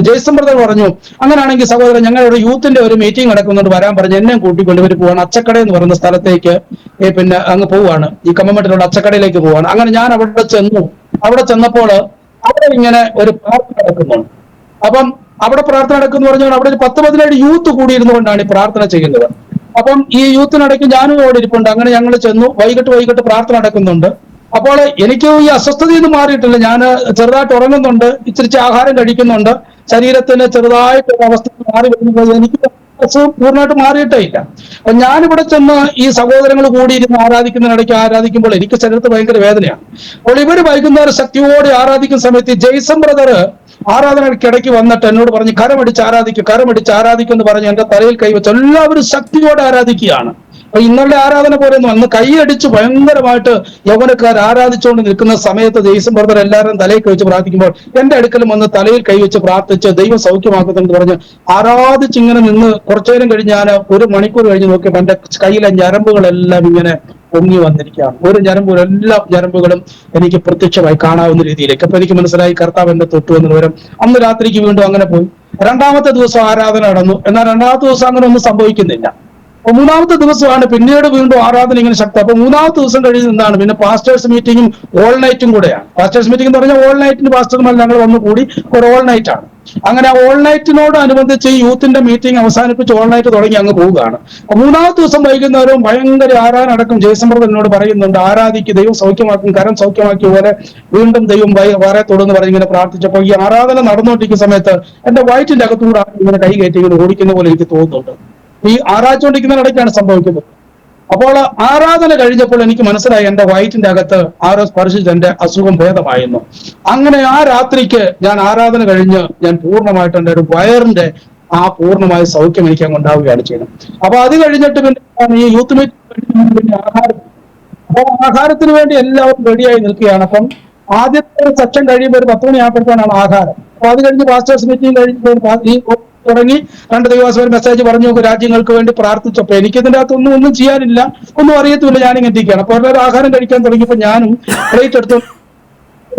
ജെയ്സൺ ബ്രദർ പറഞ്ഞു അങ്ങനെയാണെങ്കിൽ സഹോദരൻ ഞങ്ങളുടെ യൂത്തിന്റെ ഒരു മീറ്റിംഗ് നടക്കുന്നുണ്ട്, വരാൻ പറഞ്ഞു. എന്നെയും കൂട്ടിക്കൊണ്ട് ഇവർ പോവാണ് അച്ചക്കട എന്ന് പറയുന്ന സ്ഥലത്തേക്ക്. അങ്ങ് പോവാണ്, ഈ കമ്മമട്ടിലുള്ള അച്ചക്കടയിലേക്ക് പോവാണ്. അങ്ങനെ ഞാൻ അവിടെ ചെന്നു. അവിടെ ചെന്നപ്പോൾ അവിടെ ഇങ്ങനെ ഒരു പ്രാർത്ഥന നടക്കുന്നുണ്ട്. അപ്പം അവിടെ പ്രാർത്ഥന നടക്കുന്നു പറഞ്ഞാൽ അവിടെ ഒരു 10-17 യൂത്ത് കൂടിയിരുന്നു കൊണ്ടാണ് ഈ പ്രാർത്ഥന ചെയ്യുന്നത്. അപ്പം ഈ യൂത്തിനിടയ്ക്ക് ഞാനും അവിടെ ഇരിപ്പുണ്ട്. അങ്ങനെ ഞങ്ങൾ ചെന്നു. വൈകിട്ട് പ്രാർത്ഥന നടക്കുന്നുണ്ട്. അപ്പോൾ എനിക്ക് ഈ അസ്വസ്ഥതയൊന്നും മാറിയിട്ടില്ല. ഞാൻ ചെറുതായിട്ട് ഉറങ്ങുന്നുണ്ട്, ഇച്ചിരി ആഹാരം കഴിക്കുന്നുണ്ട്, ശരീരത്തിന് ചെറുതായിട്ട് അവസ്ഥ മാറി വരുന്നത്. എനിക്ക് അസുഖം പൂർണ്ണമായിട്ട് മാറിയിട്ടേ ഇല്ല. അപ്പൊ ഞാനിവിടെ ചെന്ന് ഈ സഹോദരങ്ങൾ കൂടിയിരുന്ന് ആരാധിക്കുമ്പോൾ എനിക്ക് ശരീരത്ത് ഭയങ്കര വേദനയാണ്. അപ്പോൾ ഇവര് വൈകുന്നേരം ശക്തിയോടെ ആരാധിക്കുന്ന സമയത്ത് ജെയ്സൺ ബ്രദർ ആരാധനയ്ക്കിടയ്ക്ക് വന്നിട്ട് എന്നോട് പറഞ്ഞ് കരമടിച്ച് ആരാധിക്കും എന്ന് പറഞ്ഞ് എന്റെ തലയിൽ കൈവച്ച് എല്ലാവരും ശക്തിയോടെ ആരാധിക്കുകയാണ്. അപ്പൊ ഇന്നലെ ആരാധന പോലെ ഒന്നും അന്ന് കൈയടിച്ച് ഭയങ്കരമായിട്ട് യൗവനക്കാർ ആരാധിച്ചുകൊണ്ട് നിൽക്കുന്ന സമയത്ത് ജെയ്സൺ ബ്രദർ എല്ലാവരും തലയിൽ കൈവച്ച് പ്രാർത്ഥിക്കുമ്പോൾ എന്റെ അടുക്കലും വന്ന് തലയിൽ കൈവച്ച് പ്രാർത്ഥിച്ച് ദൈവം സൗഖ്യമാക്കുന്നെന്ന് പറഞ്ഞ് ആരാധിച്ചിങ്ങനെ നിന്ന് കുറച്ചു നേരം കഴിഞ്ഞ് ഞാൻ 1 മണിക്കൂർ കഴിഞ്ഞ് നോക്കിയപ്പോൾ എന്റെ കയ്യിലെ ഞരമ്പുകളെല്ലാം ഇങ്ങനെ പൊങ്ങി വന്നിരിക്കുകയാണ്. ഒരു ഞരമ്പും എല്ലാ ഞരമ്പുകളും എനിക്ക് പ്രത്യക്ഷമായി കാണാവുന്ന രീതിയിലേക്ക്. അപ്പൊ എനിക്ക് മനസ്സിലായി കർത്താവ് എന്നെ തൊട്ടു എന്ന് വരും. അന്ന് രാത്രിക്ക് വീണ്ടും അങ്ങനെ പോയി. 2ാമത്തെ ദിവസം ആരാധന നടന്നു. എന്നാൽ 2ാമത്തെ ദിവസം അങ്ങനെ ഒന്നും സംഭവിക്കുന്നില്ല. അപ്പൊ 3ാമത്തെ ദിവസമാണ് പിന്നീട് വീണ്ടും ആരാധന ഇങ്ങനെ ശക്തി. അപ്പൊ 3ാമത്തെ ദിവസം കഴിയുന്നതാണ് പിന്നെ പാസ്റ്റേഴ്സ് മീറ്റിംഗും ഓൾ നൈറ്റും കൂടെയാണ്. പാസ്റ്റേഴ്സ് മീറ്റിംഗ് എന്ന് പറഞ്ഞാൽ ഓൾ നൈറ്റിന് പാസ്റ്റർമാർ ഞങ്ങൾ വന്നു കൂടി ഒരു ഓൾ നൈറ്റ് ആണ്. അങ്ങനെ ഓൾ നൈറ്റിനോട് അനുബന്ധിച്ച് ഈ യൂത്തിന്റെ മീറ്റിംഗ് അവസാനിപ്പിച്ച് ഓൾ നൈറ്റ് തുടങ്ങി അങ്ങ് പോവുകയാണ്. 3ാമത്തെ ദിവസം വൈകുന്നേരവും ഭയങ്കര ആരാധന അടക്കം ജെയ്സൺ ബ്രദർ എന്നോട് പറയുന്നുണ്ട്, ആരാധിക്ക് ദൈവം സൗഖ്യമാക്കും, കരം സൗഖ്യമാക്കിയ പോലെ വീണ്ടും ദൈവം വേറെ തുടർന്ന് പറഞ്ഞ് ഇങ്ങനെ പ്രാർത്ഥിച്ചപ്പോൾ ഈ ആരാധന നടന്നുകൊണ്ടിരിക്കുന്ന സമയത്ത് എന്റെ വയറ്റിന്റെ അകത്തുകൂടെ ഇങ്ങനെ കൈ കയറ്റി ഇങ്ങനെ ഓടിക്കുന്ന പോലെ എനിക്ക് തോന്നുന്നുണ്ട്. ഈ ആരാധിച്ചുകൊണ്ടിരിക്കുന്നതിനിടയ്ക്കാണ് സംഭവിക്കുന്നത്. അപ്പോൾ ആരാധന കഴിഞ്ഞപ്പോൾ എനിക്ക് മനസ്സിലായി എന്റെ വയറ്റിന്റെ അകത്ത് ആരോ സ്പർശിച്ച് എന്റെ അസുഖം ഭേദമായിരുന്നു. അങ്ങനെ ആ രാത്രിക്ക് ഞാൻ ആരാധന കഴിഞ്ഞ് ഞാൻ പൂർണ്ണമായിട്ട് എന്റെ ഒരു വയറിന്റെ പൂർണ്ണമായ സൗഖ്യം എനിക്ക് അങ്ങ് ഉണ്ടാവുകയാണ് ചെയ്യുന്നത്. അപ്പൊ അത് കഴിഞ്ഞിട്ട് പിന്നെ ഈ യൂത്ത് മീറ്റിംഗ് ആഹാരത്തിന് വേണ്ടി എല്ലാവരും റെഡിയായി നിൽക്കുകയാണ്. അപ്പം ആദ്യത്തെ സെക്ഷൻ കഴിയുമ്പോൾ ഒരു 10 മണിയാകുമ്പോഴത്തേക്കാണ് ആഹാരം. അപ്പൊ അത് കഴിഞ്ഞ് പാസ്റ്റേഴ്സ് മീറ്റിംഗ് കഴിഞ്ഞ് തുടങ്ങി 2 ദിവസം മെസ്സേജ് പറഞ്ഞു രാജ്യങ്ങൾക്ക് വേണ്ടി പ്രാർത്ഥിച്ചപ്പോ എനിക്കിതിന്റെ അകത്തൊന്നും ചെയ്യാനില്ല, ഒന്നും അറിയത്തില്ല. ഞാനിങ്ങനെ ഇരിക്കുകയാണ്. അപ്പൊ എല്ലാവരും ആഹാരം കഴിക്കാൻ തുടങ്ങിയപ്പോൾ ഞാനും പ്ലേറ്റ് എടുത്ത്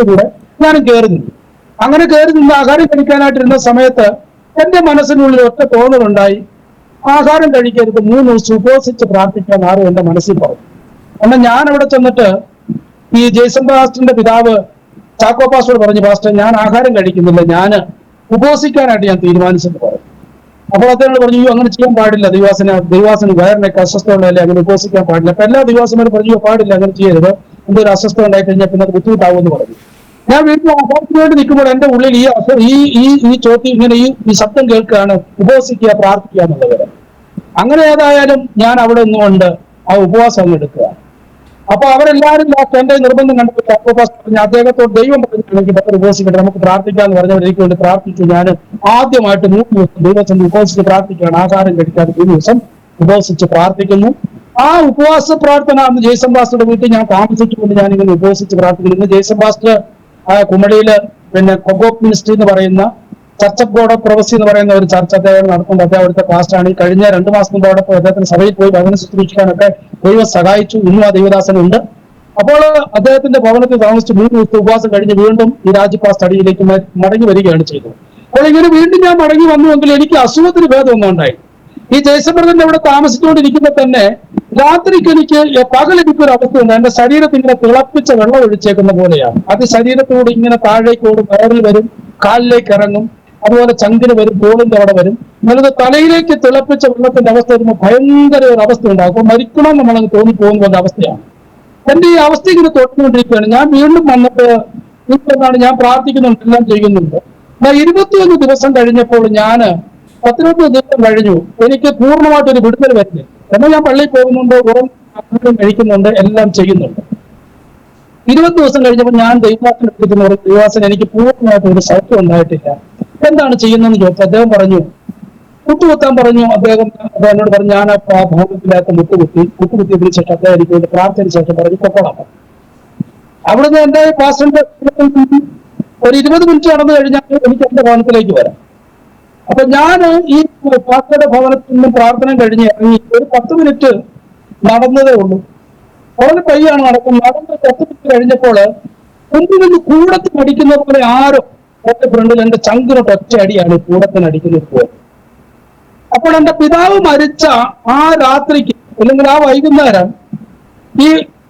കൂടെ ഞാനും കയറി നിന്നു. അങ്ങനെ കയറി നിന്ന് ആഹാരം കഴിക്കാനായിട്ടിരുന്ന സമയത്ത് എന്റെ മനസ്സിനുള്ളിൽ ഒറ്റ തോന്നലുണ്ടായി, ആഹാരം കഴിക്കരുത്, 3 ദിവസം ഉപവസിച്ച് പ്രാർത്ഥിക്കാൻ ആരും എന്റെ മനസ്സിൽ പറഞ്ഞു. എന്നാൽ ഞാൻ അവിടെ ചെന്നിട്ട് ഈ ജെയ്സൺ പാസ്റ്ററിന്റെ പിതാവ് ചാക്കോ പാസ്റ്റർ പറഞ്ഞു, പാസ്റ്റർ ഞാൻ ആഹാരം കഴിക്കുന്നില്ല, ഞാൻ ഉപവസിക്കാനായിട്ട് ഞാൻ തീരുമാനിച്ചെന്ന് പറഞ്ഞു. അപ്പോൾ അദ്ദേഹം പറഞ്ഞു, അങ്ങനെ ചെയ്യാൻ പാടില്ല, ദൈവാസന് വയറിനൊക്കെ അസ്വസ്ഥതയുള്ളതല്ലേ, അങ്ങനെ ഉപവസിക്കാൻ പാടില്ല. അപ്പൊ എല്ലാ ദൈവാസന്മാരും പറഞ്ഞു പാടില്ല, അങ്ങനെ ചെയ്യരുത്, എന്തൊരു അസ്വസ്ഥത ഉണ്ടായി കഴിഞ്ഞാൽ പിന്നെ അത് ബുദ്ധിമുട്ടാവുമെന്ന് പറഞ്ഞു. ഞാൻ വീട്ടിൽ ആഹാരത്തിന് വേണ്ടി നിൽക്കുമ്പോൾ എന്റെ ഉള്ളിൽ ഈ ചോദ്യം ഇങ്ങനെ ഈ ശബ്ദം കേൾക്കുകയാണ്, ഉപവസിക്കുക, പ്രാർത്ഥിക്കുക എന്നുള്ളത്. അങ്ങനെ ഏതായാലും ഞാൻ അവിടെ നിന്നുകൊണ്ട് ആ ഉപവാസം അങ്ങ് എടുക്കുക. അപ്പൊ അവരെല്ലാവരും എന്റെ നിർബന്ധം കണ്ടപ്പോൾ പറഞ്ഞു, അദ്ദേഹത്തോട് ദൈവം പറഞ്ഞിട്ടുണ്ടെങ്കിൽ പത്ര ഉപവസിക്കട്ടെ, നമുക്ക് പ്രാർത്ഥിക്കാന്ന് പറഞ്ഞവർ എനിക്ക് വേണ്ടി പ്രാർത്ഥിച്ചു. ഞാൻ ആദ്യമായിട്ട് 3 ദിവസം ദൈവത്തിന് ഉപവസിച്ച് പ്രാർത്ഥിക്കുകയാണ്, ആഹാരം കഴിക്കാതെ 3 ദിവസം ഉപവസിച്ച് പ്രാർത്ഥിക്കുന്നു. ആ ഉപവാസ പ്രാർത്ഥന അന്ന് ജെയ്സൺ പാസ്റ്ററുടെ വീട്ടിൽ ഞാൻ താമസിച്ചുകൊണ്ട് ഞാനിങ്ങനെ ഉപവസിച്ച് പ്രാർത്ഥിക്കുന്നു. ഇന്ന് ജെയ്സൺ പാസ്റ്റർ കുമളിയില് കൊഗോപ്പ് മിനിസ്ട്രി എന്ന് പറയുന്ന church of God of prophecy എന്ന് പറയുന്ന ഒരു ചർച്ച അദ്ദേഹം നടത്തുന്നത്. അദ്ദേഹം അവിടുത്തെ പാസ്റ്ററാണ്. ഈ കഴിഞ്ഞ 2 മാസം മുമ്പ് അവിടെ അദ്ദേഹത്തിന് സഭയിൽ പോയി ഭവനം ശുശ്രൂഷിക്കാനൊക്കെ ദൈവം സഹായിച്ചു. ഇന്നും ആ ദൈവദാസനുണ്ട്. അപ്പോൾ അദ്ദേഹത്തിന്റെ ഭവനത്തിൽ താമസിച്ച് 3 ദിവസത്തെ ഉപവാസം കഴിഞ്ഞ് വീണ്ടും ഈ രാജ്യപാ സ്റ്റഡിയിലേക്ക് മടങ്ങി വരികയാണ് ചെയ്തത്. അപ്പോൾ ഇങ്ങനെ വീണ്ടും ഞാൻ മടങ്ങി വന്നുവെങ്കിൽ എനിക്ക് അസുഖത്തിന് ഭേദമൊന്നും ഉണ്ടായി. ഈ ജയ്സൺ ബ്രദറിന്റെ അവിടെ താമസിച്ചുകൊണ്ടിരിക്കുമ്പോൾ തന്നെ രാത്രിക്ക് പകൽ എനിക്കൊരു അവസ്ഥയുണ്ട്. എന്റെ ശരീരത്തിൽ ഇങ്ങനെ തിളപ്പിച്ച വെള്ളം ഒഴിച്ചേക്കുന്ന പോലെയാണ്. അത് ശരീരത്തോട് ഇങ്ങനെ താഴേക്കോടും, വയറിൽ വരും, കാലിലേക്ക് ഇറങ്ങും, അതുപോലെ ചങ്കിന് വരും, തോളിന്റെ അവിടെ വരും. നല്ലത് തലയിലേക്ക് തിളപ്പിച്ച വെള്ളത്തിന്റെ അവസ്ഥ വരുമ്പോൾ ഭയങ്കര ഒരു അവസ്ഥ ഉണ്ടാകും. അപ്പൊ മരിക്കണം നമ്മളങ്ങ് തോന്നിപ്പോകുന്ന ഒരു അവസ്ഥയാണ്. എന്റെ ഈ അവസ്ഥ ഇങ്ങനെ തൊട്ടുകൊണ്ടിരിക്കുകയാണ്. ഞാൻ വീണ്ടും വന്നിട്ട് ഇപ്പോഴാണ് ഞാൻ പ്രാർത്ഥിക്കുന്നുണ്ട്, എല്ലാം ചെയ്യുന്നുണ്ട്. 21 ദിവസം കഴിഞ്ഞപ്പോൾ ഞാൻ 19 ദിവസം കഴിഞ്ഞു, എനിക്ക് പൂർണ്ണമായിട്ടൊരു വിടുതൽ വരുന്നില്ല. എന്നാൽ ഞാൻ പള്ളിയിൽ പോകുന്നുണ്ട്, ഉറങ്ങും, കഴിക്കുന്നുണ്ട്, എല്ലാം ചെയ്യുന്നുണ്ട്. 20 ദിവസം കഴിഞ്ഞപ്പോൾ ഞാൻ ദൈവവാസന എടുക്കുന്നവർ, ദൈവവാസന എനിക്ക് പൂർണ്ണമായിട്ട് ഒരു സൗഖ്യം ഉണ്ടായിട്ടില്ല, എന്താണ് ചെയ്യുന്നതെന്ന് ചോദിച്ചു. അദ്ദേഹം പറഞ്ഞു മുട്ടുകുത്താൻ പറഞ്ഞു. അദ്ദേഹം എന്നോട് പറഞ്ഞു, ഞാൻ ആ ഭവനത്തിനകത്ത് മുട്ടുകുത്തിയതിനു ശേഷം അദ്ദേഹം എനിക്ക് വേണ്ടി പ്രാർത്ഥനയ്ക്ക് ശേഷം പറഞ്ഞു കൊക്കോളാം. അവിടുന്ന് എന്റെ പാസ്റ്ററിന്റെ ഒരു 20 മിനിറ്റ് നടന്നു കഴിഞ്ഞാൽ എനിക്ക് എന്റെ ഭവനത്തിലേക്ക് വരാം. അപ്പൊ ഞാൻ ഈ പാസ്റ്ററുടെ ഭവനത്തിൽ നിന്നും പ്രാർത്ഥന കഴിഞ്ഞ് ഇറങ്ങി ഒരു 10 മിനിറ്റ് നടന്നതേ ഉള്ളൂ. വളരെ പയ്യാണ് നടക്കുന്നത്. നടന്ന് 10 മിനിറ്റ് കഴിഞ്ഞപ്പോൾ മുമ്പിൽ നിന്ന് കൂടത്തിന് അടിക്കുന്ന പോലെ ആരോ എന്റെ ഫ്രണ്ടിൽ എന്റെ ചങ്കിനൊട്ട് ഒറ്റ അടിയാണ് കൂടത്തിന് അടിക്കുന്നത് പോലെ. അപ്പോൾ എന്റെ പിതാവ് മരിച്ച ആ രാത്രിക്ക് അല്ലെങ്കിൽ ആ വൈകുന്നേരം ഈ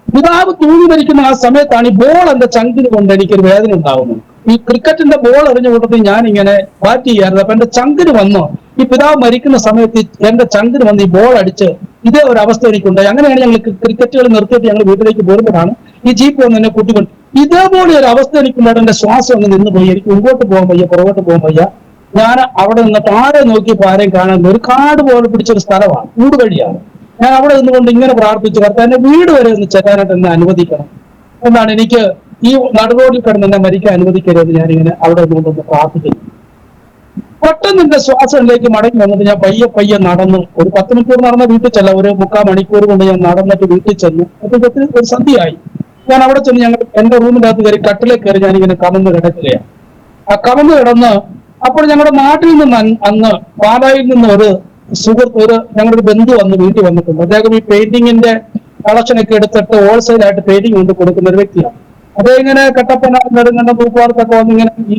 പിതാവ് തൂങ്ങി മരിക്കുന്ന ആ സമയത്താണ് ഈ ബോൾ എന്റെ ചങ്കിന് കൊണ്ട് എനിക്കൊരു വേദന ഉണ്ടാകുന്നത്. ഈ ക്രിക്കറ്റിന്റെ ബോൾ എറിഞ്ഞ കൂട്ടത്തിൽ ഞാൻ ഇങ്ങനെ ബാറ്റ് ചെയ്യാറുണ്ട്. അപ്പൊ എന്റെ ചങ്കിന് വന്നു, ഈ പിതാവ് മരിക്കുന്ന സമയത്ത് എന്റെ ചങ്കിന് വന്ന് ഈ ബോൾ അടിച്ച് ഇതേ ഒരു അവസ്ഥ എനിക്കുണ്ടായി. അങ്ങനെയാണ് ഞങ്ങൾ ക്രിക്കറ്റുകൾ നിർത്തിയിട്ട് ഞങ്ങൾ വീട്ടിലേക്ക് പോരുമ്പോഴാണ് ഈ ജീപ്പ് വന്ന് എന്നെ കൂട്ടിക്കൊണ്ട് ഇതേപോലെ ഒരു അവസ്ഥ എനിക്കുണ്ടായിട്ട് എന്റെ ശ്വാസം ഒന്ന് നിന്ന് പോയി. എനിക്ക് മുമ്പോട്ട് പോകാൻ വയ്യ, പുറകോട്ട് പോകാൻ വയ്യ. ഞാൻ അവിടെ നിന്നിട്ട് ആരെ നോക്കിയപ്പോൾ ആരെയും കാണാൻ ഒരു കാട് പോലെ പിടിച്ചൊരു സ്ഥലമാണ്, വീട് വഴിയാണ്. ഞാൻ അവിടെ നിന്നുകൊണ്ട് ഇങ്ങനെ പ്രാർത്ഥിച്ചു, കർത്താവിന്റെ വീട് വരെ ഒന്ന് ചെല്ലാനായിട്ട് എന്നെ അനുവദിക്കണം എന്നാണ്. എനിക്ക് ഈ നടുറോഡിൽ കിടന്ന് എന്നെ മരിക്കാൻ അനുവദിക്കരുത്. ഞാനിങ്ങനെ അവിടെ നിന്നുകൊണ്ടൊന്ന് പ്രാർത്ഥിക്കുന്നു. പെട്ടെന്ന് എന്റെ ശ്വാസത്തിലേക്ക് മടങ്ങി വന്നിട്ട് ഞാൻ പയ്യെ നടന്നു. ഒരു 10 മണിക്കൂർ നടന്ന വീട്ടിൽ ചെല്ലാം, ഒരു 3/4 മണിക്കൂർ കൊണ്ട് ഞാൻ നടന്നിട്ട് വീട്ടിൽ ചെന്നു. അപ്പോഴത്തേക്ക് ഒരു സന്ധ്യയായി. ഞാൻ അവിടെ ചെന്ന് ഞങ്ങൾ എന്റെ റൂമിന്റെ അകത്ത് കയറി കട്ടിലേക്ക് കയറി ഞാനിങ്ങനെ കമന്ന് കിടക്കുകയാണ്. ആ കമന്ന് കിടന്ന് അപ്പോൾ ഞങ്ങളുടെ നാട്ടിൽ നിന്ന് അന്ന് പാലായിൽ നിന്ന് ഒരു സുഹൃത്ത്, ഞങ്ങളുടെ ഒരു ബന്ധു വന്ന് വീട്ടിൽ വന്നിട്ടുണ്ട്. അദ്ദേഹം ഈ പെയിന്റിങ്ങിന്റെ കളക്ഷനൊക്കെ എടുത്തിട്ട് ഹോൾസെയിലായിട്ട് പെയിന്റിങ് കൊണ്ട് കൊടുക്കുന്ന ഒരു വ്യക്തിയാണ്. അദ്ദേഹം ഇങ്ങനെ കട്ടപ്പന, നെടുങ്കണ്ടം, തൂക്കുവാർത്തൊക്കെ വന്നിങ്ങനെ ഈ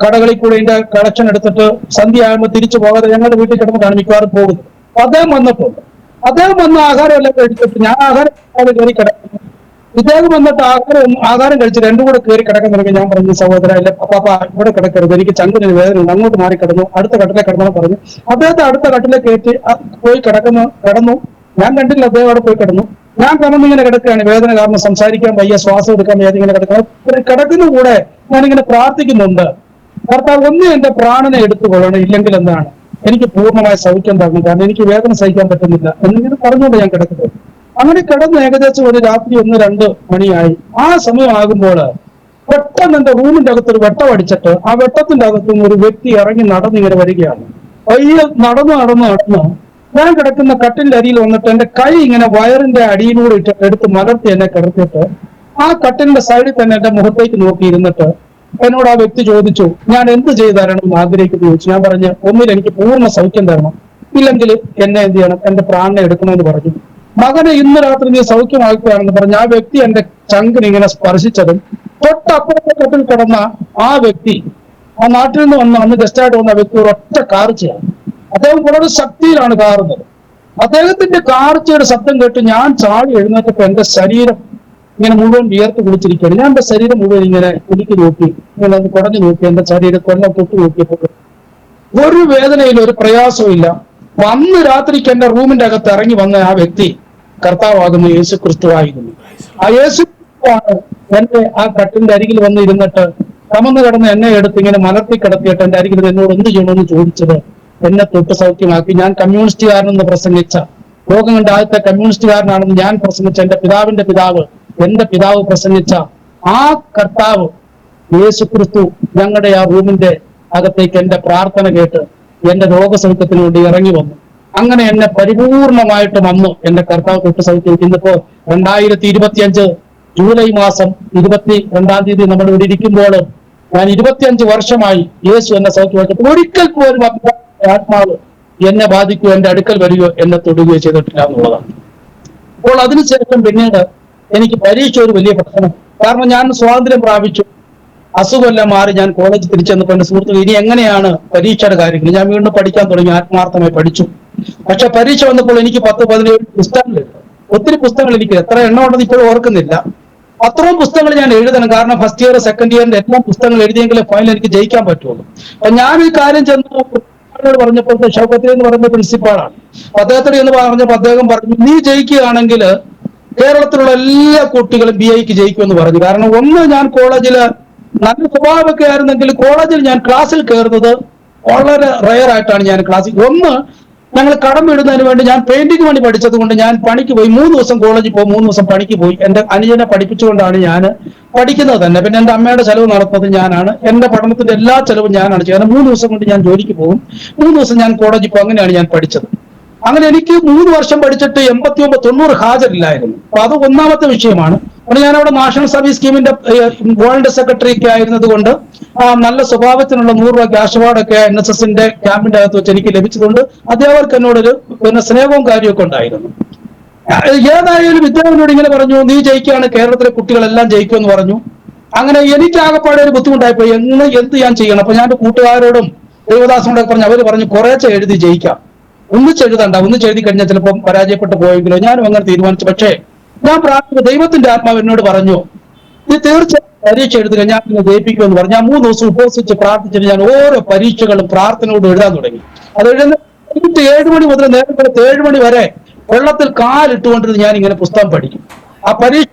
കടകളിൽ കൂടെ ഇതിന്റെ കളക്ഷൻ എടുത്തിട്ട് സന്ധ്യ ആകുമ്പോൾ തിരിച്ചു പോകാതെ ഞങ്ങളുടെ വീട്ടിൽ കിടന്നിട്ടാണ് മിക്കവാറും പോകുന്നത്. അദ്ദേഹം വന്നിട്ടുണ്ട്. അദ്ദേഹം വന്ന് ആഹാരം എല്ലാം കഴിച്ചിട്ട് ഞാൻ ആഹാരം കയറി കിടക്കുന്നു. ഇദ്ദേഹം വന്നിട്ട് ആഹാരം കഴിച്ച് രണ്ടും കൂടെ കയറി കിടക്കാൻ തുടങ്ങി. ഞാൻ പറഞ്ഞു, സഹോദര അല്ലെ പാപ്പ ഇവിടെ കിടക്കരുത്, എനിക്ക് ചങ്കിന് വേദന ഉണ്ട്, അങ്ങോട്ട് മാറി കിടന്നു, അടുത്ത കട്ടിലെ കിടന്നു പറഞ്ഞു. അദ്ദേഹത്തെ അടുത്ത കട്ടിലെ കയറ്റി പോയി കിടന്നു. ഞാൻ കണ്ടില്ല, അദ്ദേഹം അവിടെ പോയി കിടന്നു. ഞാൻ കിടന്നിങ്ങനെ കിടക്കുകയാണ്, വേദന കാരണം സംസാരിക്കാൻ വയ്യ, ശ്വാസം എടുക്കാൻ വയ്യ, ഇങ്ങനെ കിടക്കുന്ന കൂടെ ഞാനിങ്ങനെ പ്രാർത്ഥിക്കുന്നുണ്ട്, കർത്താവ് ഒന്ന് എന്റെ പ്രാണനെ എടുത്തുകൊള്ളണം, ഇല്ലെങ്കിൽ എന്താണ് എനിക്ക് പൂർണ്ണമായ സൗഖ്യം തരണം, കാരണം എനിക്ക് വേദന സഹിക്കാൻ പറ്റുന്നില്ല എന്നിങ്ങനെ പറഞ്ഞുകൊണ്ട് ഞാൻ കിടക്കുന്നത്. അങ്ങനെ കിടന്ന് ഏകദേശം ഒരു രാത്രി 1-2 മണിയായി. ആ സമയമാകുമ്പോൾ പെട്ടെന്ന് എന്റെ റൂമിന്റെ അകത്തൊരു വെട്ടം അടിച്ചിട്ട് ആ വെട്ടത്തിന്റെ അകത്തുനിന്ന് ഒരു വ്യക്തി ഇറങ്ങി നടന്നിങ്ങനെ വരികയാണ്. നടന്ന് ഞാൻ കിടക്കുന്ന കട്ടിലിന്റെ അടിയിൽ വന്നിട്ട് എന്റെ കൈ ഇങ്ങനെ വയറിന്റെ അടിയിലൂടെ എടുത്ത് മലർത്തി എന്നെ കിടത്തിയിട്ട് ആ കട്ടിലിന്റെ സൈഡിൽ തന്നെ എന്റെ മുഖത്തേക്ക് നോക്കിയിരുന്നിട്ട് എന്നോട് ആ വ്യക്തി ചോദിച്ചു, ഞാൻ എന്ത് ചെയ്തു തരണം ആഗ്രഹിക്കുന്നു ചോദിച്ചു. ഞാൻ പറഞ്ഞു, ഒന്നിൽ എനിക്ക് പൂർണ്ണ സൗഖ്യം തരണം, ഇല്ലെങ്കിൽ എന്നെ എന്ത് ചെയ്യണം, എന്റെ പ്രാണനെ എടുക്കണമെന്ന് പറഞ്ഞു. മകനെ ഇന്ന് രാത്രി നീ സൗഖ്യമാക്കുകയാണെന്ന് പറഞ്ഞ് ആ വ്യക്തി എന്റെ ചങ്കിന് ഇങ്ങനെ സ്പർശിച്ചതും തൊട്ടപ്പുറത്തെ കട്ടിൽ കിടന്ന ആ വ്യക്തി, ആ നാട്ടിൽ നിന്ന് വന്ന അന്ന് ഗസ്റ്റായിട്ട് വന്ന വ്യക്തി ഒരൊറ്റ കാർച്ചയാണ്. അദ്ദേഹം വളരെ ശക്തിയിലാണ് കാറുന്നത്. അദ്ദേഹത്തിന്റെ കാർച്ചയുടെ ശബ്ദം കേട്ട് ഞാൻ ചാടി എഴുന്നേറ്റപ്പോ എന്റെ ശരീരം ഇങ്ങനെ മുഴുവൻ വിയർത്ത് കുടിച്ചിരിക്കുകയാണ്. ഞാൻ എന്റെ ശരീരം മുഴുവൻ ഇങ്ങനെ കുലുക്കി നോക്കി, ഇങ്ങനെ അത് കുടഞ്ഞു നോക്കി, എന്റെ ശരീരത്തെ എല്ലാം തൊട്ട് നോക്കിയപ്പോൾ ഒരു വേദനയില്ല, ഒരു പ്രയാസവും ഇല്ല. അന്ന് രാത്രിക്ക് എന്റെ റൂമിന്റെ അകത്ത് ഇറങ്ങി വന്ന ആ വ്യക്തി കർത്താവാകുന്ന യേശു ക്രിസ്തു ആയിരുന്നു. ആ യേശു എന്റെ ആ കട്ടിന്റെ അരികിൽ വന്ന് ഇരുന്നിട്ട് കമന്ന് കിടന്ന് എന്നെ എടുത്ത് ഇങ്ങനെ മലർത്തി കിടത്തിയിട്ട് എന്റെ അരികിൽ എന്നോട് എന്ത് ചെയ്യണമെന്ന് ചോദിച്ചത്. എന്നെ തൊട്ട് സൗഖ്യമാക്കി. ഞാൻ കമ്മ്യൂണിസ്റ്റുകാരനെന്ന് പ്രസംഗിച്ച, ലോകം കണ്ട ആദ്യത്തെ കമ്മ്യൂണിസ്റ്റുകാരനാണെന്ന് ഞാൻ പ്രസംഗിച്ച, എന്റെ പിതാവിന്റെ പിതാവ്, എന്റെ പിതാവ് പ്രസംഗിച്ച ആ കർത്താവ് യേശുക്രിസ്തു ഞങ്ങളുടെ ആ റൂമിന്റെ അകത്തേക്ക് എന്റെ പ്രാർത്ഥന കേട്ട് എന്റെ രോഗസൗഖ്യത്തിന് വേണ്ടി ഇറങ്ങി വന്നു. അങ്ങനെ എന്നെ പരിപൂർണമായിട്ട് വന്നു എന്റെ കർത്താവ് തൊട്ട് സൗഖ്യം. ഇന്നിപ്പോ 2025 ജൂലൈ മാസം 22-ാം തീയതി നമ്മൾ ഇവിടെ ഇരിക്കുമ്പോൾ ഞാൻ 25 വർഷമായി യേശു എന്നെ സൗഖ്യമായിട്ട് ഒരിക്കൽ പോലും ആത്മാവ് എന്നെ ബാധിക്കുകയോ എന്റെ അടുക്കൽ വരികയോ എന്നെ തൊടുകയോ ചെയ്തിട്ടില്ല എന്നുള്ളതാണ്. അപ്പോൾ അതിനുശേഷം പിന്നീട് എനിക്ക് പരീക്ഷ ഒരു വലിയ പ്രശ്നം. കാരണം ഞാൻ സ്വാതന്ത്ര്യം പ്രാപിച്ചു, അസുഖമെല്ലാം മാറി, ഞാൻ കോളേജ് തിരിച്ചെന്നപ്പോൾ എന്റെ സുഹൃത്തുക്കൾ ഇനി എങ്ങനെയാണ് പരീക്ഷയുടെ കാര്യങ്ങൾ. ഞാൻ വീണ്ടും പഠിക്കാൻ തുടങ്ങി, ആത്മാർത്ഥമായി പഠിച്ചു. പക്ഷെ പരീക്ഷ വന്നപ്പോൾ എനിക്ക് 10-17 പുസ്തകങ്ങൾ, ഒത്തിരി പുസ്തകങ്ങൾ, എനിക്ക് എത്ര എണ്ണം ഉണ്ടെന്ന് ഇപ്പോഴും ഓർക്കുന്നില്ല. അത്രയും പുസ്തകങ്ങൾ ഞാൻ എഴുതണം. കാരണം ഫസ്റ്റ് ഇയർ സെക്കൻഡ് ഇയറിന്റെ എല്ലാം പുസ്തകങ്ങൾ എഴുതിയെങ്കിലേ ഫൈനൽ എനിക്ക് ജയിക്കാൻ പറ്റുള്ളൂ. അപ്പൊ ഞാൻ ഈ കാര്യം ചെന്ന് പറഞ്ഞപ്പോൾ ഷൗക്കത്ത് എന്ന് പറയുന്ന പ്രിൻസിപ്പാളാണ്, അദ്ദേഹത്തോട് എന്ന് പറഞ്ഞപ്പോൾ അദ്ദേഹം പറഞ്ഞു, നീ ജയിക്കുകയാണെങ്കിൽ കേരളത്തിലുള്ള എല്ലാ കുട്ടികളും BIക്ക് ജയിക്കുമെന്ന് പറഞ്ഞു. കാരണം ഒന്ന്, ഞാൻ കോളേജിൽ നല്ല സ്വഭാവമൊക്കെ ആയിരുന്നെങ്കിൽ കോളേജിൽ ഞാൻ ക്ലാസ്സിൽ കയറുന്നത് വളരെ റെയർ ആയിട്ടാണ്. ഞാൻ ക്ലാസ്സിൽ ഒന്ന്, ഞങ്ങൾ കടം ഇടുന്നതിന് വേണ്ടി ഞാൻ പെയിന്റിംഗ് പണി പഠിച്ചത് കൊണ്ട് ഞാൻ പണിക്ക് പോയി 3 ദിവസം കോളേജിൽ പോകും, 3 ദിവസം പണിക്ക് പോയി. എന്റെ അനുജനെ പഠിപ്പിച്ചുകൊണ്ടാണ് ഞാൻ പഠിക്കുന്നത് തന്നെ. പിന്നെ എന്റെ അമ്മയുടെ ചെലവ് നടത്തുന്നത് ഞാനാണ്, എന്റെ പഠനത്തിന്റെ എല്ലാ ചെലവും ഞാനാണ് ചെയ്യുന്നത്. 3 ദിവസം കൊണ്ട് ഞാൻ ജോലിക്ക് പോകും, 3 ദിവസം ഞാൻ കോളേജിൽ പോകും. അങ്ങനെയാണ് ഞാൻ പഠിച്ചത്. അങ്ങനെ എനിക്ക് 3 വർഷം പഠിച്ചിട്ട് 89-90 ഹാജരില്ലായിരുന്നു. അപ്പൊ അത് ഒന്നാമത്തെ വിഷയമാണ്. അപ്പോൾ ഞാൻ അവിടെ നാഷണൽ സർവീസ് സ്കീമിന്റെ വേൾഡ് സെക്രട്ടറി ഒക്കെ ആയിരുന്നത് കൊണ്ട് നല്ല സ്വഭാവത്തിനുള്ള 100 രൂപ ക്യാഷ് അവാർഡൊക്കെ NSSന്റെ ക്യാമ്പിന്റെ അകത്ത് വെച്ച് എനിക്ക് ലഭിച്ചതുകൊണ്ട് അധ്യാപകർക്ക് എന്നോടൊരു സ്നേഹവും കാര്യമൊക്കെ ഉണ്ടായിരുന്നു. ഏതായാലും വിദ്യാർത്ഥിയോട് ഇങ്ങനെ പറഞ്ഞു, നീ ജയിക്കുകയാണ്, കേരളത്തിലെ കുട്ടികളെല്ലാം ജയിക്കുമെന്ന് പറഞ്ഞു. അങ്ങനെ എനിക്ക് ആകെപ്പാടെ ഒരു ബുദ്ധിമുട്ടായിപ്പോയി, എന്ത് ഞാൻ ചെയ്യണം. അപ്പൊ ഞാൻ ദൈവദാസനോടും ദേവദാസനോടൊക്കെ പറഞ്ഞു, അവര് പറഞ്ഞു കുറേശ്ശെ എഴുതി ജയിക്കാം, ഒന്നിച്ചെഴുതണ്ട, ഒന്നിച്ചെഴുതി കഴിഞ്ഞാൽ ചിലപ്പോൾ പരാജയപ്പെട്ടു പോയെങ്കിലോ. ഞാനും അങ്ങനെ തീരുമാനിച്ചു. പക്ഷേ ഞാൻ പ്രാർത്ഥിച്ചു, ദൈവത്തിന്റെ ആത്മാവ് എന്നോട് പറഞ്ഞു, നീ തീർച്ചയായും പരീക്ഷ എഴുതുക, ഞാൻ ഇന്ന് ജയിപ്പിക്കുമെന്ന് പറഞ്ഞു. ഞാൻ 3 ദിവസം ഉപവസിച്ച് പ്രാർത്ഥിച്ചിട്ട് ഞാൻ ഓരോ പരീക്ഷകളും പ്രാർത്ഥനയോട് എഴുതാൻ തുടങ്ങി. അത് എഴുതുന്ന 7 മണി മുതൽ നേരത്തെ 7 മണി വരെ വെള്ളത്തിൽ കാലിട്ടുകൊണ്ടിരുന്ന് ഞാൻ ഇങ്ങനെ പുസ്തകം പഠിക്കും. ആ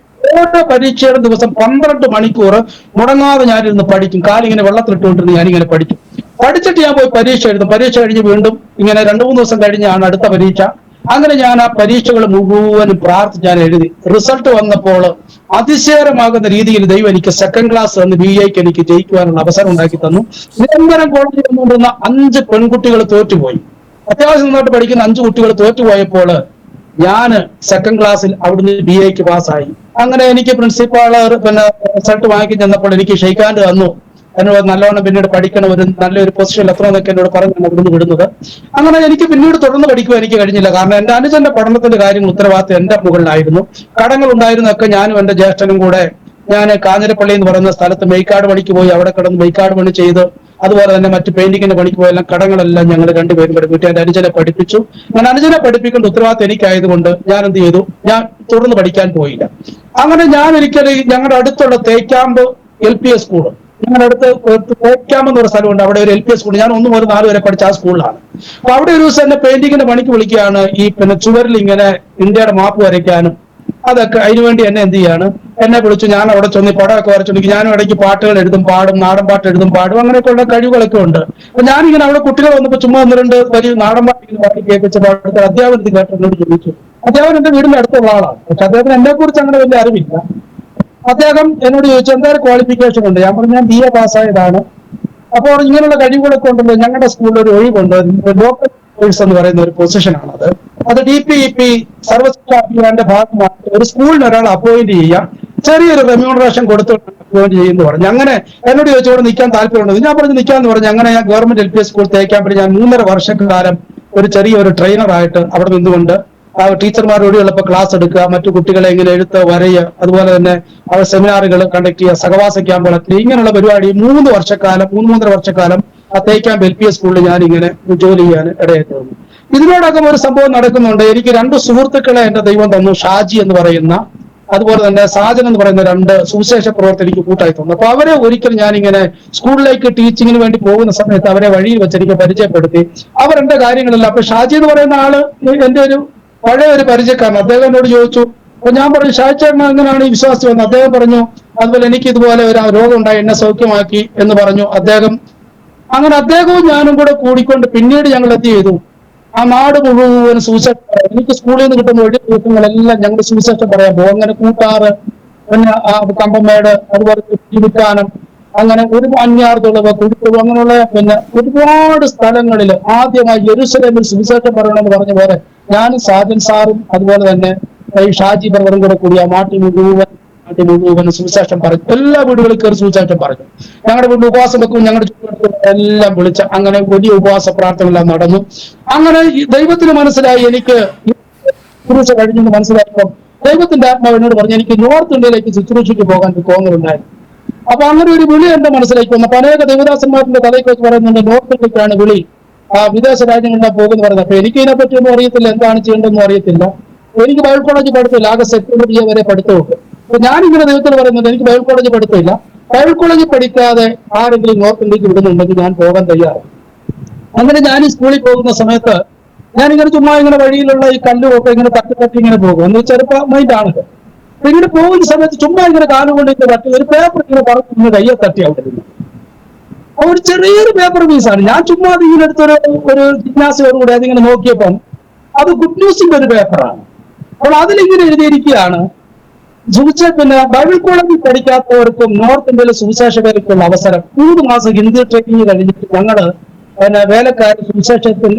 ഓരോ പരീക്ഷയുടെ ദിവസം 12 മണിക്കൂർ മുടങ്ങാതെ ഞാനിരുന്ന് പഠിക്കും. കാലിങ്ങനെ വെള്ളത്തിലിട്ടുകൊണ്ടിരുന്ന് ഞാനിങ്ങനെ പഠിക്കും. പഠിച്ചിട്ട് ഞാൻ പോയി പരീക്ഷ എഴുതും. പരീക്ഷ കഴിഞ്ഞ് വീണ്ടും ഇങ്ങനെ 2-3 ദിവസം കഴിഞ്ഞാണ് അടുത്ത പരീക്ഷ. അങ്ങനെ ഞാൻ ആ പരീക്ഷകൾ മുഴുവനും പ്രാർത്ഥിച്ച് ഞാൻ എഴുതി. റിസൾട്ട് വന്നപ്പോൾ അതിശയകരമാകുന്ന രീതിയിൽ ദൈവം എനിക്ക് സെക്കൻഡ് ക്ലാസ് തന്ന് BIക്ക് എനിക്ക് ജയിക്കുവാനുള്ള അവസരം ഉണ്ടാക്കി തന്നു. നിരന്തരം കോളേജിൽ വന്നുകൊണ്ടിരുന്ന 5 പെൺകുട്ടികൾ തോറ്റുപോയി. അത്യാവശ്യം നന്നായിട്ട് പഠിക്കുന്ന 5 കുട്ടികൾ തോറ്റുപോയപ്പോൾ ഞാൻ സെക്കൻഡ് ക്ലാസ്സിൽ അവിടുന്ന് BIക്ക് പാസ്സായി. അങ്ങനെ എനിക്ക് പ്രിൻസിപ്പാള് റിസൾട്ട് വാങ്ങിക്കാൻ ചെന്നപ്പോൾ എനിക്ക് ഷെയ്ക്കാൻഡ് തന്നു. എന്നോട് നല്ലവണ്ണം പിന്നീട് പഠിക്കണം, ഒരു നല്ലൊരു പൊസിഷനിൽ എത്രയെന്നൊക്കെ എന്നോട് പറഞ്ഞു ഇവിടുന്ന് വിടുന്നത്. അങ്ങനെ എനിക്ക് പിന്നീട് തുടർന്ന് പഠിക്കുവാൻ എനിക്ക് കഴിഞ്ഞില്ല. കാരണം എന്റെ അനുജന്റെ പഠനത്തിന്റെ കാര്യങ്ങൾ ഉത്തരവാദിത്വം എന്റെ മുകളിലായിരുന്നു. കടങ്ങൾ ഉണ്ടായിരുന്നൊക്കെ ഞാനും എന്റെ ജ്യേഷ്ഠനും കൂടെ ഞാൻ കാഞ്ഞിരപ്പള്ളി എന്ന് പറയുന്ന സ്ഥലത്ത് മെയ്ക്കാട് പണിക്ക് പോയി അവിടെ കിടന്ന് മെയ്ക്കാട് പണി ചെയ്ത്, അതുപോലെ തന്നെ മറ്റ് പെയിന്റിങ്ങിന്റെ പണിക്ക് പോയെല്ലാം കടങ്ങളെല്ലാം ഞങ്ങൾ രണ്ടുപേരും പഠിപ്പിച്ചു. എന്റെ അനുജനെ പഠിപ്പിച്ചു. ഞാൻ അനുജനെ പഠിപ്പിക്കേണ്ട ഉത്തരവാദിത്വം എനിക്കായതുകൊണ്ട് ഞാൻ എന്ത് ചെയ്തു, ഞാൻ തുടർന്ന് പഠിക്കാൻ പോയില്ല. അങ്ങനെ ഞാൻ ഒരിക്കലും ഞങ്ങളുടെ അടുത്തുള്ള തേക്കാമ്പ് LPS സ്കൂള്, ഞങ്ങളുടെ അടുത്ത് തേക്കാമ്പ് എന്ന് പറഞ്ഞ സ്ഥലമുണ്ട്, അവിടെ ഒരു LPS സ്കൂൾ, ഞാൻ 1 മുതൽ 4 വരെ പഠിച്ച ആ സ്കൂളിലാണ്. അപ്പൊ അവിടെ ഒരു ദിവസം എന്നെ പെയിന്റിങ്ങിന്റെ പണിക്ക് വിളിക്കുകയാണ്. ഈ ചുവരിൽ ഇങ്ങനെ ഇന്ത്യയുടെ മാപ്പ് വരയ്ക്കാനും അതൊക്കെ അതിനുവേണ്ടി എന്നെ എന്ത് ചെയ്യാണ്, എന്നെ വിളിച്ചു. ഞാൻ അവിടെ ചെന്ന് പടമൊക്കെ വരച്ചോണ്ടിരിക്കും. ഞാനും ഇടയ്ക്ക് പാട്ടുകൾ എഴുതും, പാടും, നാടൻ പാട്ട് എഴുതും, പാടും, അങ്ങനെയൊക്കെയുള്ള കഴിവുകളൊക്കെ ഉണ്ട്. അപ്പൊ ഞാനിങ്ങനെ അവിടെ കുട്ടികൾ വന്നപ്പോൾ ചുമ്മാ 1-2 വലിയ നാടൻ പാട്ട് പാടി കേൾപ്പിച്ച പാട്ട് അധ്യാപനത്തിൽ കേട്ട് എന്നോട് ചോദിച്ചു. അധ്യാപനം എന്റെ വീടിന്റെ അടുത്തുള്ള ആളാണ്, പക്ഷെ അദ്ദേഹത്തിന് എന്നെ കുറിച്ച് അങ്ങനെ വലിയ അറിവില്ല. അദ്ദേഹം എന്നോട് ചോദിച്ചു എന്തായാലും ക്വാളിഫിക്കേഷൻ ഉണ്ട്. ഞാൻ പറഞ്ഞു ഞാൻ BA പാസ്സായതാണ്. അപ്പോൾ ഇങ്ങനെയുള്ള കഴിവുകളൊക്കെ ഉണ്ടല്ലോ, ഞങ്ങളുടെ സ്കൂളിൽ ഒരു ഒഴിവുണ്ട്, ലോക്കൽ കോഴ്സ് എന്ന് പറയുന്ന ഒരു പൊസിഷനാണത്. അത് DPEP സർവശിക്ഷാ അഭിയാന്റെ ഭാഗമായിട്ട് ഒരു സ്കൂളിന് ഒരാൾ അപ്പോയിന്റ് ചെയ്യാം, ചെറിയൊരു റെമ്യൂണറേഷൻ കൊടുത്ത് അപ്പോയിന്റ് ചെയ്യുമെന്ന് പറഞ്ഞു. അങ്ങനെ എന്നോട് ചോദിച്ചോടെ നിൽക്കാൻ താല്പര്യമുണ്ട്. ഞാൻ പറഞ്ഞു നിൽക്കാന്ന് പറഞ്ഞു. അങ്ങനെ ഞാൻ ഗവൺമെന്റ് LPS സ്കൂൾ തേക്കാമ്പടി ഞാൻ 3.5 വർഷക്കാലം ഒരു ചെറിയൊരു ട്രെയിനറായിട്ട് അവിടെ നിന്നുകൊണ്ട് ആ ടീച്ചർമാരോട് എളുപ്പം ക്ലാസ് എടുക്കുക, മറ്റു കുട്ടികളെ ഇങ്ങനെ എഴുത്ത് വരയുക, അതുപോലെ തന്നെ അവർ സെമിനാറുകൾ കണ്ടക്ട് ചെയ്യുക, സഹവാസ ക്യാമ്പുകളൊക്കെ, ഇങ്ങനെയുള്ള പരിപാടി 3 വർഷക്കാലം 3-3.5 വർഷക്കാലം ആ തേക്കാമ്പ് LPS സ്കൂളിൽ ഞാൻ ഇങ്ങനെ ജോലി ചെയ്യാൻ ഇടയായി തോന്നുന്നു. ഇതിനോടകം ഒരു സംഭവം നടക്കുന്നുണ്ട്. എനിക്ക് 2 സുഹൃത്തുക്കളെ എന്റെ ദൈവം തന്നു, ഷാജി എന്ന് പറയുന്ന, അതുപോലെ തന്നെ സാജൻ എന്ന് പറയുന്ന 2 സുവിശേഷ പ്രവർത്തകർ എനിക്ക് കൂട്ടായി തന്നു. അപ്പൊ അവരെ ഒരിക്കൽ ഞാനിങ്ങനെ സ്കൂളിലേക്ക് ടീച്ചിങ്ങിന് വേണ്ടി പോകുന്ന സമയത്ത് അവരെ വഴിയിൽ വെച്ച് എനിക്ക് പരിചയപ്പെടുത്തി. അവർ എന്റെ കാര്യങ്ങളെല്ലാം, അപ്പൊ ഷാജി എന്ന് പറയുന്ന ആള് എന്റെ ഒരു പഴയ ഒരു പരിചയക്കാരൻ. അദ്ദേഹം എന്നോട് ചോദിച്ചു, അപ്പൊ ഞാൻ പറഞ്ഞു, ഷാജേട്ടൻ എങ്ങനെയാണ് ഈ വിശ്വാസത്തിൽ വന്നത്? അദ്ദേഹം പറഞ്ഞു, അതുപോലെ എനിക്ക് ഇതുപോലെ ഒരു രോഗം ഉണ്ടായി, എന്നെ സൗഖ്യമാക്കി എന്ന് പറഞ്ഞു അദ്ദേഹം. അങ്ങനെ അദ്ദേഹവും ഞാനും കൂടെ കൂടിക്കൊണ്ട് പിന്നീട് ഞങ്ങൾ എന്ത് ചെയ്തു, ആ നാട് മുഴുവൻ സുവിശേഷം പറയാം. എനിക്ക് സ്കൂളിൽ നിന്ന് കിട്ടുന്ന ഒഴിവ് ദിവസങ്ങളെല്ലാം ഞങ്ങൾ സുവിശേഷം പറയാൻ പോകും. അങ്ങനെ കൂട്ടാറ്, പിന്നെ കമ്പമേട്, അതുപോലെ ജീവിക്കാനം, അങ്ങനെ ഒരു അഞ്ഞാർതുളവ്, കുടിത്തുളവ്, അങ്ങനെയുള്ള പിന്നെ ഒരുപാട് സ്ഥലങ്ങളിൽ ആദ്യമായി യെരൂശലേമിൽ സുവിശേഷം പറയണമെന്ന് പറഞ്ഞ പോലെ ഞാനും സാജൻ സാറും അതുപോലെ തന്നെ ഈ ഷാജി ബ്രദറും കൂടെ കൂടി ആ നാട്ടിൽ മുഴുവൻ സുവിശേഷം പറഞ്ഞു. എല്ലാ വീടുകളിൽ കയറി സുവിശേഷം പറഞ്ഞു. ഞങ്ങളുടെ വീട്ടിൽ ഉപവാസം വെക്കും, ഞങ്ങളുടെ ചുറ്റുവട്ടത്തുള്ള എല്ലാം വിളിച്ച് അങ്ങനെ വലിയ ഉപവാസ പ്രാർത്ഥനകളെല്ലാം നടന്നു. അങ്ങനെ ദൈവത്തിന് മനസ്സിലായി, എനിക്ക് ശുശ്രൂഷ കഴിഞ്ഞെന്ന് മനസ്സിലായപ്പോൾ ദൈവത്തിന്റെ ആത്മാവ് എന്നോട് പറഞ്ഞു, എനിക്ക് നോർത്ത് ഇന്ത്യയിലേക്ക് ശുശ്രൂഷയ്ക്ക് പോകാൻ ഒരു തോന്നലുണ്ടായിരുന്നു. അപ്പൊ അങ്ങനെ ഒരു വിളി എന്റെ മനസ്സിലേക്ക് വന്നു. അപ്പൊ അനേക ദേവദാസന്മാരുടെ തലയ്ക്ക് വെച്ച് പറയുന്നുണ്ട്, നോർത്ത് ഇന്ത്യക്കാണ് വിളി, വിദേശ രാജ്യങ്ങളിലാണ് പോകുന്ന പറയുന്നത്. അപ്പൊ എനിക്ക് ഇതിനെപ്പറ്റിയൊന്നും അറിയത്തില്ല, എന്താണ് ചെയ്യേണ്ടതെന്നും അറിയത്തില്ല. എനിക്ക് ബൈബിൾ കോളേജ് പഠിത്തമില്ല, ആകെ സെക്കൻഡ് ഇയർ വരെ പഠിത്തമുണ്ട്. അപ്പൊ ഞാനിങ്ങനെ ദൈവത്തിൽ പറയുന്നത്, എനിക്ക് ബൈബിൾ കോളേജ് പഠിത്തമില്ല, ബൈബിൾ കോളേജ് പഠിക്കാതെ ആരെങ്കിലും നോർത്ത് ഇന്ത്യക്ക് വിടുന്നുണ്ടെങ്കിൽ ഞാൻ പോകാൻ തയ്യാറാണ്. അങ്ങനെ ഞാൻ ഈ സ്കൂളിൽ പോകുന്ന സമയത്ത് ഞാനിങ്ങനെ ചുമ്മാ ഇങ്ങനെ വഴിയിലുള്ള ഈ കല്ലുമൊക്കെ ഇങ്ങനെ തട്ടി ഇങ്ങനെ പോകും. എന്ന് ചെറുപ്പ മൈൻഡാണത്. അപ്പൊ ഇങ്ങനെ പോകുന്ന സമയത്ത് ചുമ്മാ ഇങ്ങനെ കാലുകൊണ്ട് ഇങ്ങനെ തട്ടി ഒരു പേപ്പർ ഇങ്ങനെ പറഞ്ഞു കയ്യെ തട്ടി അവിടെ ഇരുന്നു. ഒരു ചെറിയൊരു പേപ്പർ പീസാണ്. ഞാൻ ചുമ്മാ അത് ഇങ്ങനെ എടുത്തൊരു ജിജ്ഞാസയോടുകൂടി അതിങ്ങനെ നോക്കിയപ്പം അത് ഗുഡ് ന്യൂസിന്റെ ഒരു പേപ്പറാണ്. അപ്പോൾ അതിലിങ്ങനെ എഴുതിയിരിക്കുകയാണ്, പിന്നെ ബൈബിൾ കോളേജിൽ പഠിക്കാത്തവർക്കും നോർത്ത് ഇന്ത്യയിലെ സുവിശേഷകർക്കുള്ള അവസരം. 3 മാസം ഹിന്ദി ട്രെയിനിങ് കഴിഞ്ഞിട്ട് ഞങ്ങള് പിന്നെ വേലക്കാർ സുവിശേഷത്തിൽ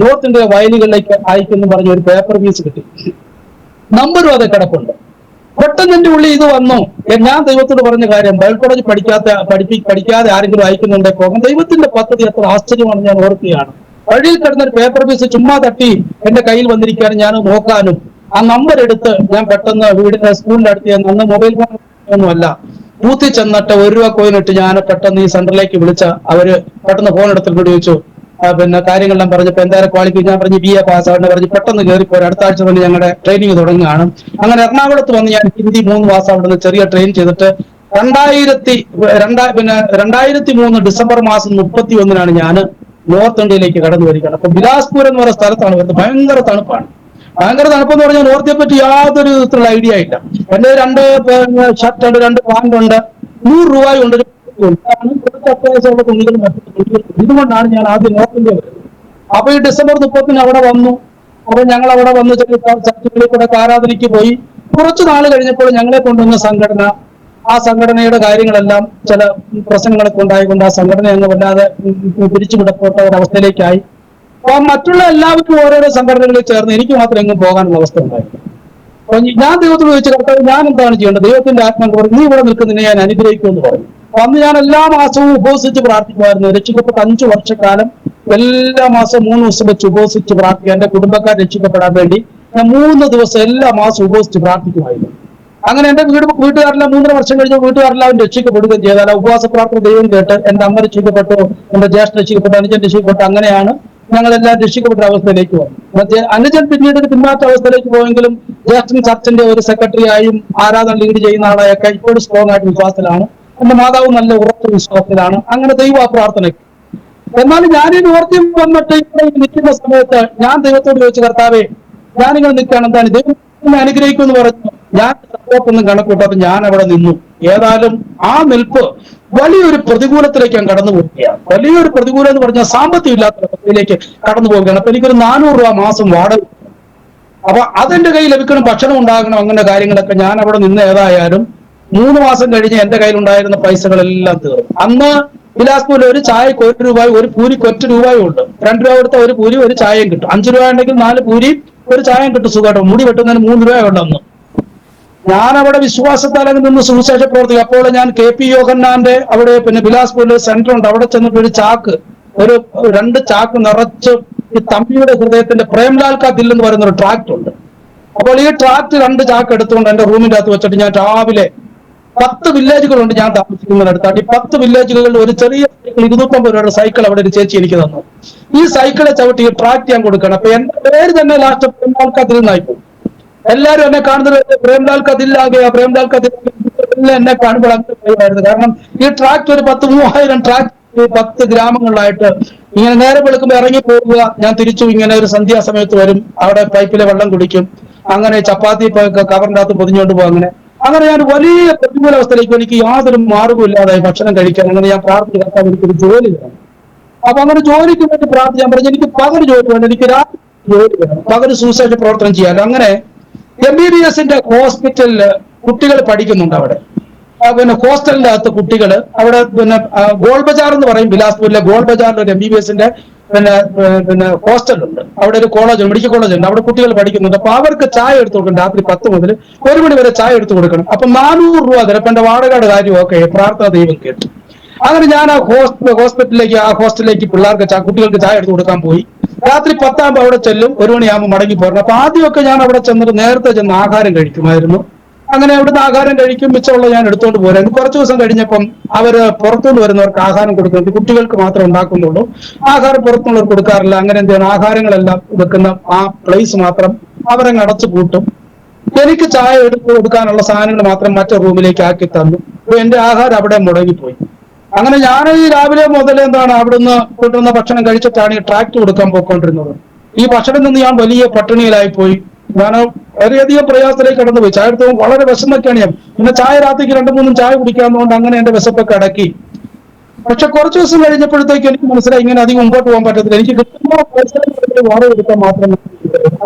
നോർത്ത് ഇന്ത്യ വയലുകളിലേക്ക് അയക്കുന്നു പറഞ്ഞ ഒരു പേപ്പർ പീസ് കിട്ടി. നമ്പറും അത് കിടപ്പുണ്ട്. പെട്ടെന്ന് എന്റെ ഉള്ളിൽ ഇത് വന്നു. ഞാൻ ദൈവത്തോട് പറഞ്ഞ കാര്യം, ബൈബിൾ കോളേജ് പഠിക്കാതെ ആരെങ്കിലും അയക്കുന്നുണ്ടെ പോകാം. ദൈവത്തിന്റെ പദ്ധതി എത്ര ആശ്ചര്യമാണെന്ന് ഞാൻ ഓർക്കുകയാണ്. വഴിയിൽ കിടന്നൊരു പേപ്പർ പീസ് ചുമ്മാ തട്ടി എന്റെ കയ്യിൽ വന്നിരിക്കാനും ഞാൻ നോക്കാനും ആ നമ്പർ എടുത്ത് ഞാൻ പെട്ടെന്ന് വീടിന്റെ സ്കൂളിന്റെ അടുത്ത് അന്ന് മൊബൈൽ ഫോൺ ഒന്നുമല്ല, ബൂത്തിൽ ചെന്നിട്ട് 1 രൂപ കോയിനിട്ട് ഞാൻ പെട്ടെന്ന് ഈ സെന്ററിലേക്ക് വിളിച്ച അവര് പെട്ടെന്ന് ഫോൺ എടുത്തിട്ട് ചോദിച്ചു, പിന്നെ കാര്യങ്ങളെല്ലാം പറഞ്ഞപ്പോ എന്തായാലും ക്വാളിറ്റി ഞാൻ പറഞ്ഞു BA പാസ് ആണെന്ന് പറഞ്ഞ് പെട്ടെന്ന് കയറിപ്പോയി. അടുത്ത ആഴ്ച തന്നെ ഞങ്ങളുടെ ട്രെയിനിങ് തുടങ്ങുകയാണ്. അങ്ങനെ എറണാകുളത്ത് വന്ന് ഞാൻ ഹിന്ദി 3 മാസം അവിടെ നിന്ന് ചെറിയ ട്രെയിൻ ചെയ്തിട്ട് 2003 ഡിസംബർ മാസം 31-നാണ് ഞാൻ നോർത്ത് ഇന്ത്യയിലേക്ക് കടന്നു വരികയാണ്. അപ്പൊ ബിലാസ്പൂർ എന്ന് പറയുന്ന സ്ഥലത്താണ് വരുന്നത്. ഭയങ്കര തണുപ്പാണ്. ഭയങ്കര തണുപ്പെന്ന് പറഞ്ഞാൽ നോർത്തിയെ പറ്റി യാതൊരു വിധത്തിലുള്ള ഐഡിയ ഇല്ല. എന്റെ 2 ഷർട്ട് ഉണ്ട്, 2 പാന്റ് ഉണ്ട്, 100 രൂപയുണ്ട്. അത്യാവശ്യമുള്ള തുണികളും മറ്റു തുണികളും. ഇതുകൊണ്ടാണ് ഞാൻ ആദ്യം നോർത്ത് ഇന്ത്യ വരുന്നത്. അപ്പൊ ഈ ഡിസംബർ 30-ന് അവിടെ വന്നു. അപ്പൊ ഞങ്ങൾ അവിടെ വന്ന് ചർച്ചുകളിൽ കൂടെ ആരാധനയ്ക്ക് പോയി. കുറച്ചു നാൾ കഴിഞ്ഞപ്പോൾ ഞങ്ങളെ കൊണ്ടുവന്ന സംഘടന, ആ സംഘടനയുടെ കാര്യങ്ങളെല്ലാം ചില പ്രശ്നങ്ങളൊക്കെ ഉണ്ടായിക്കൊണ്ട് ആ സംഘടന അങ്ങ് വല്ലാതെ പിരിച്ചുവിടപ്പെട്ട ഒരവസ്ഥയിലേക്കായി. അപ്പൊ മറ്റുള്ള എല്ലാവർക്കും ഓരോരോ സംഘടനകളിൽ ചേർന്ന് എനിക്ക് മാത്രം എങ്ങും പോകാനുള്ള അവസ്ഥ ഉണ്ടായിരുന്നു. അപ്പൊ ഞാൻ ദൈവത്തോട് ചോദിച്ചു, കർത്താവ് ഞാൻ എന്താണ് ചെയ്യേണ്ടത്? ദൈവത്തിന്റെ ആത്മാവ് പറഞ്ഞു, നീ ഇവിടെ നിൽക്കുന്നതിനെ ഞാൻ അനുഗ്രഹിക്കുമെന്ന് പറഞ്ഞു. അന്ന് ഞാൻ എല്ലാ മാസവും ഉപവസിച്ച് പ്രാർത്ഥിക്കുമായിരുന്നു. രക്ഷിക്കപ്പെട്ട 5 വർഷക്കാലം എല്ലാ മാസവും 3 ദിവസം വെച്ച് ഉപവസിച്ച് പ്രാർത്ഥിക്കുക. എന്റെ കുടുംബക്കാർ രക്ഷിക്കപ്പെടാൻ വേണ്ടി ഞാൻ 3 ദിവസം എല്ലാ മാസവും ഉപവസിച്ച് പ്രാർത്ഥിക്കുമായിരുന്നു. അങ്ങനെ എന്റെ വീട്ടുകാരെല്ലാം 3.5 വർഷം കഴിഞ്ഞ വീട്ടുകാരെല്ലാം രക്ഷിക്കപ്പെടുകയും ചെയ്താൽ ഉപവാസ പ്രാർത്ഥന ദൈവം കേട്ട് എന്റെ അമ്മ രക്ഷിക്കപ്പെട്ടു, എന്റെ ജ്യേഷ്ഠൻ രക്ഷിക്കപ്പെട്ടു, അനുജൻ രക്ഷിക്കപ്പെട്ടു. അങ്ങനെയാണ് ഞങ്ങളെല്ലാം രക്ഷിക്കപ്പെട്ട അവസ്ഥയിലേക്ക് വന്നു. അനുജൻ പിന്നീട് ഒരു പിന്നാറ്റ അവസ്ഥയിലേക്ക് പോയെങ്കിലും ജ്യേഷ്ഠൻ ചർച്ചിന്റെ ഒരു സെക്രട്ടറി ആയും ആരാധന ലീഡ് ചെയ്യുന്ന ആളെയൊക്കെ ഇപ്പോഴും സ്ട്രോങ് ആയിട്ട് വിശ്വാസത്തിലാണ്. എന്റെ മാതാവ് നല്ല ഉറച്ച വിശ്വാസത്തിലാണ്. അങ്ങനെ ദൈവ പ്രാർത്ഥനയ്ക്ക്. എന്നാലും ഞാനീ നോർത്തിൽ വന്നിട്ട് ഇവിടെ നിൽക്കുന്ന സമയത്ത് ഞാൻ ദൈവത്തോട് ചോദിച്ചു, കർത്താവേ ഞാനിങ്ങനെ നിൽക്കുകയാണ്, എന്താണ് ദൈവം അനുഗ്രഹിക്കുമെന്ന് പറഞ്ഞു. ഞാൻ സപ്പോർട്ടൊന്നും കണക്കൂട്ടാതെ ഞാൻ അവിടെ നിന്നു. ഏതായാലും ആ നിൽപ്പ് വലിയൊരു പ്രതികൂലത്തിലേക്ക് ഞാൻ കടന്നു പോവുകയാണ്. വലിയൊരു പ്രതികൂലം എന്ന് പറഞ്ഞാൽ സാമ്പത്തികം ഇല്ലാത്ത അവസ്ഥയിലേക്ക് കടന്നു പോവുകയാണ്. അപ്പൊ എനിക്കൊരു 400 രൂപ മാസം വാടക. അപ്പൊ അതെന്റെ കയ്യിൽ ലഭിക്കണം, ഭക്ഷണം ഉണ്ടാകണം, അങ്ങനെ കാര്യങ്ങളൊക്കെ. ഞാൻ അവിടെ നിന്ന് ഏതായാലും 3 മാസം കഴിഞ്ഞ് എന്റെ കയ്യിലുണ്ടായിരുന്ന പൈസകളെല്ലാം തീർന്നു. അന്ന് ബിലാസ്പൂരിൽ ഒരു ചായക്ക് 1 രൂപ, ഒരു പൂരിക്ക് 1 രൂപയും ഉണ്ട്. 2 രൂപ കൊടുത്ത ഒരു പൂരി, ഒരു ചായയും കിട്ടും. 5 രൂപ ഉണ്ടെങ്കിൽ 4 പൂരി, ഒരു ചായയും കിട്ടും സുഖമായിട്ട്. മുടി വെട്ടുന്നതിന് 3 രൂപയുണ്ട് അന്ന്. ഞാൻ അവിടെ വിശ്വാസത്താലങ്ങ് നിന്ന് സുവിശേഷ പ്രവർത്തിക്കും. അപ്പോൾ ഞാൻ KP യോഹന്നാന്റെ അവിടെ പിന്നെ ബിലാസ്പൂരിൽ സെന്റർ ഉണ്ട്. അവിടെ ചെന്നിട്ട് ഒരു ചാക്ക്, ഒരു 2 ചാക്ക് നിറച്ച് ഈ തമ്പിയുടെ ഹൃദയത്തിന്റെ പ്രേംലാൽ കാ ദിൽ എന്ന് പറയുന്ന ഒരു ട്രാക്ട് ഉണ്ട്. അപ്പോൾ ഈ ട്രാക്ട് 2 ചാക്ക് എടുത്തുകൊണ്ട് എന്റെ റൂമിന്റെ അകത്ത് വെച്ചിട്ട് ഞാൻ രാവിലെ 10 വില്ലേജുകളുണ്ട് ഞാൻ താമസിക്കുന്നതിനടുത്തായിട്ട്. ഈ 10 വില്ലേജുകളിൽ ഒരു ചെറിയ 250 രൂപയുടെ സൈക്കിൾ അവിടെ ഒരു ചേച്ചി എനിക്ക് തന്നു. ഈ സൈക്കിളെ ചവിട്ടി ഈ ട്രാക്ട് ഞാൻ കൊടുക്കണം. അപ്പൊ എന്റെ പേര് തന്നെ ലാസ്റ്റ് പ്രേംലാൽ കാ ദിൽ എന്നായിപ്പോയി. എല്ലാവരും എന്നെ കാണുന്നത് പ്രേംലാൽ കാ ദിൽ ആകെയാ, പ്രേംലാൽ കാ ദിൽ എന്നെ കാണുമ്പോൾ അങ്ങനെ പറയുമായിരുന്നു. കാരണം ഈ ട്രാക്ട് ഒരു 10,000-3000 ട്രാക്ട് 10 ഗ്രാമങ്ങളിലായിട്ട് ഇങ്ങനെ നേരെ വെളുക്കുമ്പോൾ ഇറങ്ങി പോകുക. ഞാൻ തിരിച്ചു ഇങ്ങനെ ഒരു സന്ധ്യാസമയത്ത് വരും, അവിടെ പൈപ്പിലെ വെള്ളം കുടിക്കും. അങ്ങനെ ചപ്പാത്തി കവറിന്റെ അകത്ത് പൊതിഞ്ഞുകൊണ്ട് പോകും. അങ്ങനെ ഞാൻ വലിയ പ്രതികൂലാവസ്ഥയിലേക്ക്, എനിക്ക് യാതൊരു മാർഗമില്ലാതായി ഭക്ഷണം കഴിക്കാൻ. അങ്ങനെ ഞാൻ പ്രാർത്ഥിക്കാൻ എനിക്കൊരു ജോലി വേണം. അപ്പൊ അങ്ങനെ ജോലിക്ക് വേണ്ടി പ്രാർത്ഥിക്കാൻ പറഞ്ഞു. എനിക്ക് പകൽ ജോലി വേണം, എനിക്ക് രാത്രി ജോലി വേണം, പകൽ സുവിശേഷ പ്രവർത്തനം ചെയ്യാമല്ലോ. അങ്ങനെ MBBSന്റെ ഹോസ്പിറ്റലില് കുട്ടികൾ പഠിക്കുന്നുണ്ട് അവിടെ. പിന്നെ ഹോസ്റ്റലിന്റെ അകത്ത് കുട്ടികൾ അവിടെ, പിന്നെ ഗോൾ ബജാർ എന്ന് പറയും, ബിലാസ്പൂരിലെ ഗോൾ ബജാറിൽ ഒരു MBBSന്റെ പിന്നെ ഹോസ്റ്റലുണ്ട്. അവിടെ ഒരു കോളേജ്, മെഡിക്കൽ കോളേജ് ഉണ്ട്. അവിടെ കുട്ടികൾ പഠിക്കുന്നുണ്ട്. അപ്പൊ അവർക്ക് ചായ എടുത്തു കൊടുക്കണം. രാത്രി 10 മുതൽ 1 മണി വരെ ചായ എടുത്തു കൊടുക്കണം. അപ്പൊ 400 രൂപ തരാം. അപ്പൊ എന്റെ വാടകയുടെ കാര്യം ഒക്കെ പ്രാർത്ഥന ദൈവം കേട്ടു. അങ്ങനെ ഞാൻ ആ ഹോസ്റ്റലിലേക്ക് കുട്ടികൾക്ക് ചായ എടുത്തു കൊടുക്കാൻ പോയി. രാത്രി 10 ആകുമ്പോൾ അവിടെ ചെല്ലും, 1 മണിയാകുമ്പോൾ മടങ്ങി പോരണം. അപ്പൊ ആദ്യമൊക്കെ ഞാൻ അവിടെ ചെന്നിട്ട് നേരത്തെ ചെന്ന് ആഹാരം കഴിക്കുമായിരുന്നു. അങ്ങനെ അവിടുന്ന് ആഹാരം കഴിക്കും, മിച്ചമുള്ള ഞാൻ എടുത്തുകൊണ്ട് പോരായിരുന്നു. കുറച്ച് ദിവസം കഴിഞ്ഞപ്പം അവര് പുറത്തുനിന്ന് വരുന്നവർക്ക് ആഹാരം കൊടുക്കുന്നുണ്ട്, കുട്ടികൾക്ക് മാത്രം ഉണ്ടാക്കുന്നുള്ളൂ, ആഹാരം പുറത്തുനിന്നവർക്ക് കൊടുക്കാറില്ല. അങ്ങനെ എന്ത് ചെയ്യണം, ആഹാരങ്ങളെല്ലാം വെക്കുന്ന ആ പ്ലേസ് മാത്രം അവരങ്ങ് അടച്ചു പൂട്ടും. എനിക്ക് ചായ എടുത്ത് കൊടുക്കാനുള്ള സാധനങ്ങൾ മാത്രം മറ്റു റൂമിലേക്ക് ആക്കി തന്നു. എന്റെ ആഹാരം അവിടെ മുടങ്ങിപ്പോയി. അങ്ങനെ ഞാൻ ഈ രാവിലെ മുതൽ അവിടുന്ന് കൊണ്ടുവന്ന ഭക്ഷണം കഴിച്ചിട്ടാണ് ഈ ട്രാക്ട് കൊടുക്കാൻ പോയിക്കൊണ്ടിരുന്നത്. ഈ ഭക്ഷണം നിന്ന് ഞാൻ വലിയ പട്ടിണിയിലായി പോയി. ഞാൻ വളരെയധികം പ്രയാസത്തിലേക്ക് കടന്നുപോയി. ചായ എടുത്ത് വളരെ വിശന്നൊക്കെയാണ് ഞാൻ. പിന്നെ ചായ രാത്രിക്ക് 2-3 ചായ കുടിക്കാവുന്നതുകൊണ്ട് അങ്ങനെ എന്റെ വിശപ്പൊക്കെ അടക്കി. പക്ഷെ കുറച്ച് ദിവസം കഴിഞ്ഞപ്പോഴത്തേക്ക് എനിക്ക് മനസ്സിലായി, ഇങ്ങനെ അധികം മുമ്പോട്ട് പോകാൻ പറ്റത്തില്ല. എനിക്ക് കിട്ടുന്ന പൈസ വാടക എടുക്കാൻ മാത്രമേ,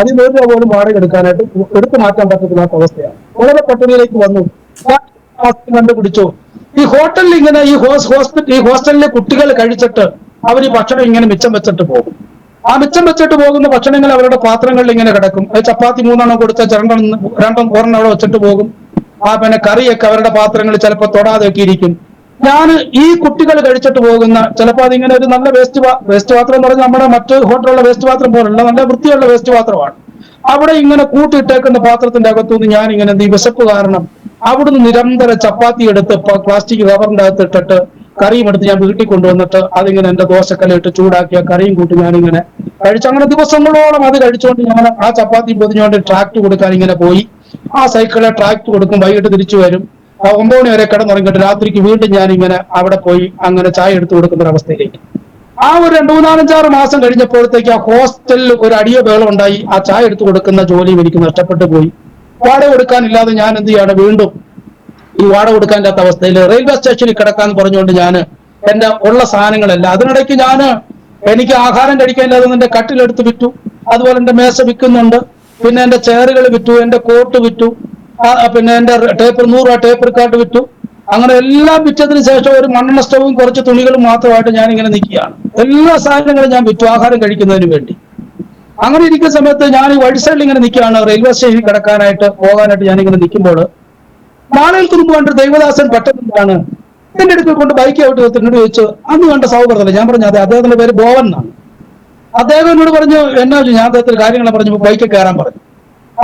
അതിന് 1 രൂപ പോലും വാടക എടുക്കാനായിട്ട് എടുത്തു മാറ്റാൻ പറ്റത്തില്ലാത്ത അവസ്ഥയാണ്. വളരെ പട്ടിണിയിലേക്ക് വന്നു. കണ്ടുപിടിച്ചു. ഈ ഹോട്ടലിൽ ഇങ്ങനെ ഈ ഹോസ്റ്റലിലെ കുട്ടികൾ കഴിച്ചിട്ട് അവർ ഈ ഭക്ഷണം ഇങ്ങനെ മിച്ചം വെച്ചിട്ട് പോകും. ആ മിച്ചം വെച്ചിട്ട് പോകുന്ന ഭക്ഷണങ്ങൾ അവരുടെ പാത്രങ്ങളിൽ ഇങ്ങനെ കിടക്കും. ചപ്പാത്തി 3 എണ്ണം കൊടുത്ത 2 അവിടെ വെച്ചിട്ട് പോകും. പിന്നെ കറിയൊക്കെ അവരുടെ പാത്രങ്ങളിൽ ചിലപ്പോൾ തൊടാതെ ഒക്കെ ഇരിക്കും. ഞാൻ ഈ കുട്ടികൾ കഴിച്ചിട്ട് പോകുന്ന, ചിലപ്പോൾ അതിങ്ങനെ ഒരു നല്ല വേസ്റ്റ് പാത്രം എന്ന് പറഞ്ഞാൽ നമ്മുടെ മറ്റ് ഹോട്ടലുള്ള വേസ്റ്റ് പാത്രം പോലുള്ള നല്ല വൃത്തിയുള്ള വേസ്റ്റ് പാത്രമാണ്. അവിടെ ഇങ്ങനെ കൂട്ടിയിട്ടേക്കുന്ന പാത്രത്തിന്റെ അകത്തുനിന്ന് ഞാൻ ഇങ്ങനെ ഈ വിശപ്പ് കാരണം അവിടുന്ന് നിരന്തരം ചപ്പാത്തി എടുത്ത് പ്ലാസ്റ്റിക് കവറിന്റെ അകത്ത് ഇട്ടിട്ട് കറിയും എടുത്ത് ഞാൻ വീട്ടിൽ കൊണ്ടുവന്നിട്ട് അതിങ്ങനെ എന്റെ ദോശക്കല്ലിട്ട് ചൂടാക്കിയ കറിയും കൂട്ടി ഞാനിങ്ങനെ കഴിച്ചു. അങ്ങനെ ദിവസങ്ങളോളം അത് കഴിച്ചുകൊണ്ട് ഞാൻ ആ ചപ്പാത്തി പൊതിഞ്ഞുകൊണ്ട് ട്രാക്ട് കൊടുക്കാൻ ഇങ്ങനെ പോയി. ആ സൈക്കിളെ ട്രാക്ട് കൊടുക്കും, വൈകിട്ട് തിരിച്ചു വരും. 9 മണി വരെ കിടന്നുറങ്ങിയിട്ട് രാത്രിക്ക് വീണ്ടും ഞാനിങ്ങനെ അവിടെ പോയി അങ്ങനെ ചായ എടുത്തു കൊടുക്കുന്ന ഒരു അവസ്ഥയിലേക്ക്. ആ ഒരു 2, 3, 4, 6 മാസം കഴിഞ്ഞപ്പോഴത്തേക്ക് ആ ഹോസ്റ്റലിൽ ഒരു അടിയോ ബഹളം ഉണ്ടായി. ആ ചായ എടുത്തു കൊടുക്കുന്ന ജോലിയും എനിക്ക് നഷ്ടപ്പെട്ടു പോയി. വാടക കൊടുക്കാനില്ലാതെ ഞാൻ എന്ത് ചെയ്യാണ്, വീണ്ടും ഈ വാടക കൊടുക്കാനില്ലാത്ത അവസ്ഥയിൽ റെയിൽവേ സ്റ്റേഷനിൽ കിടക്കാന്ന് പറഞ്ഞുകൊണ്ട് ഞാൻ എന്റെ ഉള്ള സാധനങ്ങളല്ല. അതിനിടയ്ക്ക് എനിക്ക് ആഹാരം കഴിക്കാനില്ലാതെ എന്റെ കട്ടിലെടുത്ത് വിറ്റു. അതുപോലെ എന്റെ മേശ വിൽക്കുന്നുണ്ട്. പിന്നെ എന്റെ ചെയറുകൾ വിറ്റു, എന്റെ കോട്ട് വിറ്റു, പിന്നെ എന്റെ 100 രൂപ ടേപ്പ് റിക്കാർഡ് വിറ്റു. അങ്ങനെ എല്ലാം വിറ്റതിന് ശേഷം ഒരു മണ്ണെണ്ണ സ്റ്റവും കുറച്ച് തുണികളും മാത്രമായിട്ട് ഞാൻ ഇങ്ങനെ നിൽക്കുകയാണ്. എല്ലാ സാധനങ്ങളും ഞാൻ വിറ്റു ആഹാരം കഴിക്കുന്നതിന് വേണ്ടി. അങ്ങനെ ഇരിക്കുന്ന സമയത്ത് ഞാൻ ഈ വഴി സൈഡിൽ ഇങ്ങനെ നിൽക്കുകയാണ്, റെയിൽവേ സ്റ്റേഷനിൽ പോകാനായിട്ട് ഞാനിങ്ങനെ നിൽക്കുമ്പോൾ നാളുകൾക്ക് മുമ്പ് കണ്ട ദൈവദാസൻ പെട്ടെന്നാണ് എന്റെ അടുക്കൽ കൊണ്ട് ബൈക്ക് ഔട്ട് എന്നോട് ചോദിച്ചു, അന്ന് കണ്ട സൗഹൃദമല്ലേ? ഞാൻ പറഞ്ഞു അതെ. അദ്ദേഹത്തിന്റെ പേര് ബോവൻ എന്നാണ്. അദ്ദേഹം എന്നോട് പറഞ്ഞു, എന്നാ ഞാൻ അദ്ദേഹത്തിന് കാര്യങ്ങളെ പറഞ്ഞു ബൈക്കിൽ കയറാൻ പറഞ്ഞു.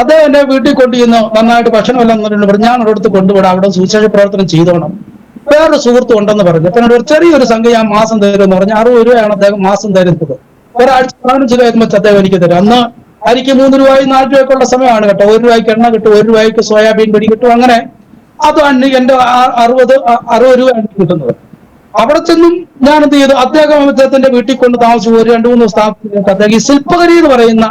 അദ്ദേഹം എന്റെ വീട്ടിൽ കൊണ്ടുചെന്ന് നന്നായിട്ട് ഭക്ഷണമെല്ലാം പറഞ്ഞു, ഞാൻ ഒരിടത്ത് കൊണ്ടുപോകണം, അവിടെ സുവിശേഷ പ്രവർത്തനം ചെയ്തോണം. വേറൊരു സുഹൃത്തും ഉണ്ടെന്ന് പറഞ്ഞു. അപ്പൊ എന്നോട് ഒരു ചെറിയൊരു സംഖ്യ ഞാൻ മാസം തരുമെന്ന് പറഞ്ഞു. 60 രൂപയാണ് അദ്ദേഹം മാസം തരുന്നത്. ഒരാഴ്ച 15 രൂപ വെച്ച് അദ്ദേഹം എനിക്ക് തരും. അന്ന് അരിക്ക് 3 രൂപയും 4 രൂപയ്ക്കുള്ള സമയമാണ് കേട്ടോ. 1 രൂപയ്ക്ക് എണ്ണ കിട്ടും, 1 രൂപയ്ക്ക് സോയാബീൻ പൊടി കിട്ടും. അങ്ങനെ അതാണ് എന്റെ 60 രൂപയാണ് കിട്ടുന്നത്. അവിടെ ചെന്നും ഞാൻ എന്ത് ചെയ്തു, അദ്ദേഹത്തിന്റെ വീട്ടിൽ കൊണ്ട് താമസിച്ചു. 2-3 ദിവസം താമസിച്ചിട്ട് അദ്ദേഹം ഈ ശില്പകരി എന്ന് പറയുന്ന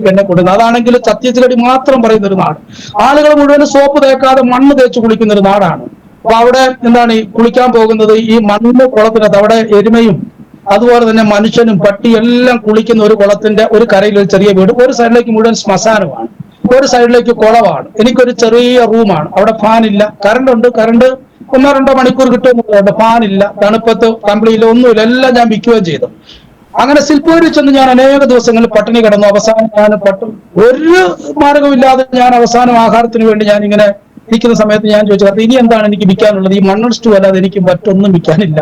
എന്നെ കൊടുക്കുന്നത്. അതാണെങ്കിൽ ഛത്തീസ്ഗഡ് മാത്രം പറയുന്ന ഒരു നാട്. ആളുകൾ മുഴുവൻ സോപ്പ് തേക്കാതെ മണ്ണ് തേച്ച് കുളിക്കുന്ന ഒരു നാടാണ്. അപ്പൊ അവിടെ ഈ കുളിക്കാൻ പോകുന്നത് ഈ മണ്ണ് കുളത്തിനകത്ത്. അവിടെ എരുമയും അതുപോലെ തന്നെ മനുഷ്യനും പട്ടി എല്ലാം കുളിക്കുന്ന ഒരു കുളത്തിന്റെ ഒരു കരയിൽ ഒരു ചെറിയ വീട്. ഒരു സൈഡിലേക്ക് മുഴുവൻ ശ്മശാനമാണ്, ഒരു സൈഡിലേക്ക് കുളമാണ്. എനിക്കൊരു ചെറിയ റൂമാണ്. അവിടെ ഫാനില്ല. കറണ്ട് ഉണ്ട്, കറണ്ട് 1-2 മണിക്കൂർ കിട്ടുന്നുണ്ട്. ഫാനില്ല, തണുപ്പത്ത് കമ്പിളിയില്ല, ഒന്നുമില്ല. എല്ലാം ഞാൻ വിൽക്കുകയും ചെയ്തു. അങ്ങനെ ശില്പൂരിൽ ചെന്ന് ഞാൻ അനേക ദിവസങ്ങളിൽ പട്ടിണി കിടന്നു. അവസാനം ഞാൻ ഒരു മാർഗമില്ലാതെ ഞാൻ അവസാനം ആഹാരത്തിന് വേണ്ടി ഞാൻ ഇങ്ങനെ ഇരിക്കുന്ന സമയത്ത് ഞാൻ ചോദിച്ചു, ഇനി എന്താണ് എനിക്ക് വിൽക്കാനുള്ളത്? ഈ മണ്ണടിച്ചു അല്ലാതെ എനിക്ക് മറ്റൊന്നും വിൽക്കാനില്ല.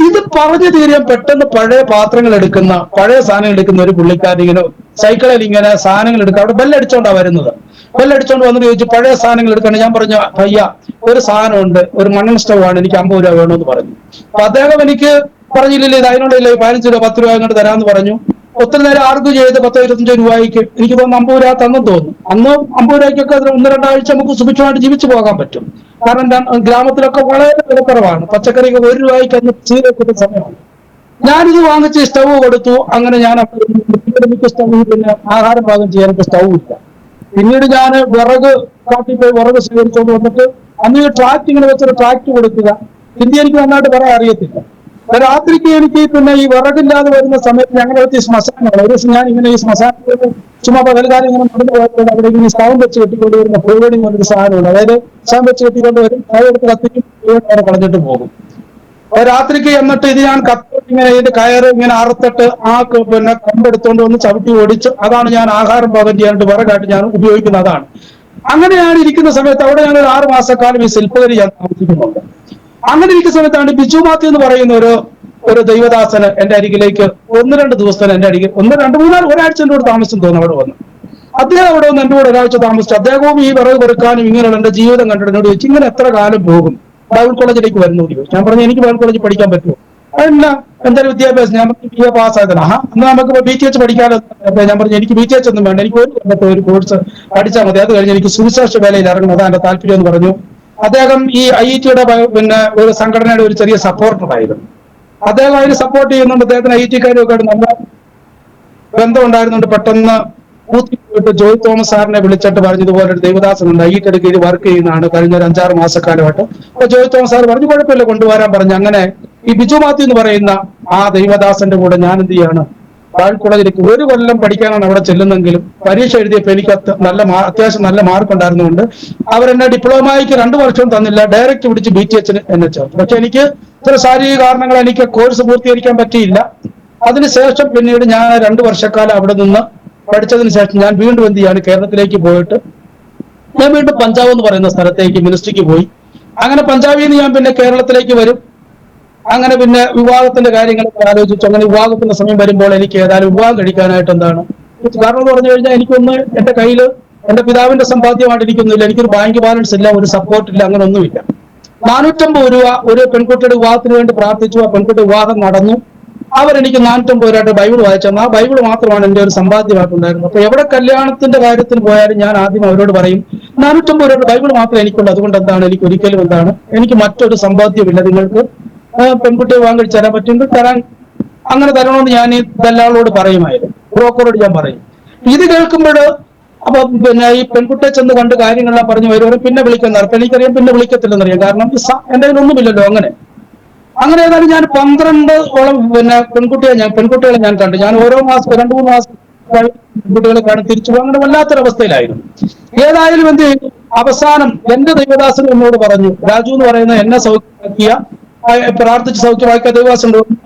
ഇത് പറഞ്ഞു തീരാൻ പെട്ടെന്ന് പഴയ പാത്രങ്ങൾ എടുക്കുന്ന, പഴയ സാധനങ്ങൾ എടുക്കുന്ന ഒരു പുള്ളിക്കാരൻ ഇങ്ങനെ സൈക്കിളിൽ ഇങ്ങനെ സാധനങ്ങൾ എടുക്കുക. അവിടെ ബെല്ലടിച്ചോണ്ടാണ് വരുന്നത്. ബെല്ലടിച്ചോണ്ട് വന്നിട്ട് ചോദിച്ചു, പഴയ സാധനങ്ങൾ എടുക്കണം. ഞാൻ പറഞ്ഞു, ഭയ്യ ഒരു സാധനമുണ്ട്, ഒരു മണ്ണൺ സ്റ്റവ് ആണ്, എനിക്ക് 50 രൂപ വേണമെന്ന് പറഞ്ഞു. അപ്പൊ അദ്ദേഹം എനിക്ക് പറഞ്ഞില്ലേ, ഇത് അതിനോടില്ല, 15 രൂപ 10 രൂപ അങ്ങോട്ട് തരാമെന്ന് പറഞ്ഞു. ഒത്തിരി നേരം ആർഗ്യൂ ചെയ്ത് 10-25 രൂപയ്ക്ക് എനിക്ക് തോന്നുന്നു 50 രൂപ തന്നെന്ന് തോന്നുന്നു. അന്ന് 50 രൂപയ്ക്കൊക്കെ 1-2 ആഴ്ച നമുക്ക് സുഭിക്ഷമായിട്ട് ജീവിച്ചു പോകാൻ പറ്റും. കാരണം ഗ്രാമത്തിലൊക്കെ വളരെ വിലക്കുറവാണ്. പച്ചക്കറിക്ക് 1 രൂപയ്ക്ക് അന്ന് ചീര കിട്ടുന്ന സമയമാണ്. ഞാനിത് വാങ്ങിച്ച് സ്റ്റവ് കൊടുത്തു. അങ്ങനെ ഞാൻ സ്റ്റവ്, പിന്നെ ആഹാരം പാകം ചെയ്യാനൊക്കെ സ്റ്റവ് ഇല്ല. പിന്നീട് ഞാൻ വിറക് കാട്ടിൽ പോയി വിറക് സ്വീകരിച്ചുകൊണ്ട് വന്നിട്ട് അന്ന് ഈ ട്രാക്ട് ഇങ്ങനെ വെച്ചൊരു ട്രാക്ട് കൊടുക്കുക. ഹിന്ദി എനിക്ക് നന്നായിട്ട് പറയാൻ അറിയത്തില്ല. രാത്രിക്ക് എനിക്ക് പിന്നെ ഈ വിറകില്ലാതെ വരുന്ന സമയത്ത് ഞങ്ങളുടെ ശ്മശാനമാണ്. ഒരു ദിവസം ഞാൻ ഇങ്ങനെ ഈ ശ്മശാനത്തിൽ ചുമ്മാ പകൽക്കാലം ഇങ്ങനെ നടന്നു പോയപ്പോൾ അവിടെ ഇങ്ങനെ സ്റ്റൗം വെച്ച് കെട്ടിക്കൊണ്ട് വരുന്ന ഫ്ലൂയിഡിങ് എന്നൊരു സാധനമുണ്ട്. അതായത് സ്റ്റൗം വെച്ച് കെട്ടിക്കൊണ്ട് വരും, കയറെടുത്ത് കത്തിക്കും, അവിടെ കളഞ്ഞിട്ട് പോകും. രാത്രിക്ക് എന്നിട്ട് ഇത് ഞാൻ ഇങ്ങനെ ഇത് കയറ് ഇങ്ങനെ അറുത്തിട്ട് ആ പിന്നെ കമ്പെടുത്തോണ്ട് വന്ന് ചവിട്ടി ഓടിച്ച് അതാണ് ഞാൻ ആഹാരം പാകം ചെയ്യാനായിട്ട് വിറകായിട്ട് ഞാൻ ഉപയോഗിക്കുന്നത്. അതാണ്. അങ്ങനെയാണ് ഇരിക്കുന്ന സമയത്ത് അവിടെ ഞാൻ ഒരു 6 മാസക്കാലം ഈ ശില്പകരി ഞാൻ താമസിക്കുന്നുണ്ട്. അങ്ങനെ ഇരിക്കുന്ന സമയത്താണ് ബിജു മാത്യു എന്ന് പറയുന്ന ഒരു ദൈവദാസന് എന്റെ അരികിലേക്ക് 1-2 ദിവസത്തിന് എന്റെ അരികിൽ 1-2-3 ഒരാഴ്ച എന്റെ കൂടെ താമസം തോന്നുന്നു അവിടെ വന്നു. അദ്ദേഹം അവിടെ വന്ന് എന്റെ കൂടെ ഒരാഴ്ച താമസിച്ചു. അദ്ദേഹവും ഈ വിറക് പെറുക്കാനും ഇങ്ങനെയുള്ള എന്റെ ജീവിതം കണ്ടിട്ട് എന്നോട് ചോദിച്ചു, ഇങ്ങനെ എത്ര കാലം പോകും, ബൈബിൾ കോളേജിലേക്ക് വരുന്നു ചോദിച്ചു. ഞാൻ പറഞ്ഞു, എനിക്ക് ബൈബിൾ കോളേജിൽ പഠിക്കാൻ പറ്റുമോ? അതല്ല, എന്തൊരു വിദ്യാഭ്യാസം? ഞാൻ പറഞ്ഞു, BA പാസ്സായതാണ്. എന്നാ നമുക്ക് BTH പഠിക്കാനോ? ഞാൻ പറഞ്ഞു, എനിക്ക് BTH ഒന്നും വേണ്ട, എനിക്ക് ഒരു കോഴ്സ് പഠിച്ചാൽ മതി, അത് കഴിഞ്ഞ് എനിക്ക് സുവിശേഷ വേലയിൽ ഇറങ്ങണം, അതാണ് എന്റെ താല്പര്യം എന്ന് പറഞ്ഞു. അദ്ദേഹം ഈ IIT-യുടെ പിന്നെ ഒരു സംഘടനയുടെ ഒരു ചെറിയ സപ്പോർട്ടറായിരുന്നു. അദ്ദേഹം അതിന് സപ്പോർട്ട് ചെയ്യുന്നുണ്ട്. അദ്ദേഹത്തിന് IIT-കാരുമൊക്കെ നല്ല ബന്ധം ഉണ്ടായിരുന്നുണ്ട്. പെട്ടെന്ന് പോയിട്ട് ജോയ് തോമസ് സാറിനെ വിളിച്ചിട്ട് പറഞ്ഞു, ഇതുപോലെ ഒരു ദേവദാസനുണ്ട്, IIT-യുടെ കീഴിൽ വർക്ക് ചെയ്യുന്നതാണ് കഴിഞ്ഞ ഒരു 5-6 മാസക്കാലമായിട്ട്. അപ്പൊ ജോയ് തോമസ് സാർ പറഞ്ഞു, കുഴപ്പമില്ല, കൊണ്ടുവരാൻ പറഞ്ഞു. അങ്ങനെ ഈ ബിജു മാത്യു എന്ന് പറയുന്ന ആ ദൈവദാസന്റെ കൂടെ ഞാൻ എന്ത് ചെയ്യാണ്, ബൈബിൾ കോളേജിലേക്ക് 1 കൊല്ലം പഠിക്കാനാണ് അവിടെ ചെല്ലുന്നെങ്കിലും പരീക്ഷ എഴുതിയപ്പോൾ എനിക്ക് അത്യാവശ്യം നല്ല മാർക്ക് ഉണ്ടായിരുന്നുകൊണ്ട് അവരെന്നെ ഡിപ്ലോമയ്ക്ക് 2 വർഷവും തന്നില്ല, ഡയറക്റ്റ് പിടിച്ച് BTH-ന് എന്നെ ചേർത്തു. പക്ഷെ എനിക്ക് ചില ശാരീരിക കാരണങ്ങൾ എനിക്ക് കോഴ്സ് പൂർത്തീകരിക്കാൻ പറ്റിയില്ല. അതിനുശേഷം പിന്നീട് ഞാൻ 2 വർഷക്കാലം അവിടെ നിന്ന് പഠിച്ചതിന് ശേഷം ഞാൻ വീണ്ടും എന്ത് ചെയ്യാണ്, കേരളത്തിലേക്ക് പോയിട്ട് ഞാൻ വീണ്ടും പഞ്ചാബ് എന്ന് പറയുന്ന സ്ഥലത്തേക്ക് മിനിസ്ട്രിക്ക് പോയി. അങ്ങനെ പഞ്ചാബിൽ നിന്ന് ഞാൻ പിന്നെ കേരളത്തിലേക്ക് വരും. അങ്ങനെ പിന്നെ വിവാഹത്തിന്റെ കാര്യങ്ങളൊക്കെ ആലോചിച്ചു. അങ്ങനെ വിവാഹത്തിന്റെ സമയം വരുമ്പോൾ എനിക്ക് ഏതായാലും വിവാഹം കഴിക്കാനായിട്ട് എന്താണ് കാരണം എന്ന് പറഞ്ഞു കഴിഞ്ഞാൽ, എനിക്കൊന്ന് എന്റെ കയ്യിൽ എന്റെ പിതാവിന്റെ സമ്പാദ്യമായിട്ട് ഇരിക്കുന്നില്ല, എനിക്കൊരു ബാങ്ക് ബാലൻസ് ഇല്ല, ഒരു സപ്പോർട്ട് ഇല്ല, അങ്ങനെ ഒന്നുമില്ല. 450 രൂപ ഒരു പെൺകുട്ടിയുടെ വിവാഹത്തിന് വേണ്ടി പ്രാർത്ഥിച്ചു. ആ പെൺകുട്ടി വിവാഹം നടന്നു. അവരെനിക്ക് 450 രൂപയായിട്ട് ബൈബിൾ വായിച്ചു. ആ ബൈബിൾ മാത്രമാണ് എന്റെ ഒരു സമ്പാദ്യമായിട്ടുണ്ടായിരുന്നത്. അപ്പൊ എവിടെ കല്യാണത്തിന്റെ കാര്യത്തിന് പോയാലും ഞാൻ ആദ്യം അവരോട് പറയും, 450 രൂപയുടെ ബൈബിൾ മാത്രമേ എനിക്കുള്ളൂ, അതുകൊണ്ട് എന്താണ് എനിക്ക് ഒരിക്കലും എനിക്ക് മറ്റൊരു സമ്പാദ്യമില്ല, നിങ്ങൾക്ക് പെൺകുട്ടിയെ വിവാഹം കഴിച്ച് തരാൻ പറ്റുമെങ്കിൽ തരാൻ, അങ്ങനെ തരണമെന്ന് ഞാൻ ഈ ദല്ലാളോട് പറയുമായിരുന്നു, ബ്രോക്കറോട് ഞാൻ പറയും. ഇത് കേൾക്കുമ്പോൾ അപ്പൊ പിന്നെ ഈ പെൺകുട്ടിയെ ചെന്ന് കണ്ട് കാര്യങ്ങളെല്ലാം പറഞ്ഞു വരുവാനും പിന്നെ വിളിക്കുന്ന എനിക്കറിയാം, പിന്നെ വിളിക്കത്തില്ലെന്നറിയാം, കാരണം എന്റെ കയ്യിലൊന്നുമില്ലല്ലോ. അങ്ങനെ ഏതായാലും ഞാൻ 12ഓളം പിന്നെ പെൺകുട്ടികളെ ഞാൻ കണ്ടു. ഞാൻ ഓരോ മാസം 2-3 മാസം പെൺകുട്ടികളെ കാണും, തിരിച്ചു പോകും. അങ്ങനെ വല്ലാത്തൊരവസ്ഥയിലായിരുന്നു. ഏതായാലും എന്ത് ചെയ്തു, അവസാനം എന്റെ ദൈവദാസൻ എന്നോട് പറഞ്ഞു, രാജു എന്ന് പറയുന്ന എന്നെ സൗഖ്യമാക്കിയ പ്രാർത്ഥിച്ച് സൗഖ്യമാക്കിയ ദൈവദാസൻ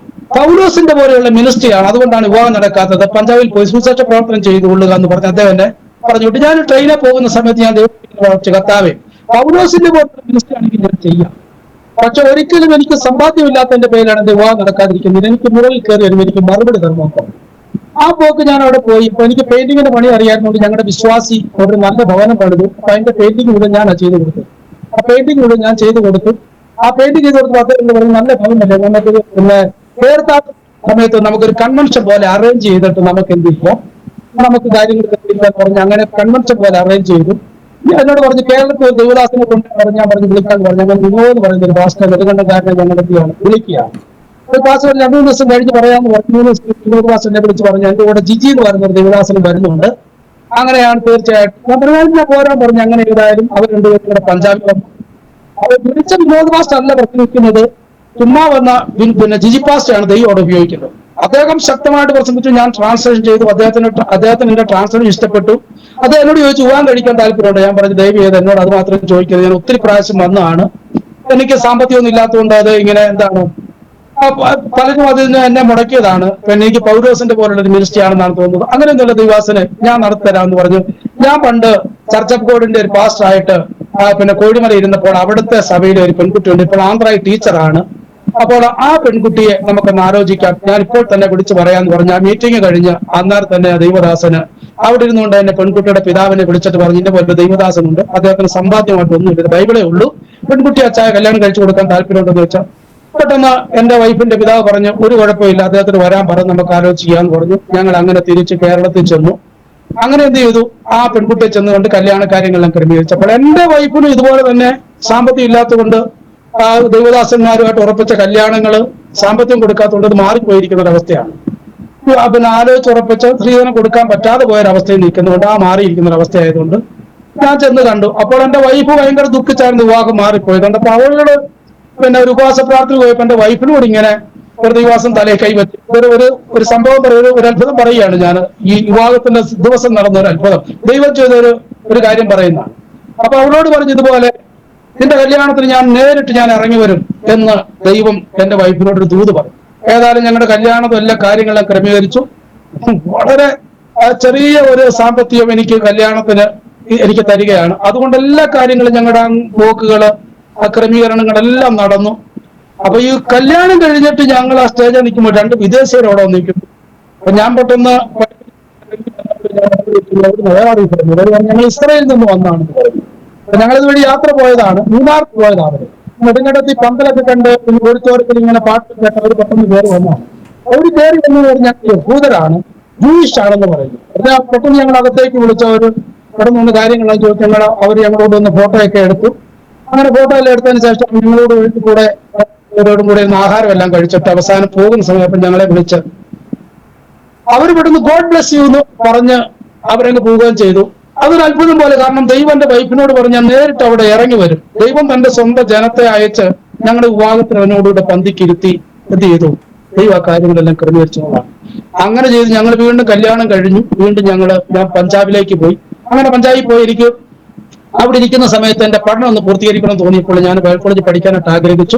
പൗലോസിന്റെ പോലെയുള്ള മിനിസ്ട്രിയാണ്, അതുകൊണ്ടാണ് വിവാഹം നടക്കാത്തത്, പഞ്ചാബിൽ പോയി സുവിശേഷ പ്രവർത്തനം ചെയ്തുകൊള്ളുക എന്ന് പറഞ്ഞ് അദ്ദേഹം എന്നെ പറഞ്ഞുവിട്ട്. ഞാൻ ട്രെയിനിൽ പോകുന്ന സമയത്ത് ഞാൻ ദൈവത്തെ കർത്താവേ, പൗലോസിന്റെ പോലുള്ള മിനിസ്ട്രി ആണെങ്കിൽ ഞാൻ ചെയ്യാം, പക്ഷെ ഒരിക്കലും എനിക്ക് സമ്പാദ്യമില്ലാത്തതിന്റെ പേരിലാണ് എന്റെ വിവാഹം നടക്കാതിരിക്കുന്നത്, എനിക്ക് മുകളിൽ കയറി വരുമ്പോൾ എനിക്ക് മറുപടി തരണം. ആ പോക്ക് ഞാൻ അവിടെ പോയി. ഇപ്പൊ എനിക്ക് പെയിന്റിങ്ങിന്റെ പണി അറിയാവുന്നതുകൊണ്ട് ഞങ്ങളുടെ വിശ്വാസി ഒരു നല്ല ഭവനം പണിതു. അപ്പൊ അതിന്റെ പെയിന്റിംഗ് മുഴുവൻ ഞാൻ ചെയ്തു കൊടുത്തു. ആ പെയിന്റിംഗ് മുഴുവൻ ഞാൻ ചെയ്തു കൊടുത്തു. ആ പെയിന്റിംഗ് ചെയ്ത് കൊടുത്ത് അദ്ദേഹം എന്ന് പറഞ്ഞ് നല്ല ഭവനമല്ലേ, നമുക്കൊരു പിന്നെ പേർത്താത്ത സമയത്ത് നമുക്കൊരു കൺവെൻഷൻ പോലെ അറേഞ്ച് ചെയ്തിട്ട് നമുക്ക് എന്ത് ചെയ്യാം, നമുക്ക് കാര്യങ്ങൾ പറഞ്ഞ് അങ്ങനെ കൺവെൻഷൻ പോലെ അറേഞ്ച് ചെയ്തു. എന്നോട് പറഞ്ഞു, കേരളത്തിൽ ഒരു ദൈവദാസനെ കൊണ്ട് ഞാൻ പറഞ്ഞു വിളിക്കാൻ പറഞ്ഞു. അങ്ങനെ വിനോദ് പറയുന്ന ഒരു ഭാഷ നെടുങ്കണ്ടക്കാരനെ ഞങ്ങൾ എന്തിയാണ് വിളിക്കുകയാണ്. ഒരു ഭാഷ 2-3 ദിവസം കഴിഞ്ഞ് പറയാമെന്ന് പറഞ്ഞു. 3 ദിവസം വിനോദ് ഭാഷ എന്നെ വിളിച്ച് പറഞ്ഞു, എന്റെ കൂടെ ജിജി എന്ന് പറയുന്ന ഒരു ദൈവദാസനും വരുന്നുണ്ട്. അങ്ങനെയാണ് തീർച്ചയായിട്ടും ഞാൻ പറഞ്ഞു, പോരാൻ പറഞ്ഞു. അങ്ങനെ ഏതായാലും അവർ 2 പേരും കൂടെ പഞ്ചാബിൽ വന്നു. അവർ വിളിച്ച വിനോദ് ഭാഷ അല്ല പ്രസംഗിക്കുന്നത്, ചുമ്മാ വന്ന പിന്നെ ജിജി പാസ്റ്റയാണ് ദൈവം അവിടെ ഉപയോഗിക്കുന്നത്. അദ്ദേഹം ശക്തമായിട്ട് പ്രസംഗിച്ചു. ഞാൻ ട്രാൻസ്ലേഷൻ ചെയ്തു. അദ്ദേഹത്തിന് എന്റെ ട്രാൻസ്ലേഷൻ ഇഷ്ടപ്പെട്ടു. അത് എന്നോട് ചോദിച്ചു, വിവാഹം കഴിക്കാൻ താല്പര്യമുണ്ട്. ഞാൻ പറഞ്ഞു, ദയവ് ചെയ്ത് എന്നോട് അത് മാത്രം ചോദിക്കരുത്, ഞാൻ ഒത്തിരി പ്രാവശ്യം വന്നതാണ്, എനിക്ക് സാമ്പത്തികമൊന്നും ഇല്ലാത്തതുകൊണ്ട് അത് ഇങ്ങനെ എന്താണ് പലരും അതിന് എന്നെ മുടക്കിയതാണ്, പിന്നെ എനിക്ക് പൗലോസിന്റെ പോലുള്ള ഒരു മിനിസ്ട്രി ആണെന്നാണ് തോന്നുന്നത്, അങ്ങനെയൊന്നുള്ള ദൈവാസനെ ഞാൻ നടത്തിത്തരാമെന്ന് പറഞ്ഞു. ഞാൻ പണ്ട് ചർച്ച് ഓഫ് ഗോഡിന്റെ ഒരു പാസ്റ്റർ ആയിട്ട് പിന്നെ കോഴിമല ഇരുന്നപ്പോൾ അവിടുത്തെ സഭയിലെ ഒരു പെൺകുട്ടിയുണ്ട്, ഇപ്പോൾ ആന്ധ്രയിൽ ടീച്ചറാണ്. അപ്പോൾ ആ പെൺകുട്ടിയെ നമുക്കൊന്ന് ആലോചിക്കാം, ഞാൻ ഇപ്പോൾ തന്നെ വിളിച്ചു പറയാന്ന് പറഞ്ഞു. ആ മീറ്റിംഗ് കഴിഞ്ഞ് അന്നേരം തന്നെ ദൈവദാസന് അവിടെ ഇരുന്നുകൊണ്ട് എന്നെ പെൺകുട്ടിയുടെ പിതാവിനെ വിളിച്ചിട്ട് പറഞ്ഞു, ഇന്ന പോലെ ദൈവദാസനുണ്ട്, അദ്ദേഹത്തിന് സമ്പാദ്യമായിട്ട് ഒന്നുമില്ല, ബൈബിളേ ഉള്ളൂ, പെൺകുട്ടി അച്ചായ കല്യാണം കഴിച്ചു കൊടുക്കാൻ താല്പര്യമുണ്ടെന്ന് വെച്ചാൽ പെട്ടെന്ന് എന്റെ വൈഫിന്റെ പിതാവ് പറഞ്ഞു, ഒരു കുഴപ്പമില്ല, അദ്ദേഹത്തിന് വരാൻ പറഞ്ഞ് നമുക്ക് ആലോചിക്കാന്ന് പറഞ്ഞു. ഞങ്ങൾ അങ്ങനെ തിരിച്ച് കേരളത്തിൽ ചെന്നു. അങ്ങനെ എന്ത് ചെയ്തു, ആ പെൺകുട്ടിയെ ചെന്ന് കൊണ്ട് കല്യാണ കാര്യങ്ങളെല്ലാം ക്രമീകരിച്ചപ്പോൾ എന്റെ വൈഫിനും ഇതുപോലെ തന്നെ സാമ്പത്തികം ഇല്ലാത്തതുകൊണ്ട് ദൈവദാസന്മാരുമായിട്ട് ഉറപ്പിച്ച കല്യാണങ്ങള് സാമ്പത്തികം കൊടുക്കാത്തതുകൊണ്ട് അത് മാറിപ്പോയിരിക്കുന്ന ഒരവസ്ഥയാണ്. പിന്നെ ആലോചിച്ചുറപ്പിച്ച് സ്ത്രീധനം കൊടുക്കാൻ പറ്റാതെ പോയൊരവസ്ഥയിൽ നിൽക്കുന്നുണ്ട്, ആ മാറിയിരിക്കുന്ന ഒരു അവസ്ഥയായതുകൊണ്ട് ഞാൻ ചെന്ന് കണ്ടു. അപ്പോൾ എന്റെ വൈഫ് ഭയങ്കര ദുഃഖിച്ചായിരുന്നു വിവാഹം മാറിപ്പോയത്. അപ്പൊ അവളോട് പിന്നെ ഒരു ഉപവാസ പ്രാർത്ഥന പോയപ്പോ എന്റെ വൈഫിനോട് ഇങ്ങനെ ഒരു ദിവസം തലയിൽ കൈവച്ചു ഒരു സംഭവം ഒരു അത്ഭുതം പറയുകയാണ് ഞാൻ. ഈ വിവാഹത്തിന്റെ ദിവസം നടന്ന ഒരു അത്ഭുതം ദൈവം ചെയ്ത ഒരു കാര്യം പറയുന്നതാണ്. അപ്പൊ അവളോട് പറഞ്ഞു, ഇതുപോലെ നിന്റെ കല്യാണത്തിന് ഞാൻ ഇറങ്ങി വരും എന്ന് ദൈവം എന്റെ വൈഫിനോട് ഒരു ദൂത് പറയും. ഏതായാലും ഞങ്ങളുടെ കല്യാണത്തിൽ എല്ലാ കാര്യങ്ങളും ക്രമീകരിച്ചു. വളരെ ചെറിയ ഒരു സാമ്പത്തികം കല്യാണത്തിന് എനിക്ക് തരികയാണ്. അതുകൊണ്ട് എല്ലാ കാര്യങ്ങളും ഞങ്ങളുടെ പോക്കുകള് ക്രമീകരണങ്ങളെല്ലാം നടന്നു. അപ്പൊ ഈ കല്യാണം കഴിഞ്ഞിട്ട് ഞങ്ങൾ ആ സ്റ്റേജിൽ നിൽക്കുമ്പോൾ രണ്ട് വിദേശീയരോടെ നിൽക്കും. അപ്പൊ ഞാൻ പെട്ടെന്ന് ഞങ്ങൾ ഇസ്രായേലിൽ നിന്ന് വന്നാണ്. ഞങ്ങളിത് വഴി യാത്ര പോയതാണ്, മൂന്നാർക്ക് പോയതാണ്. നെടുങ്കണ്ടത്തി പന്തലൊക്കെ കണ്ട് ഓഡിറ്റോറിയത്തിൽ ഇങ്ങനെ പാട്ട് കേട്ട അവർ പെട്ടെന്ന് കയറി വന്നാണ്. അവർ കയറി എന്ന് പറഞ്ഞാൽ യഹൂദരാണ്, ജൂയിഷ് ആണെന്ന് പറയുന്നു. പെട്ടെന്ന് ഞങ്ങൾ അകത്തേക്ക് വിളിച്ച ഒരു പെട്ടെന്ന് ഒന്ന് കാര്യങ്ങളെല്ലാം ചോദിച്ചു. അവർ ഞങ്ങളോട് ഒന്ന് ഫോട്ടോയൊക്കെ എടുത്തു. അങ്ങനെ ഫോട്ടോ എല്ലാം എടുത്തതിന് ശേഷം ഞങ്ങളോട് കൂടെ ഇവരോടും കൂടെ ഒന്ന് ആഹാരം എല്ലാം കഴിച്ചിട്ട് അവസാനം പോകുന്ന സമയത്ത് ഞങ്ങളെ വിളിച്ച് അവർ പെട്ടെന്ന് ഗോഡ് ബ്ലെസ് യു എന്ന് പറഞ്ഞ് അവരങ്ങ് പോവുകയും ചെയ്തു. അതൊരു അത്ഭുതം പോലെ. കാരണം ദൈവം എന്റെ വൈഫിനോട് പറഞ്ഞാൽ നേരിട്ട് അവിടെ ഇറങ്ങി വരും. ദൈവം തന്റെ സ്വന്തം ജനത്തെ അയച്ച് ഞങ്ങളുടെ വിവാഹത്തിന് അവനോടുകൂടെ പന്തിക്കിരുത്തി എന്ത് ചെയ്തു, ദൈവം ആ കാര്യങ്ങളെല്ലാം ക്രമീകരിച്ചതാണ്. അങ്ങനെ ചെയ്ത് ഞങ്ങൾ വീണ്ടും കല്യാണം കഴിഞ്ഞു. വീണ്ടും ഞാൻ പഞ്ചാബിലേക്ക് പോയി. അങ്ങനെ പഞ്ചാബിൽ പോയി എനിക്ക് അവിടെ ഇരിക്കുന്ന സമയത്ത് എന്റെ പഠനം ഒന്ന് പൂർത്തീകരിക്കണം തോന്നിയപ്പോൾ ഞാൻ ബൈബിൾ കോളേജിൽ പഠിക്കാനായിട്ട് ആഗ്രഹിച്ചു.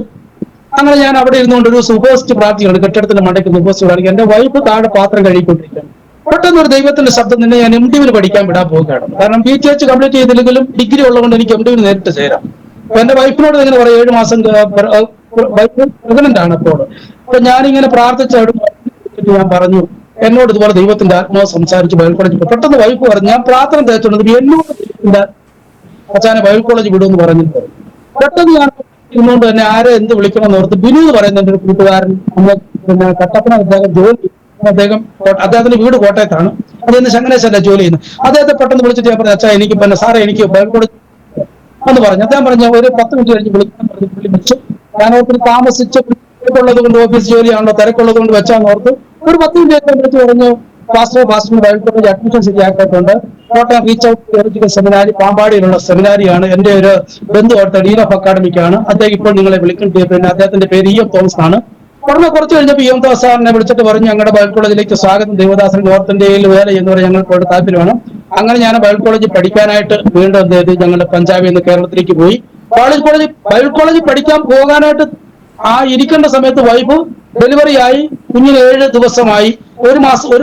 അങ്ങനെ ഞാൻ അവിടെ ഇരുന്നുകൊണ്ട് ഒരു സുപോസ്റ്റ് പ്രാർത്ഥിക്കുകയാണ്. കെട്ടിടത്തിന്റെ മണ്ടയ്ക്ക് സുപോസ്റ്റ് പ്രാർത്ഥിക്കുക. എന്റെ വൈഫ് താഴെ പാത്രം കഴുകിക്കൊണ്ടിരിക്കുകയാണ്. പെട്ടെന്ന് ഒരു ദൈവത്തിന്റെ ശബ്ദം, നിന്നെ ഞാൻ MDവിന് പഠിക്കാൻ വിടാൻ പോകുകയാണ്. കാരണം BTH കംപ്ലീറ്റ് ചെയ്തില്ലെങ്കിലും ഡിഗ്രി ഉള്ളതുകൊണ്ട് എനിക്ക് MDവിന് നേരിട്ട് ചേരാം. അപ്പൊ എന്റെ വൈഫിനോട് ഇങ്ങനെ പറയാം, 7 മാസം വൈഫ് പ്രഗ്നന്റ് ആണ്. അപ്പൊ ഞാനിങ്ങനെ പ്രാർത്ഥിച്ച ഞാൻ പറഞ്ഞു, എന്നോട് ഇതുപോലെ ദൈവത്തിന്റെ ആത്മാവ് സംസാരിച്ച് ബൈബിൾ കോളേജ്. പെട്ടെന്ന് വൈഫ് പറഞ്ഞു, ഞാൻ പ്രാർത്ഥന തേച്ചുകൊണ്ട് എന്നോട് അച്ഛനെ ബൈബിൾ കോളേജ് വിടുമെന്ന് പറഞ്ഞിട്ട് പെട്ടെന്ന് ഞാൻ ഇന്നുകൊണ്ട് തന്നെ ആരെ എന്ത് വിളിക്കണം എന്ന് ഓർത്ത് ബിനു എന്ന് പറയുന്ന എന്റെ ഒരു കൂട്ടുകാരൻ, പിന്നെ കട്ടപ്പന അദ്ദേഹത്തിന്റെ വീട് കോട്ടയത്താണ്. അദ്ദേഹം ശങ്കരേശല്ല ജോലി ചെയ്യുന്നത്. അദ്ദേഹത്തെ പെട്ടെന്ന് വിളിച്ചിട്ട് ഞാൻ പറഞ്ഞു, അച്ഛാ എനിക്ക് പിന്നെ സാറേ എനിക്ക് ബൈബിൾ കോളേജ് എന്ന് പറഞ്ഞു. അദ്ദേഹം പറഞ്ഞ ഒരു 10 മിനിറ്റ് കഴിഞ്ഞ് വിളിക്കാൻ പറഞ്ഞു. വിളിച്ചു. ഞാൻ ഓർത്തിന് താമസിച്ച് ഉള്ളത് കൊണ്ട് ഓഫീസ് ജോലിയാണല്ലോ, തിരക്കുള്ളത് കൊണ്ട് വെച്ചാന്ന് ഓർത്ത് ഒരു 10 മിനിറ്റ് വിളിച്ച് പറഞ്ഞു, പാസ്റ്ററിന് ബൈബിൾ കോളേജ് അഡ്മിഷൻ ശരിയാക്കിയിട്ടുണ്ട്. Kottayam reach out theological seminary, പാമ്പാടിയിലുള്ള സെമിനാരിയാണ്. എന്റെ ഒരു ബന്ധു അവിടുത്തെ ഡീൻ ഓഫ് അക്കാഡമിക്കാണ്. അദ്ദേഹം ഇപ്പോൾ നിങ്ങളെ വിളിക്കേണ്ടത്. പിന്നെ അദ്ദേഹത്തിന്റെ പേര് EM തോമസ് ആണ്. ഉടനെ കുറച്ച് കഴിഞ്ഞപ്പോൾ EM തോമസ് സാറിനെ വിളിച്ചിട്ട് പറഞ്ഞു, ഞങ്ങളുടെ ബൈബിൾ കോളേജിലേക്ക് സ്വാഗതം, ദേവദാസൻ നോർത്ത് ഇന്ത്യയിൽ വേല എന്ന് പറഞ്ഞാൽ ഞങ്ങൾക്ക് താല്പര്യമാണ്. അങ്ങനെ ഞാൻ ബൈബിൾ കോളേജിൽ പഠിക്കാനായിട്ട് വീണ്ടും എന്ത് ചെയ്തു, ഞങ്ങളുടെ പഞ്ചാബിൽ നിന്ന് കേരളത്തിലേക്ക് പോയി. ബൈബിൾ കോളേജിൽ പഠിക്കാൻ പോകാനായിട്ട് ഇരിക്കേണ്ട സമയത്ത് വൈഫ് ഡെലിവറി ആയി. കുഞ്ഞിന് 7 ദിവസമായി, ഒരു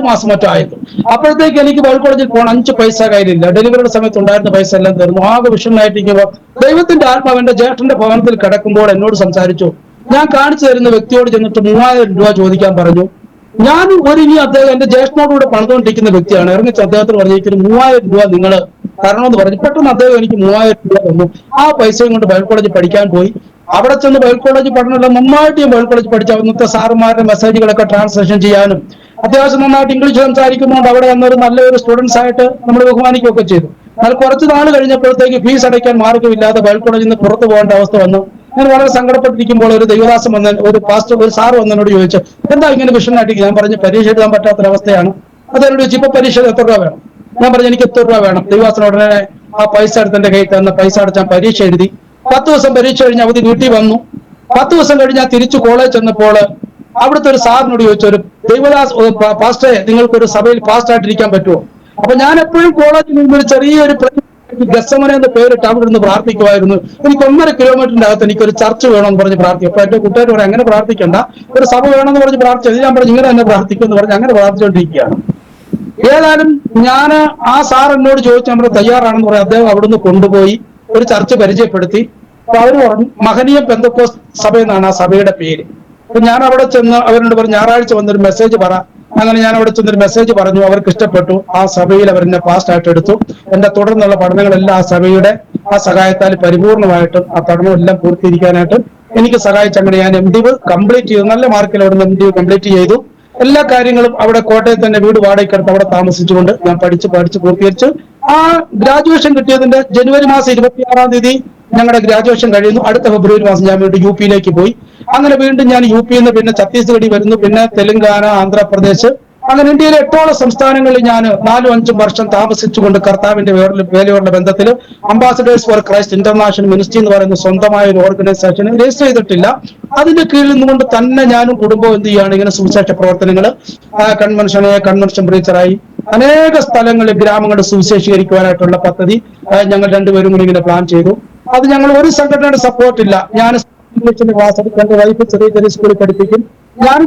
മാസം മറ്റോ ആയിരുന്നു. അപ്പോഴത്തേക്ക് എനിക്ക് ബൈബിൾ കോളേജിൽ പോകണം. 5 പൈസ കയ്യിലില്ല. ഡെലിവറിയുടെ സമയത്ത് ഉണ്ടായിരുന്ന പൈസ എല്ലാം തീർന്നു. ആകെ വിഷമമായിട്ടിരിക്കുമ്പോൾ ദൈവത്തിന്റെ ആത്മാവ് എന്റെ ജ്യേഷ്ഠന്റെ ഭവനത്തിൽ കിടക്കുമ്പോൾ എന്നോട് സംസാരിച്ചു. ഞാൻ കാണിച്ചു തരുന്ന വ്യക്തിയോട് ചെന്നിട്ട് 3000 രൂപ ചോദിക്കാൻ പറഞ്ഞു. ഞാൻ അദ്ദേഹം എന്റെ ജ്യേഷ്ഠനോടുകൂടെ പണിതുകൊണ്ടിരിക്കുന്ന വ്യക്തിയാണ്. ഇറങ്ങിച്ച് അദ്ദേഹത്തിന് പറഞ്ഞിരിക്കുന്നു 3000 രൂപ നിങ്ങൾ തരണമെന്ന് പറഞ്ഞു. പെട്ടെന്ന് അദ്ദേഹം എനിക്ക് 3000 രൂപ തന്നു. ആ പൈസയും കൊണ്ട് ബൈബിൾ കോളേജിൽ പഠിക്കാൻ പോയി. അവിടെ ചെന്ന് ബൈബിൾ കോളേജ് പഠനമെല്ലാം നന്നായിട്ട് ഞാൻ ബൈബിൾ കോളേജ് പഠിച്ച അന്നത്തെ സാറുമാരുടെ മെസ്സേജുകളൊക്കെ ട്രാൻസ്ലേഷൻ ചെയ്യാനും അത്യാവശ്യം നന്നായിട്ട് ഇംഗ്ലീഷ് സംസാരിക്കുന്നതുകൊണ്ട് അവിടെ വന്നൊരു നല്ലൊരു സ്റ്റുഡൻസ് ആയിട്ട് നമ്മൾ ബഹുമാനിക്കുകയൊക്കെ ചെയ്തു. എന്നാൽ കുറച്ച് നാൾ കഴിഞ്ഞപ്പോഴത്തേക്ക് ഫീസ് അടയ്ക്കാൻ മാർഗ്ഗമില്ലാതെ ബൈബിൾ കോളേജിൽ നിന്ന് പുറത്തു പോകേണ്ട അവസ്ഥ വന്നു. ഞാൻ വളരെ സങ്കടപ്പെട്ടിരിക്കുമ്പോൾ ഒരു ദൈവദാസം ഒരു സാർ വന്നതിനോട് ചോദിച്ചു, എന്താ ഇങ്ങനെ വിഷമമായിട്ട്? ഞാൻ പറഞ്ഞു, പരീക്ഷ എഴുതാൻ പറ്റാത്തൊരവസ്ഥയാണ്. അതെന്നോട് ചോദിച്ചു, ഇപ്പൊ പരീക്ഷ എത്ര രൂപ വേണം? ഞാൻ പറഞ്ഞു, എനിക്ക് 100 രൂപ വേണം. ദൈവദാസൻ ഉടനെ ആ പൈസ എടുത്ത് എന്റെ കയ്യിൽ തന്ന പൈസ അടച്ചാൽ പരീക്ഷ എഴുതി. 10 ദിവസം പരീക്ഷ കഴിഞ്ഞ് അവധി വീട്ടിൽ വന്നു. 10 ദിവസം കഴിഞ്ഞ് ഞാൻ തിരിച്ചു കോളേജ് ചെന്നപ്പോൾ അവിടുത്തെ ഒരു സാറിനോട് ചോദിച്ചു, ഒരു പാസ്റ്ററെ നിങ്ങൾക്കൊരു സഭയിൽ പാസ്റ്റ് ആയിട്ടിരിക്കാൻ പറ്റുമോ? അപ്പൊ ഞാൻ എപ്പോഴും കോളേജിൽ നിന്ന് ചെറിയൊരു ഗസമന എന്ന പേരിട്ട് അവിടെ നിന്ന് പ്രാർത്ഥിക്കുമായിരുന്നു. എനിക്ക് 1.5 കിലോമീറ്ററിന്റെ അകത്ത് എനിക്കൊരു ചർച്ച് വേണമെന്ന് പറഞ്ഞ് പ്രാർത്ഥിക്കും. അപ്പൊ എന്റെ കൂട്ടുകാർ പറയും, അങ്ങനെ പ്രാർത്ഥിക്കണ്ട, ഒരു സഭ വേണമെന്ന് പറഞ്ഞ് പ്രാർത്ഥിച്ചത്. ഞാൻ പറഞ്ഞു, ഇങ്ങനെ തന്നെ പ്രാർത്ഥിക്കും എന്ന് പറഞ്ഞ് അങ്ങനെ പ്രാർത്ഥിച്ചുകൊണ്ടിരിക്കുകയാണ്. ഏതായാലും ഞാൻ ആ സാർ എന്നോട് ചോദിച്ചു, നമ്മൾ തയ്യാറാണെന്ന് പറയാം. അദ്ദേഹം അവിടുന്ന് കൊണ്ടുപോയി ഒരു ചർച്ച് പരിചയപ്പെടുത്തി. അപ്പൊ അവർ പറഞ്ഞു, മഹനീയ പെന്തക്കോസ്ത് സഭ എന്നാണ് ആ സഭയുടെ പേര്. അപ്പൊ ഞാൻ അവിടെ ചെന്ന് അവരോട് പറഞ്ഞു, ഞായറാഴ്ച വന്നൊരു മെസ്സേജ് പറ. അങ്ങനെ ഞാൻ അവിടെ ചെന്നൊരു മെസ്സേജ് പറഞ്ഞു. അവർക്ക് ഇഷ്ടപ്പെട്ടു. ആ സഭയിൽ അവരെന്നെ പാസ്റ്റ് ആയിട്ട് എടുത്തു. എന്റെ തുടർന്നുള്ള പഠനങ്ങളെല്ലാം ആ സഭയുടെ ആ സഹായത്താൽ പരിപൂർണമായിട്ടും ആ പഠനമെല്ലാം പൂർത്തീകരിക്കാനായിട്ട് എനിക്ക് സഹായിച്ചു. അങ്ങനെ ഞാൻ MDiv കംപ്ലീറ്റ് ചെയ്തു. നല്ല മാർക്കിൽ അവിടെ നിന്ന് MDiv കംപ്ലീറ്റ് ചെയ്തു. എല്ലാ കാര്യങ്ങളും അവിടെ കോട്ടയത്ത് തന്നെ വീട് വാടകയ്ക്കെടുത്ത് അവിടെ താമസിച്ചുകൊണ്ട് ഞാൻ പഠിച്ച് പൂർത്തീകരിച്ചു. ആ ഗ്രാജുവേഷൻ കിട്ടിയതിന്റെ ജനുവരി മാസം 26-ാം തീയതി ഞങ്ങളുടെ ഗ്രാജുവേഷൻ കഴിയുന്നു. അടുത്ത ഫെബ്രുവരി മാസം ഞാൻ വീണ്ടും UP-യിലേക്ക് പോയി. അങ്ങനെ വീണ്ടും ഞാൻ UP-യിൽ നിന്ന് പിന്നെ ഛത്തീസ്ഗഡിൽ വരുന്നു, പിന്നെ തെലുങ്കാന, ആന്ധ്രാപ്രദേശ്, അങ്ങനെ ഇന്ത്യയിലെ 8ഓളം സംസ്ഥാനങ്ങളിൽ ഞാൻ 4-5 വർഷം താമസിച്ചുകൊണ്ട് കർത്താവിന്റെ വേലയോടുള്ള ബന്ധത്തിൽ ambassadors for Christ international ministry എന്ന് പറയുന്ന സ്വന്തമായ ഒരു ഓർഗനൈസേഷൻ രജിസ്റ്റർ ചെയ്തിട്ടില്ല. അതിന്റെ കീഴിൽ നിന്നുകൊണ്ട് തന്നെ ഞാനും കുടുംബവും എന്ത് ചെയ്യുകയാണ്, ഇങ്ങനെ സുവിശേഷ പ്രവർത്തനങ്ങൾ, കൺവെൻഷൻ പ്രീച്ചറായി അനേക സ്ഥലങ്ങളിൽ ഗ്രാമങ്ങളിൽ സുവിശേഷീകരിക്കുവാനായിട്ടുള്ള പദ്ധതി ഞങ്ങൾ രണ്ടുപേരും കൂടി ഇങ്ങനെ പ്ലാൻ ചെയ്തു. അത് ഞങ്ങൾ ഒരു സംഘടനയുടെ സപ്പോർട്ടില്ല. ഞാൻ ഇംഗ്ലീഷിന്റെ ക്ലാസ് എടുക്കും, എന്റെ വൈഫ് ചെറിയ സ്കൂളിൽ പഠിപ്പിക്കും, ഞാൻ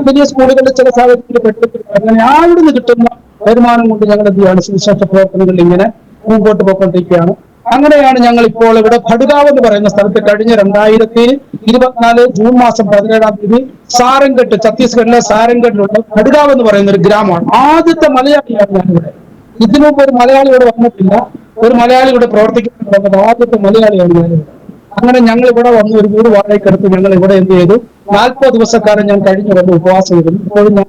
വലിയ സ്കൂളുകളിൽ ചില സാഹചര്യത്തിൽ പഠിപ്പിക്കും. അങ്ങനെ അവിടുന്ന് കിട്ടുന്ന വരുമാനം കൊണ്ട് ഞങ്ങൾ എന്ത് ചെയ്യാണ്, സുവിശേഷ പ്രവർത്തനങ്ങളിൽ ഇങ്ങനെ മുമ്പോട്ട് പോയിക്കൊണ്ടിരിക്കുകയാണ്. അങ്ങനെയാണ് ഞങ്ങൾ ഇപ്പോൾ ഇവിടെ ഭടുകാവ് എന്ന് പറയുന്ന സ്ഥലത്ത് കഴിഞ്ഞ 2024 ജൂൺ മാസം 17-ാം തീയതി സാരംഗഡ്, ഛത്തീസ്ഗഡിലെ സാരംഗഡിലുള്ള ഭടുകാവ് എന്ന് പറയുന്ന ഒരു ഗ്രാമമാണ്. ആദ്യത്തെ മലയാളിയാണ് ഞാനിവിടെ. ഇതിനു മുമ്പ് ഒരു മലയാളി ഇവിടെ വന്നിട്ടില്ല, ഒരു മലയാളി ഇവിടെ പ്രവർത്തിക്കുന്നുണ്ട്. ആദ്യത്തെ മലയാളിയാണ് ഞാനിവിടെ. അങ്ങനെ ഞങ്ങൾ ഇവിടെ വന്ന് ഒരു വീട് വാടകയ്ക്കെടുത്ത് ഞങ്ങൾ ഇവിടെ എന്ത് ചെയ്തു, 40 ദിവസക്കാലം ഞാൻ കഴിഞ്ഞു വന്ന് ഉപവാസം ഇരുന്നു. ഇപ്പോഴും ഞാൻ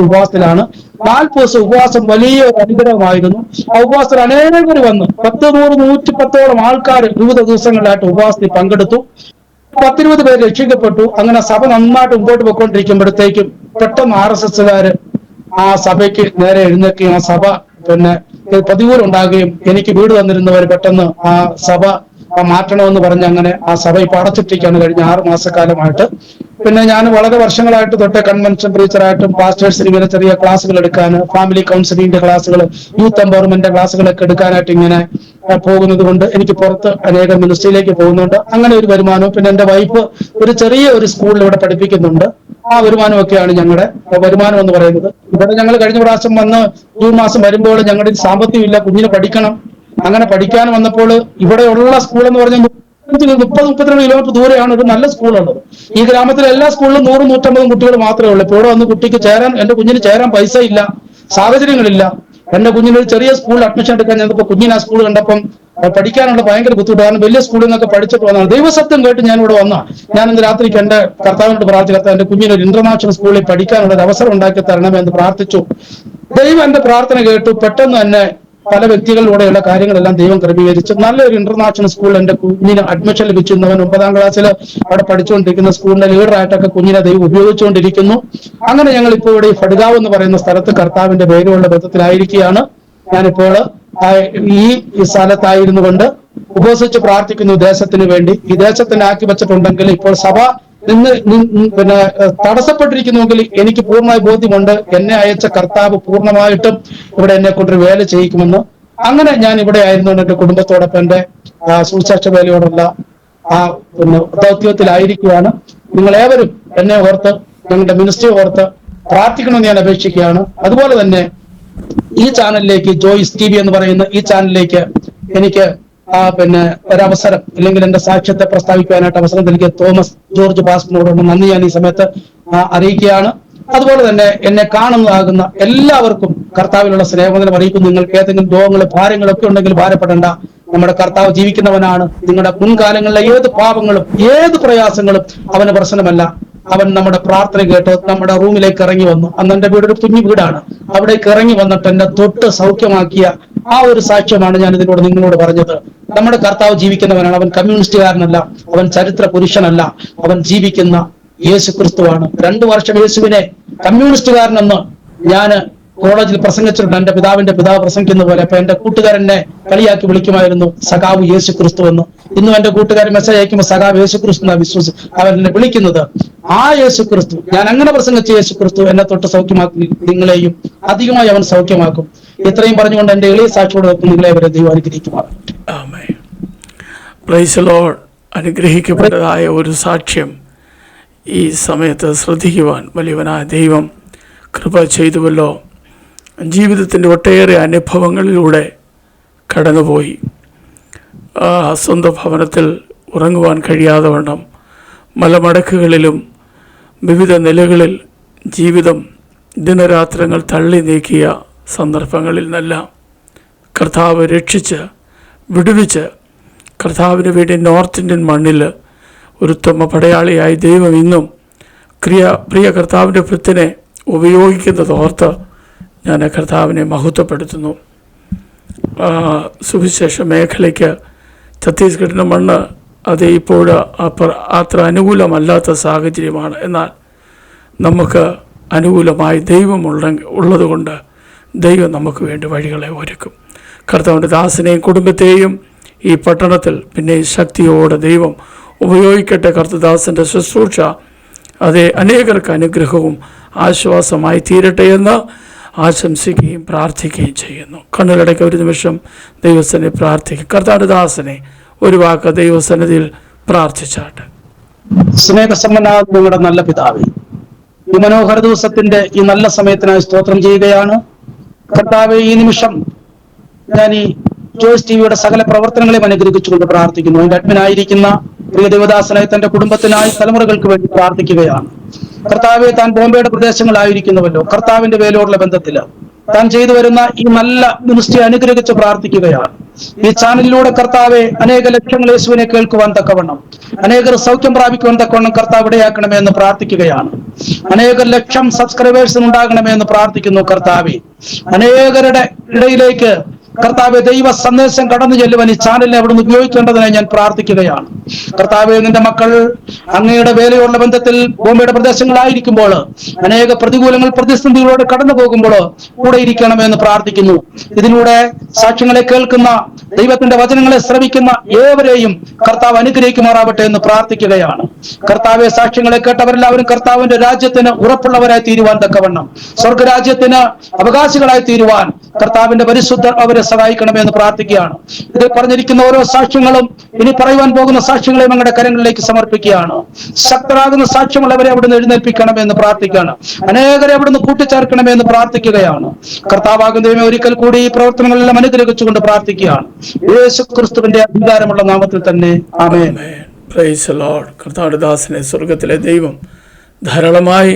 ഉപവാസത്തിലാണ്. 40 ദിവസം ഉപവാസം വലിയൊരു അനുഗ്രഹമായിരുന്നു. ആ ഉപവാസത്തിൽ അനേകർ വന്ന് 10, 100, 110ഓളം ആൾക്കാർ വിവിധ ദിവസങ്ങളിലായിട്ട് ഉപവാസത്തിൽ പങ്കെടുത്തു. 10-20 പേര് രക്ഷിക്കപ്പെട്ടു. അങ്ങനെ സഭ നന്നായിട്ട് മുമ്പോട്ട് പോയിക്കൊണ്ടിരിക്കുമ്പോഴത്തേക്കും പെട്ടെന്ന് RSSകാര് ആ സഭയ്ക്ക് നേരെ എഴുന്നേൽക്കുകയും ആ സഭ പതിവൂരുണ്ടാകുകയും എനിക്ക് വീട് തന്നിരുന്നവർ പെട്ടെന്ന് ആ സഭ മാറ്റണമെന്ന് പറഞ്ഞ് അങ്ങനെ ആ സഭ ഇപ്പൊ അടച്ചിട്ടിരിക്കുകയാണ് കഴിഞ്ഞ 6 മാസക്കാലമായിട്ട്. പിന്നെ ഞാൻ വളരെ വർഷങ്ങളായിട്ട് തൊട്ട് കൺവെൻഷൻ പ്രീച്ചറായിട്ടും പാസ്റ്റേഴ്സിന് ഇങ്ങനെ ചെറിയ ക്ലാസ്സുകൾ എടുക്കാൻ, ഫാമിലി കൗൺസിലിംഗിന്റെ ക്ലാസ്സുകൾ, യൂത്ത് എംപവർമെന്റ് ക്ലാസ്സുകളൊക്കെ എടുക്കാനായിട്ട് ഇങ്ങനെ പോകുന്നത് കൊണ്ട് എനിക്ക് പുറത്ത് അനേകം മിനിസ്ട്രിയിലേക്ക് പോകുന്നുണ്ട്. അങ്ങനെ ഒരു വരുമാനവും, പിന്നെ എന്റെ വൈഫ് ഒരു ചെറിയ ഒരു സ്കൂളിൽ ഇവിടെ പഠിപ്പിക്കുന്നുണ്ട്. ആ വരുമാനമൊക്കെയാണ് ഞങ്ങളുടെ വരുമാനം എന്ന് പറയുന്നത്. ഇവിടെ ഞങ്ങൾ കഴിഞ്ഞ പ്രാവശ്യം വന്ന് ജൂൺ മാസം വരുമ്പോൾ ഞങ്ങളുടെ സാമ്പത്തികമില്ല, കുഞ്ഞിനെ പഠിക്കണം. അങ്ങനെ പഠിക്കാൻ വന്നപ്പോൾ ഇവിടെയുള്ള സ്കൂൾ എന്ന് പറഞ്ഞാൽ 30-32 കിലോമീറ്റർ ദൂരെയാണ് ഒരു നല്ല സ്കൂളുള്ളത്. ഈ ഗ്രാമത്തിലെ എല്ലാ സ്കൂളിലും 100-150 കുട്ടികൾ മാത്രമേ ഉള്ളൂ. ഇപ്പോൾ ഇവിടെ വന്ന് കുട്ടിക്ക് ചേരാൻ, എന്റെ കുഞ്ഞിന് ചേരാൻ പൈസ ഇല്ല, സാഹചര്യങ്ങളില്ല. എന്റെ കുഞ്ഞിനൊരു ചെറിയ സ്കൂളിൽ അഡ്മിഷൻ എടുക്കാൻ ചെന്നപ്പോൾ കുഞ്ഞിന് ആ സ്കൂൾ കണ്ടപ്പം പഠിക്കാനുള്ള ഭയങ്കര ബുദ്ധിമുട്ട്. കാരണം വലിയ സ്കൂളിൽ നിന്നൊക്കെ പഠിച്ചിട്ട് വന്നതാണ്. ദൈവസത്യം കേട്ട് ഞാൻ ഇവിടെ വന്ന ഞാൻ ഇന്ന് രാത്രിക്ക് എന്റെ കർത്താവിനോട് പ്രാർത്ഥിക്കത്ത എന്റെ കുഞ്ഞിന് ഒരു ഇന്റർനാഷണൽ സ്കൂളിൽ പഠിക്കാനുള്ള ഒരു അവസരം ഉണ്ടാക്കി തരണമെന്ന് പ്രാർത്ഥിച്ചു. ദൈവം എന്റെ പ്രാർത്ഥന കേട്ടു. പെട്ടെന്ന് തന്നെ പല വ്യക്തികളിലൂടെയുള്ള കാര്യങ്ങളെല്ലാം ദൈവം ക്രമീകരിച്ചു. നല്ലൊരു ഇന്റർനാഷണൽ സ്കൂളിൽ എന്റെ കുഞ്ഞിന് അഡ്മിഷൻ ലഭിച്ചു. അവൻ 9ാം ക്ലാസ്സിൽ അവിടെ പഠിച്ചുകൊണ്ടിരിക്കുന്ന സ്കൂളിന്റെ ലീഡറായിട്ടൊക്കെ കുഞ്ഞിനെ ദൈവം ഉപയോഗിച്ചുകൊണ്ടിരിക്കുന്നു. അങ്ങനെ ഞങ്ങൾ ഇപ്പോൾ ഇവിടെ ഈ ഭടുകാവ് എന്ന് പറയുന്ന സ്ഥലത്ത് കർത്താവിന്റെ പേരുള്ള ബന്ധത്തിലായിരിക്കുകയാണ്. ഞാനിപ്പോൾ ഈ സ്ഥലത്തായിരുന്നു കൊണ്ട് ഉപവസിച്ച് പ്രാർത്ഥിക്കുന്നു ദേശത്തിന് വേണ്ടി. ഈ ദേശത്തിന് ആക്കി വെച്ചിട്ടുണ്ടെങ്കിൽ ഇപ്പോൾ സഭ പിന്നെ തടസ്സപ്പെട്ടിരിക്കുന്നുവെങ്കിൽ എനിക്ക് പൂർണ്ണമായി ബോധ്യമുണ്ട്, എന്നെ അയച്ച കർത്താവ് പൂർണ്ണമായിട്ടും ഇവിടെ എന്നെ കൊണ്ടൊരു വേല ചെയ്യിക്കുമെന്ന്. അങ്ങനെ ഞാൻ ഇവിടെ ആയിരുന്നുകൊണ്ട് എന്റെ കുടുംബത്തോടൊപ്പം എന്റെ സുവിശേഷ വേലയോടുള്ള പിന്നെ ദൗത്യത്തിലായിരിക്കുകയാണ്. നിങ്ങളേവരും എന്നെ ഓർത്ത്, ഞങ്ങളുടെ മിനിസ്ട്രി ഓർത്ത് പ്രാർത്ഥിക്കണമെന്ന് ഞാൻ അപേക്ഷിക്കുകയാണ്. അതുപോലെ തന്നെ ഈ ചാനലിലേക്ക്, ജോയ്സ് TV എന്ന് പറയുന്ന ഈ ചാനലിലേക്ക് എനിക്ക് പിന്നെ ഒരവസരം, അല്ലെങ്കിൽ എന്റെ സാക്ഷ്യത്തെ പ്രസ്താവിക്കുവാനായിട്ട് അവസരം നൽകിയ തോമസ് ജോർജ് പാസ്റ്ററിനോട് നന്ദി ഞാൻ ഈ സമയത്ത് അറിയിക്കുകയാണ്. അതുപോലെ തന്നെ എന്നെ കാണുന്നതാകുന്ന എല്ലാവർക്കും കർത്താവിലുള്ള സ്നേഹവന്ദനം അറിയിക്കുന്നു. നിങ്ങൾക്ക് ഏതെങ്കിലും രോഗങ്ങളും ഭാരങ്ങളൊക്കെ ഉണ്ടെങ്കിൽ ഭാരപ്പെടേണ്ട. നമ്മുടെ കർത്താവ് ജീവിക്കുന്നവനാണ്. നിങ്ങളുടെ മുൻകാലങ്ങളിലെ ഏത് പാപങ്ങളും ഏത് പ്രയാസങ്ങളും അവന് പ്രശ്നമല്ല. അവൻ നമ്മുടെ പ്രാർത്ഥന കേട്ട് നമ്മുടെ റൂമിലേക്ക് ഇറങ്ങി വന്നു. അന്ന് എന്റെ വീടൊരു കുഞ്ഞു വീടാണ്. അവിടേക്ക് ഇറങ്ങി വന്നിട്ട് എന്നെ തൊട്ട് സൗഖ്യമാക്കിയ ആ ഒരു സാക്ഷ്യമാണ് ഞാൻ ഇതിലൂടെ നിങ്ങളോട് പറഞ്ഞത്. നമ്മുടെ കർത്താവ് ജീവിക്കുന്നവനാണ്. അവൻ കമ്മ്യൂണിസ്റ്റുകാരനല്ല, അവൻ ചരിത്ര പുരുഷനല്ല, അവൻ ജീവിക്കുന്ന യേശു ക്രിസ്തുവാണ്. 2 വർഷം യേശുവിനെ കമ്മ്യൂണിസ്റ്റുകാരനെന്ന് ഞാൻ കോളേജിൽ പ്രസംഗിച്ചിട്ടുണ്ട്. എന്റെ പിതാവിന്റെ പിതാവ് പ്രസംഗിക്കുന്ന പോലെ. അപ്പൊ എന്റെ കൂട്ടുകാരനെ കളിയാക്കി വിളിക്കുമായിരുന്നു സഖാവ് യേശു ക്രിസ്തു എന്ന്. ഇന്നും എന്റെ കൂട്ടുകാരൻ മെസ്സേജ് അയക്കുമ്പോൾ സഖാവ് യേശു ക്രിസ്തു എന്നാ അവൻ എന്നെ വിളിക്കുന്നത്. ആ യേശു ക്രിസ്തു, ഞാൻ അങ്ങനെ പ്രസംഗിച്ച യേശു ക്രിസ്തു എന്നെ തൊട്ട് സൗഖ്യമാക്കി നിങ്ങളെയും അധികമായി അവൻ സൗഖ്യമാക്കും. ഇത്രയും പറഞ്ഞുകൊണ്ട് എന്റെ എളിയ സാക്ഷിയോട് നിങ്ങളെ വരെ ദൈവം അനുഗ്രഹിക്കുമാറാണ്. Praise the lord. അനുഗ്രഹിക്കപ്പെട്ടതായ ഒരു സാക്ഷ്യം ഈ സമയത്ത് ശ്രദ്ധിക്കുവാൻ വലിയവനായ ദൈവം കൃപ ചെയ്തുവല്ലോ. ജീവിതത്തിൻ്റെ ഒട്ടേറെ അനുഭവങ്ങളിലൂടെ കടന്നുപോയി. സ്വന്തം ഭവനത്തിൽ ഉറങ്ങുവാൻ കഴിയാതെ വണ്ണം മലമടക്കുകളിലും വിവിധ നിലകളിൽ ജീവിതം ദിനരാത്രങ്ങൾ തള്ളി നീക്കിയ സന്ദർഭങ്ങളിൽ നിന്നെല്ലാം കർത്താവ് രക്ഷിച്ച് വിടുവിച്ച് കർത്താവിന് വേണ്ടി നോർത്ത് ഇന്ത്യൻ മണ്ണിൽ ഒരു ഉത്തമ പടയാളിയായി ദൈവം ഇന്നും പ്രിയ കർത്താവിൻ്റെ ഭൃത്തിനെ ഉപയോഗിക്കുന്നതോർത്ത് ഞാൻ കർത്താവിനെ മഹത്വപ്പെടുത്തുന്നു. സുവിശേഷ മേഖലയ്ക്ക് ഛത്തീസ്ഗഡിൻ്റെ മണ്ണ് അത് ഇപ്പോൾ അത്ര അനുകൂലമല്ലാത്ത സാഹചര്യമാണ്. എന്നാൽ നമുക്ക് അനുകൂലമായി ദൈവം ഉള്ളതുകൊണ്ട് ദൈവം നമുക്ക് വേണ്ടി വഴികളെ ഒരുക്കും. കർത്താവിൻ്റെ ദാസനെയും കുടുംബത്തെയും ഈ പട്ടണത്തിൽ പിന്നെ ശക്തിയോടെ ദൈവം ഉപയോഗിക്കട്ടെ. കർത്തദാസൻ്റെ ശുശ്രൂഷ അതേ അനേകർക്ക് അനുഗ്രഹവും ആശ്വാസമായി തീരട്ടെ എന്ന് ആശംസിക്കുകയും പ്രാർത്ഥിക്കുകയും ചെയ്യുന്നു. കണ്ണുകളടയ്ക്ക് ഒരു നിമിഷം ദൈവസന്നിധി പ്രാർത്ഥിക്കും. കർത്താവിൻ്റെ ദാസനെ ഒരു വാക്ക് ദൈവസന്നിധിയിൽ പ്രാർത്ഥിച്ചാട്ടെ. സ്നേഹസമ്പന്നനായ നിങ്ങളുടെ നല്ല പിതാവേ, ഈ മനോഹര ദിവസത്തിന്റെ ഈ നല്ല സമയത്തിനായി സ്തോത്രം ചെയ്യുകയാണ്. കർത്താവെ, ഈ നിമിഷം ഞാൻ ഈ ജോയ്സ് ടിവിയുടെ സകല പ്രവർത്തനങ്ങളെയും അനുഗ്രഹിച്ചുകൊണ്ട് പ്രാർത്ഥിക്കുന്നു. അതിന്റെ അഡ്മിനായിരിക്കുന്ന പ്രിയ ദേവദാസനായി തന്റെ കുടുംബത്തിനായി തലമുറകൾക്ക് വേണ്ടി പ്രാർത്ഥിക്കുകയാണ്. കർത്താവെ, താൻ ബോംബെയുടെ പ്രദേശങ്ങളായിരിക്കുന്നുവല്ലോ, കർത്താവിന്റെ വേലയോടുള്ള ബന്ധത്തില് താൻ ചെയ്തു വരുന്ന ഈ നല്ല മിനിസ്ട്രി അനുഗ്രഹിച്ച് പ്രാർത്ഥിക്കുകയാണ്. ഈ ചാനലിലൂടെ കർത്താവെ, അനേക ലക്ഷങ്ങൾ യേശുവിനെ കേൾക്കുവാൻ തക്കവണ്ണം, അനേകർ സൗഖ്യം പ്രാപിക്കുവാൻ തക്കവണ്ണം കർത്താവ് ഇടയാക്കണമേ എന്ന് പ്രാർത്ഥിക്കുകയാണ്. അനേക ലക്ഷം സബ്സ്ക്രൈബേഴ്സ് ഉണ്ടാകണമേ എന്ന് പ്രാർത്ഥിക്കുന്നു. കർത്താവെ, അനേകരുടെ ഇടയിലേക്ക് കർത്താവെ ദൈവ സന്ദേശം കടന്നു ചെല്ലുവാൻ ഈ ചാനലിനെ അവിടുന്ന് ഉപയോഗിക്കേണ്ടതിനായി ഞാൻ പ്രാർത്ഥിക്കുകയാണ്. കർത്താവെ, നിന്റെ മക്കൾ അങ്ങയുടെ വേലയോടുള്ള ബന്ധത്തിൽ ബോംബെയുടെ പ്രദേശങ്ങളായിരിക്കുമ്പോൾ അനേക പ്രതികൂലങ്ങൾ പ്രതിസന്ധികളോട് കടന്നു പോകുമ്പോൾ കൂടെ ഇരിക്കണമെന്ന് പ്രാർത്ഥിക്കുന്നു. ഇതിലൂടെ സാക്ഷ്യങ്ങളെ കേൾക്കുന്ന, ദൈവത്തിന്റെ വചനങ്ങളെ ശ്രവിക്കുന്ന ഏവരെയും കർത്താവ് അനുഗ്രഹിക്കുമാറാവട്ടെ എന്ന് പ്രാർത്ഥിക്കുകയാണ്. കർത്താവെ, സാക്ഷ്യങ്ങളെ കേട്ടവരെല്ലാവരും കർത്താവിന്റെ രാജ്യത്തിന് ഉറപ്പുള്ളവരായി തീരുവാൻ തക്കവണ്ണം, സ്വർഗരാജ്യത്തിന് അവകാശികളായി തീരുവാൻ കർത്താവിന്റെ പരിശുദ്ധ അവരെ സഹായിക്കണമെന്ന് പ്രാർത്ഥിക്കുകയാണ്. ഇതിൽ പറഞ്ഞിരിക്കുന്ന ഓരോ സാക്ഷ്യങ്ങളും, ഇനി പറയുവാൻ പോകുന്ന സാക്ഷ്യങ്ങളെയും ഞങ്ങളുടെ കരങ്ങളിലേക്ക് സമർപ്പിക്കുകയാണ്. ശക്തരാകുന്ന സാക്ഷ്യങ്ങൾ അവരെ അവിടുന്ന് എഴുന്നേൽപ്പിക്കണമെന്ന് പ്രാർത്ഥിക്കുകയാണ്. അനേകരെ അവിടുന്ന് കൂട്ടിച്ചേർക്കണമെന്ന് പ്രാർത്ഥിക്കുകയാണ്. കർത്താവാകുന്ന ദൈവമേ, ഒരിക്കൽ കൂടി ഈ പ്രവർത്തനങ്ങളെല്ലാം അനുഗ്രഹിച്ചുകൊണ്ട് പ്രാർത്ഥിക്കുകയാണ്. യേശു ക്രിസ്തുവിന്റെ അധികാരമുള്ള നാമത്തിൽ തന്നെ, ആമേൻ. Price the Lord. കർത്താവിന്റെ ദാസനെ സ്വർഗത്തിലെ ദൈവം ധാരാളമായി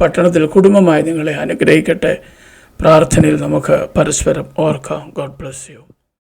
പട്ടണത്തിൽ കുടുംബമായി നിങ്ങളെ അനുഗ്രഹിക്കട്ടെ. പ്രാർത്ഥനയിൽ നമുക്ക് പരസ്പരം ഓർക്കാം. God bless you.